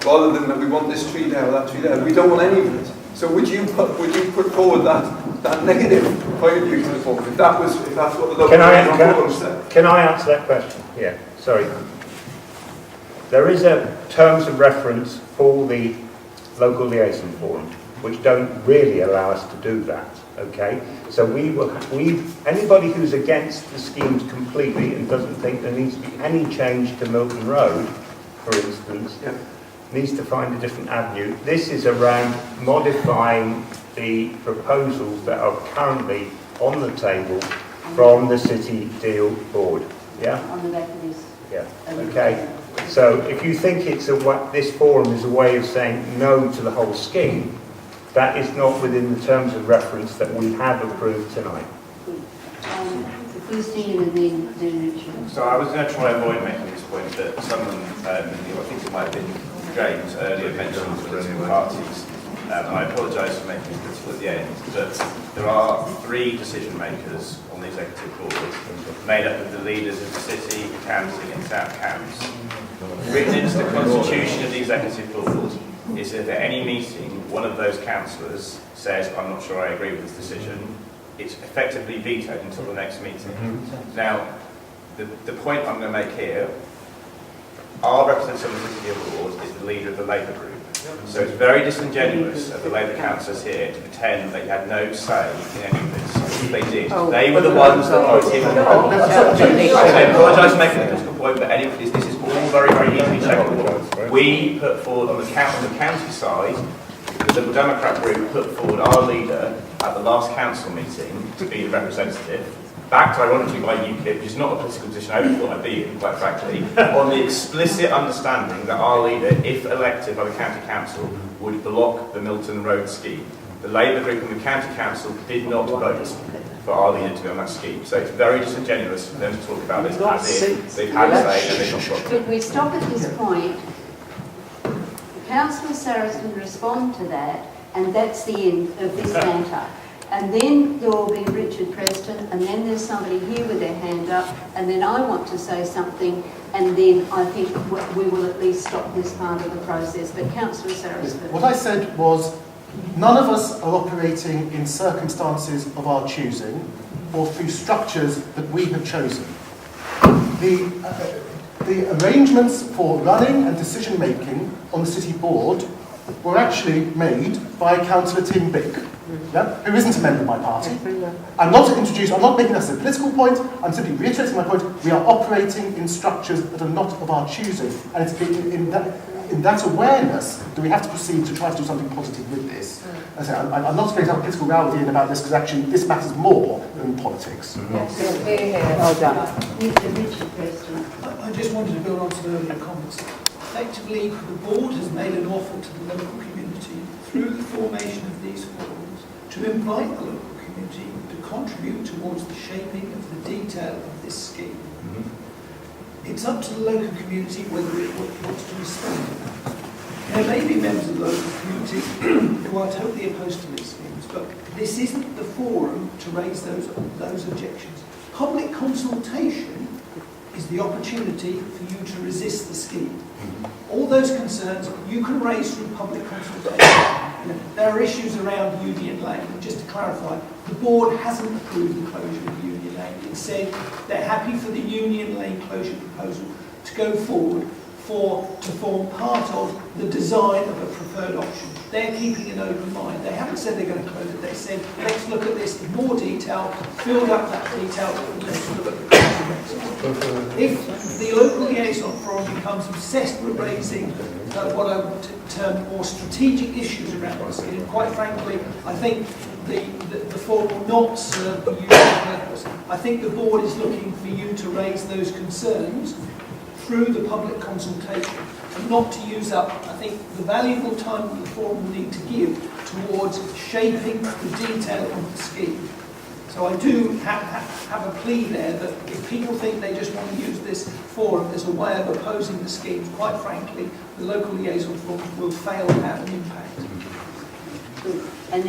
rather than that we want this tree there or that tree there. We don't want any of it. So would you put forward that negative point of view to the board if that's what the local board said? Can I answer that question? Yeah, sorry. There is a terms of reference for the local liaison forum, which don't really allow us to do that. Okay, so anybody who's against the schemes completely and doesn't think there needs to be any change to Milton Road, for instance, needs to find a different avenue. This is around modifying the proposals that are currently on the table from the City Deal Board. Yeah. On the back of this. Yeah. Okay. So if you think this forum is a way of saying no to the whole scheme, that is not within the terms of reference that we have approved tonight. So I was going to try and avoid making this point that someone, I think it might have been James earlier, mentioned political parties. And I apologise for making this political at the end, but there are 3 decision makers on the executive board made up of the leaders of the city, county and South Cambs. Written into the constitution of the executive board is that at any meeting one of those councillors says, I'm not sure I agree with this decision, it's effectively vetoed until the next meeting. Now, the point I'm going to make here, our representative on the City Deal Board is the leader of the Labour group. So it's very disingenuous of the Labour councillors here to pretend they had no say in any of this. They did. They were the ones that voted in the poll. I apologise for making a political point, but this is all very, very easily checkable. We put forward on the county side, the Liberal Democrat group put forward our leader at the last council meeting to be the representative, backed ironically by UKIP, which is not a political position I ever thought I'd be in, quite frankly, on the explicit understanding that our leader, if elected by the county council, would block the Milton Road scheme. The Labour group and the county council did not vote for our leader to be on that scheme. So it's very disingenuous for them to talk about this as if they've had a say and they've not got it. If we stop at this point, Councillor Sarris can respond to that, and that's the end of this matter. And then there will be Richard Preston, and then there's somebody here with their hand up, and then I want to say something, and then I think we will at least stop this part of the process. But Councillor Sarris. What I said was, none of us are operating in circumstances of our choosing, or through structures that we have chosen. The arrangements for running and decision making on the city board were actually made by Councillor Tim Bick. who isn't a member of my party. I'm not making this a political point, I'm simply reiterating my point. We are operating in structures that are not of our choosing, and it's in that awareness that we have to proceed to try to do something positive with this. As I say, I'm not going to have a political row with Ian about this, because actually this matters more than politics. Well done. I just wanted to build on some earlier comments. Effectively, the board has made an offer to the local community through the formation of these forums to invite the local community to contribute towards the shaping of the detail of this scheme. It's up to the local community whether it wants to respond to that. There may be members of the local community who are totally opposed to these schemes, but this isn't the forum to raise those objections. Public consultation is the opportunity for you to resist the scheme. All those concerns you can raise through public consultation. There are issues around Union Lane. Just to clarify, the board hasn't approved the closure of Union Lane. It said they're happy for the Union Lane closure proposal to go forward to form part of the design of a preferred option. They're keeping an open mind. They haven't said they're going to close it. They said, let's look at this in more detail, build up that detail, and let's look at the consequences. If the local liaison forum becomes obsessed with raising what I would term more strategic issues around this scheme, quite frankly, I think the forum will not serve the usual purpose. I think the board is looking for you to raise those concerns through the public consultation, and not to use up, I think, the valuable time that the forum will need to give towards shaping the detail of the scheme. So I do have a plea there that if people think they just want to use this forum as a way of opposing the schemes, quite frankly, the local liaison forum will fail to have an impact. And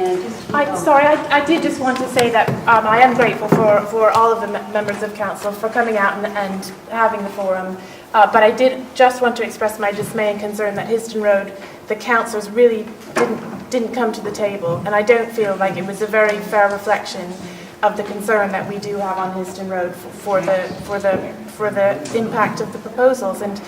I did just want to say that I am grateful for all of the members of council for coming out and having the forum. But I did just want to express my dismay and concern that Histon Road, the councillors really didn't come to the table, and I don't feel like it was a very fair reflection of the concern that we do have on Histon Road for the impact of the proposals. And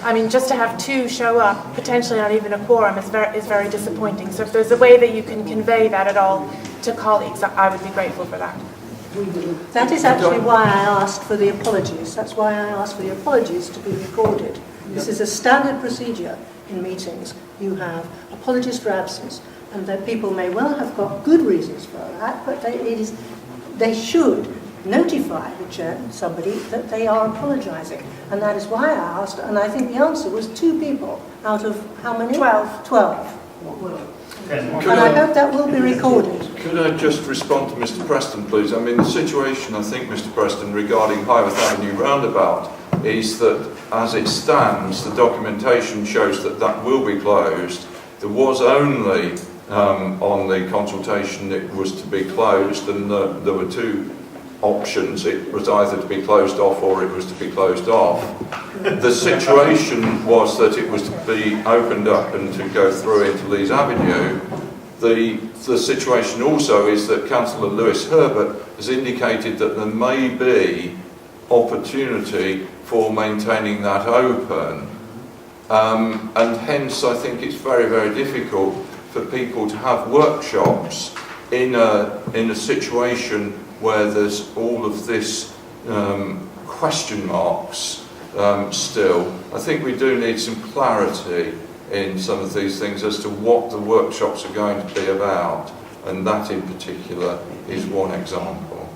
I mean, just to have two show up, potentially not even a quorum, is very disappointing. So if there's a way that you can convey that at all to colleagues, I would be grateful for that. That is actually why I asked for the apologies. That's why I asked for the apologies to be recorded. This is a standard procedure in meetings. You have apologies for absence, and that people may well have got good reasons for that, but they should notify somebody that they are apologising. And that is why I asked, and I think the answer was 2 people out of how many? 12. 12. And I hope that will be recorded. Could I just respond to Mr. Preston, please? I mean, the situation, I think, Mr. Preston, regarding Highworth Avenue roundabout is that, as it stands, the documentation shows that that will be closed. There was only, on the consultation, it was to be closed, and there were 2 options. It was either to be closed off or it was to be closed off. The situation was that it was to be opened up and to go through into Lees Avenue. The situation also is that Councillor Lewis Herbert has indicated that there may be opportunity for maintaining that open, and hence I think it's very, very difficult for people to have workshops in a situation where there's all of this question marks still. I think we do need some clarity in some of these things as to what the workshops are going to be about, and that in particular is one example.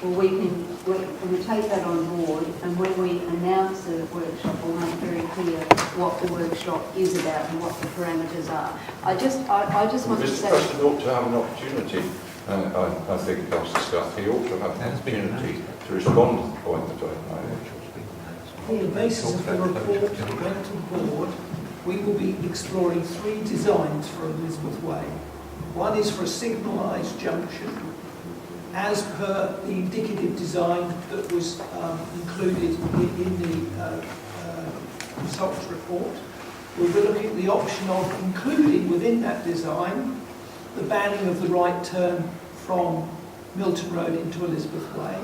Well, we take that on board, and when we announce the workshop, we'll make very clear what the workshop is about and what the parameters are. I just want to say... Mr. Preston ought to have an opportunity, I think, Councillor Scott, he ought to have an opportunity to respond to the point that I made. On the basis of the report that went to the board, we will be exploring 3 designs for Elizabeth Way. One is for a signalised junction, as per the indicative design that was included in the consultant's report. We'll be looking at the option of including within that design the banning of the right turn from Milton Road into Elizabeth Way,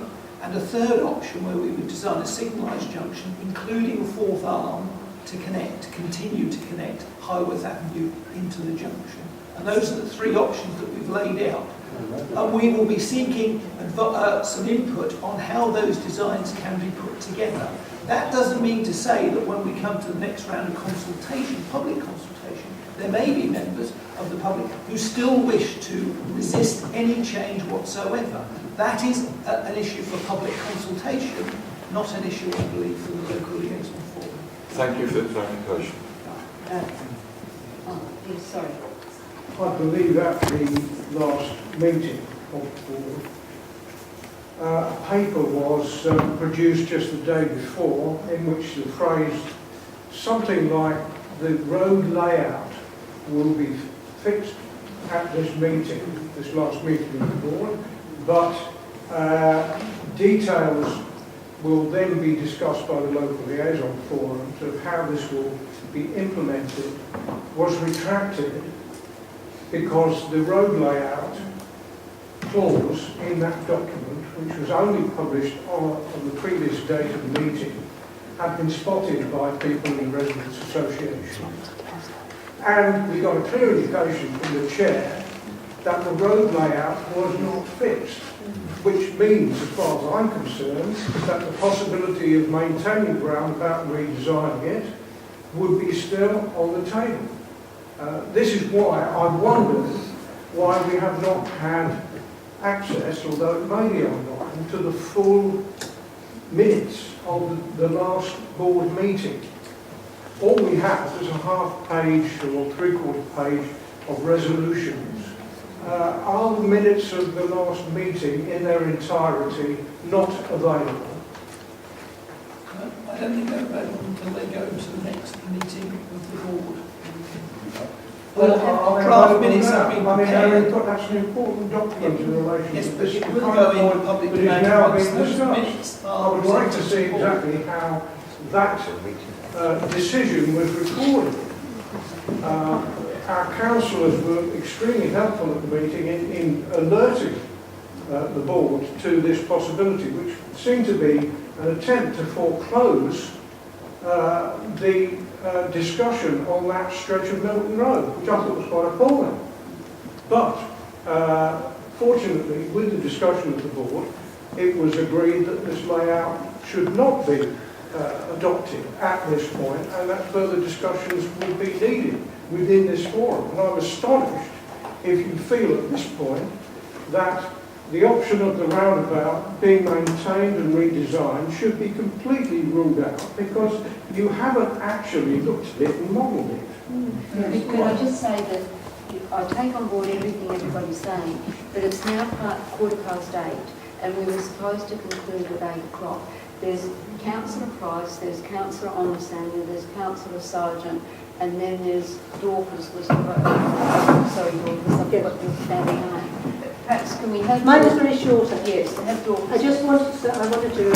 and a third option where we would design a signalised junction, including a 4th arm to continue to connect Highworth Avenue into the junction. And those are the three options that we've laid out. And we will be seeking some input on how those designs can be put together. That doesn't mean to say that when we come to the next round of consultation, public consultation, there may be members of the public who still wish to resist any change whatsoever. That is an issue for public consultation, not an issue, I believe, for the local liaison forum. Thank you for the clarification. Sorry. I believe at the last meeting of the board, a paper was produced just the day before in which the phrase something like the road layout will be fixed at this meeting, this last meeting of the board, but details will then be discussed by the local liaison forums of how this will be implemented, was retracted because the road layout clause in that document, which was only published on the previous date of the meeting, had been spotted by people in the Residents' Association. And we got a clear indication from the chair that the road layout was not fixed, which means, as far as I'm concerned, that the possibility of maintaining the roundabout and redesigning it would be still on the table. This is why I wondered why we have not had access, although it may be online, to the full minutes of the last board meeting. All we have is a half page or three-quarter page of resolutions. Are the minutes of the last meeting in their entirety not available? I don't think they're available until they go to the next meeting of the board. Draft minutes have been prepared. That's an important document in relation yes, to but this. it will go into public But it's domain now once being those discussed. minutes I are would like to presented see to the board. exactly how that decision was recorded. Our councillors were extremely helpful at the meeting in alerting the board to this possibility, which seemed to be an attempt to foreclose the discussion on that stretch of Milton Road, which I thought was quite appalling. But fortunately, with the discussion of the board, it was agreed that this layout should not be adopted at this point, and that further discussions would be needed within this forum. And I'm astonished if you feel at this point that the option of the roundabout being maintained and redesigned should be completely ruled out because you haven't actually looked at it and modelled it. Can I just say that I take on board everything everybody's saying, but it's now 8:15, and we were supposed to conclude at 8 o'clock. There's Councillor Price, there's Councillor Onasanya, there's Councillor Sargent, and then there's Dorcas was sorry, Dorcas, I've got your family name. Perhaps can we have Mine is very short. Yes, to have Dorcas. I just wanted to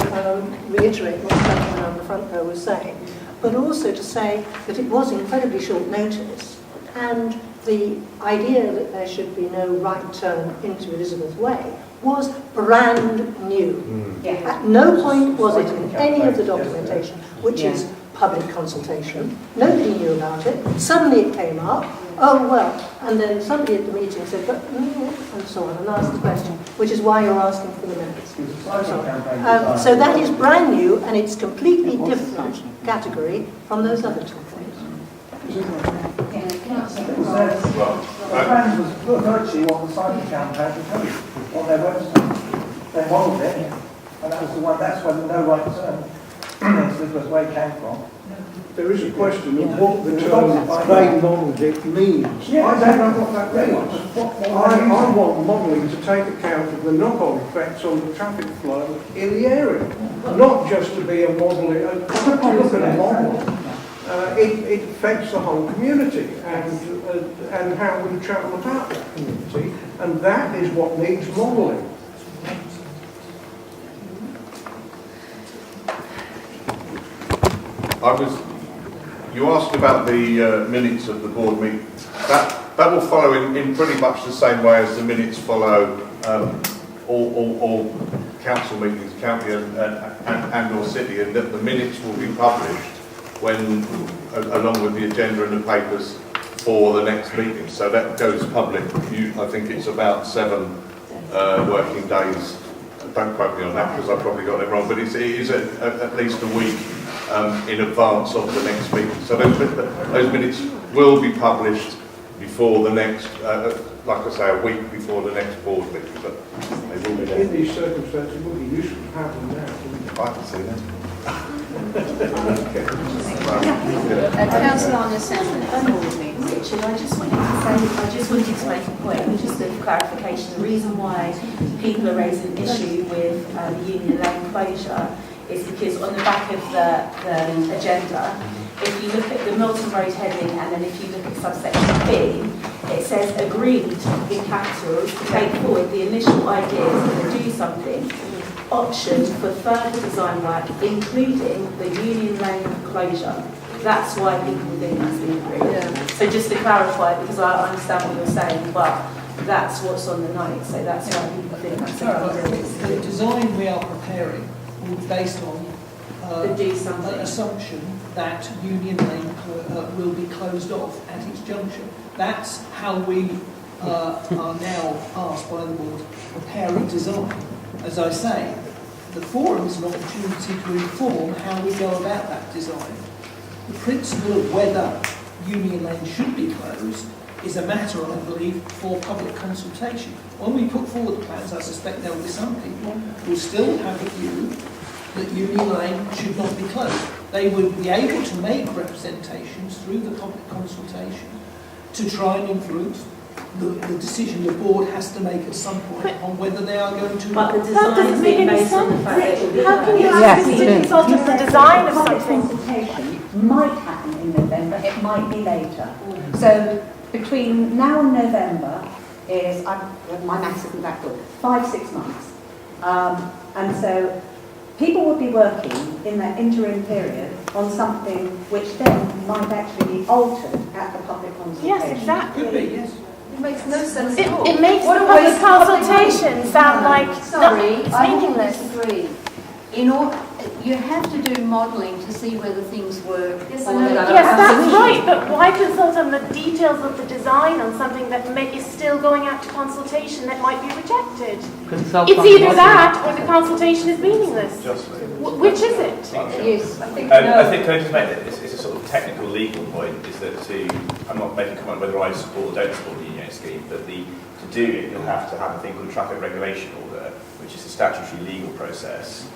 reiterate what the gentleman on the front row was saying, but also to say that it was incredibly short notice, and the idea that there should be no right turn into Elizabeth Way was brand new. At no point was it in any of the documentation, which is public consultation. Nobody knew about it. Suddenly it came up. Oh, well, and then somebody at the meeting said, but, and so on, and asked the question, which is why you're asking for the minutes. So that is brand new, and it's completely different category from those other two things. The plan was virtually what the cycle campaign had on their website. They modelled it, and that was the one, that's where the no right turn was where it came from. There is a question of what the term they modelled it means. I don't know what that means. I want modelling to take account of the knock-on effects on the traffic flow in the area, not just to be a model. If you look at a model, it affects the whole community and how we travel about that community, and that is what needs modelling. You asked about the minutes of the board meeting. That will follow in pretty much the same way as the minutes follow all council meetings, county and or city, and that the minutes will be published when, along with the agenda and the papers, before the next meeting. So that goes public. I think it's about 7 working days. Don't quote me on that because I probably got it wrong, but it is at least a week in advance of the next meeting. So those minutes will be published before the next, like I say, a week before the next board meeting, but they will be there. In these circumstances, it would be useful to have them now. I can see that. Councillor Arnold sounds like a board meeting, Richard. I just wanted to make a point, just a clarification. The reason why people are raising an issue with the Union Lane closure is because on the back of the agenda, if you look at the Milton Road heading and then if you look at subsection B, it says agreed in capitals to take forward the initial ideas and to do something, option for further design work, including the Union Lane closure. That's why people think that's been agreed. Yeah. So just to clarify, because I understand what you're saying, but that's what's on the note, so that's why people think that's the design we are preparing will be based on an assumption that Union Lane will be closed off at its junction. That's how we are now asked by the board to prepare a design. As I say, the forum is an opportunity to inform how we go about that design. The principle of whether Union Lane should be closed is a matter, I believe, for public consultation. When we put forward plans, I suspect there will be some people who will still have a view that Union Lane should not be closed. They would be able to make representations through the public consultation to try and influence the decision the board has to make at some point on whether they are going to... But the design is being based on the fact that it will be... How can you ask us to consult on the design of something? Consultation might happen in November, it might be later. So between now and November is, my maths isn't that good, 5-6 months. And so people would be working in that interim period on something which then might actually be altered at the public consultation. Yes, exactly. Could be, yes. It makes no sense It, at all. it makes What the a public waste of public consultation money. sound like Sorry, it's I will meaningless. disagree. You have to do modelling to see whether things work. Yes, or I know they that. don't. Yes, that's right, but why consult on the details of the design on something that is still going out to consultation that might be rejected? It's either that or the consultation is meaningless. Which is it? Yes, I think can I just make it, it's a sort of technical legal point, is that I'm not making a comment whether I support or don't support the union scheme, but to do it you'll have to have a thing called traffic regulation order, which is a statutory legal process.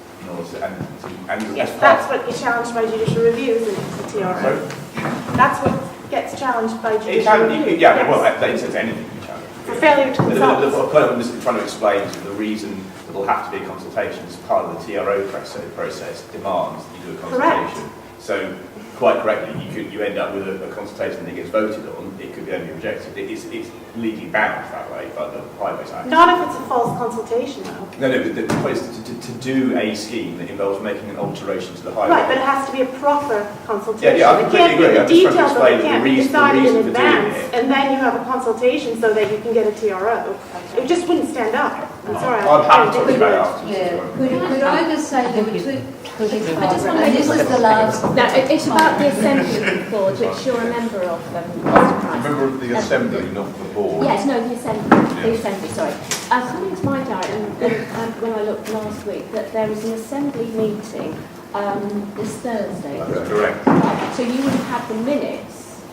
Yes, that's what gets challenged by judicial review, isn't it, the TRO? Sorry? That's what gets challenged by It judicial can, review. yeah, yes. well, that says anything can be challenged. For failure to consult. The point I'm just trying to explain is that the reason that there'll have to be a consultation as part of the TRO process demands that you do a consultation. Correct. So, quite correctly, you end up with a consultation that gets voted on. It could be only rejected. It's legally bound that way by the Highways Act. Not if it's a false consultation, though. No, but the point is to do a scheme that involves making an alteration to the highway. Right, but it has to be a proper consultation. Yeah, I completely agree. The I'm just trying to details of explain it can't the be reason decided in for doing advance, it. and then you have a consultation so that you can get a TRO. It just wouldn't stand up. I'm sorry. I'm happy to talk I about it afterwards. Yeah. Could I just say there were two... I just want to And make this is the last... No, it's about the assembly board, which you're a member of. Member of the Assembly, not the board. Yes, no, the assembly, sorry. According to my diary, and when I looked last week, that there is an assembly meeting this Thursday. That's correct. Right, so you would have had the minutes.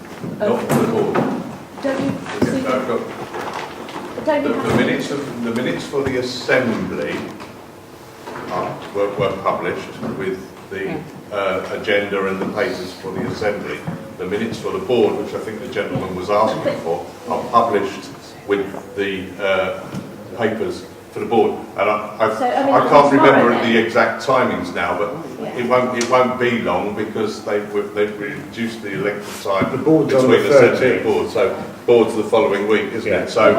Not for the board. Don't you? No, I've got the minutes for the Assembly were published with the agenda and the papers for the Assembly. The minutes for the board, which I think the gentleman was asking for, are published with the papers for the board. And I can't remember the exact timings now, but it won't be long because they've reduced the length of time between the Assembly and board. So board's the following week, isn't it? So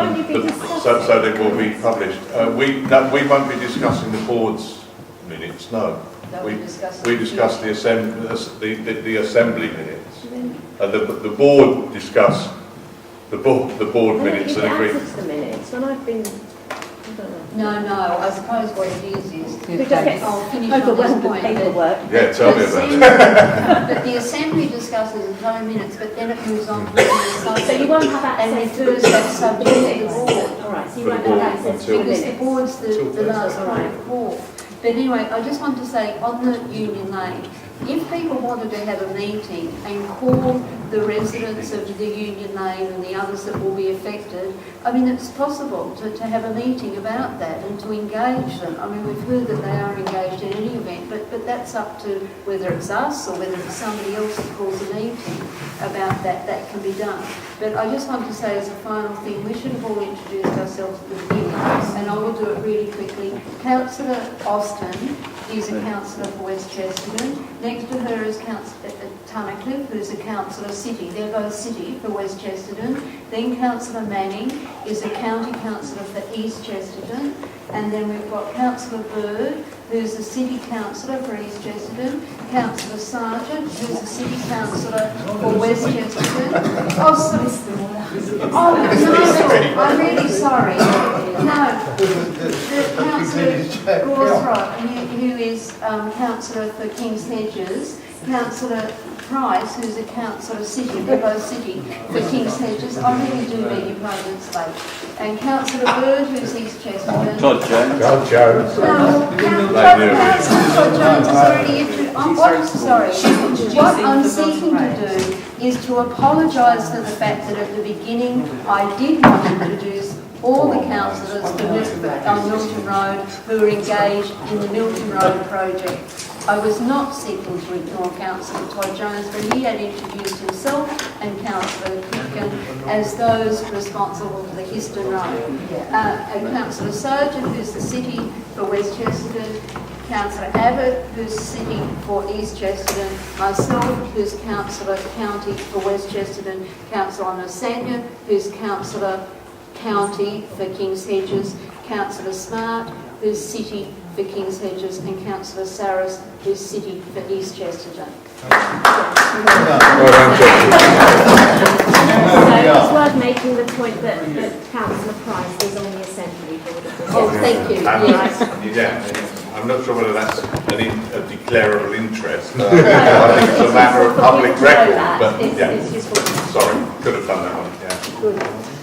they will be published. We won't be discussing the board's minutes. No. We discuss the assembly minutes. The board discuss the board minutes and agree. The minutes when I've been No, I suppose what it is We just get I'll finish on this overwhelmed with point. paperwork. Yeah, tell me about it. But the Assembly discusses its own minutes, but then it moves on to the So you won't have and access refers that subject to the board. All right, so you For the won't board have access to the Because the minutes. board's the last point of call. But anyway, I just want to say on the Union Lane, if people wanted to have a meeting and call the residents of the Union Lane and the others that will be affected, I mean, it's possible to have a meeting about that and to engage them. I mean, we've heard that they are engaged in any event, but that's up to whether it's us or whether it's somebody else that calls a meeting about that can be done. But I just want to say as a final thing, we should have all introduced ourselves at the beginning, and I will do it really quickly. Councillor Austin is a councillor for West Chesterton. Next to her is Councillor Tunnicliffe, who's a councillor city. They're both city for West Chesterton. Then Councillor Manning is a county councillor for East Chesterton. And then we've got Councillor Bird, who's a city councillor for East Chesterton. Councillor Sargent, who's a city councillor for West Chesterton. Oh, sorry. Oh, no, I'm really sorry. No, the Councillor Gawthrope, who is councillor for King's Hedges. Councillor Price, who's a councillor city, they're both city for King's Hedges. I really do beg your pardon, it's late. And Councillor Bird, who's East Chesterton. Todd Jones. Todd Jones. No, Councillor Todd Jones is already introduced. What I'm seeking to do is to apologise for the fact that at the beginning I did not introduce all the councillors on Milton Road who were engaged in the Milton Road project. I was not seeking to ignore Councillor Todd Jones, but he had introduced himself and Councillor Kitkin as those responsible for the Histon Road. And Councillor Sargent, who's the city for West Chesterton, Councillor Abbott, who's city for East Chesterton, myself, who's councillor county for West Chesterton, Councillor Nosanya, who's councillor county for King's Hedges, Councillor Smart, who's city for King's Hedges, and Councillor Saris, who's city for East Chesterton. So it's worth making the point that Councillor Price is on the Assembly Board of Trustees. Thank you. Yeah, I'm not sure whether that's a declarable interest. I think it's a matter of public record, but yeah. Sorry, could have done that one, yeah. Good.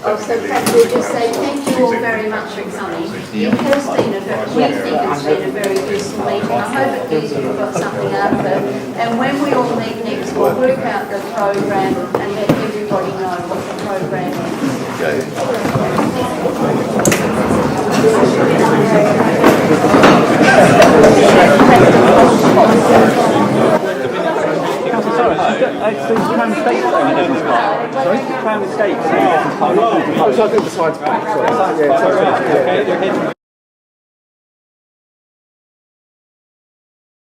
Also, perhaps we'll just say thank you all very much for coming. We think it's been a very useful meeting. I hope at least you've got something out of it. And when we all meet next, we'll work out the program and let everybody know what the program is. Crown Estates own the business park. Sorry? Crown Estates own the business park. I think the side's back.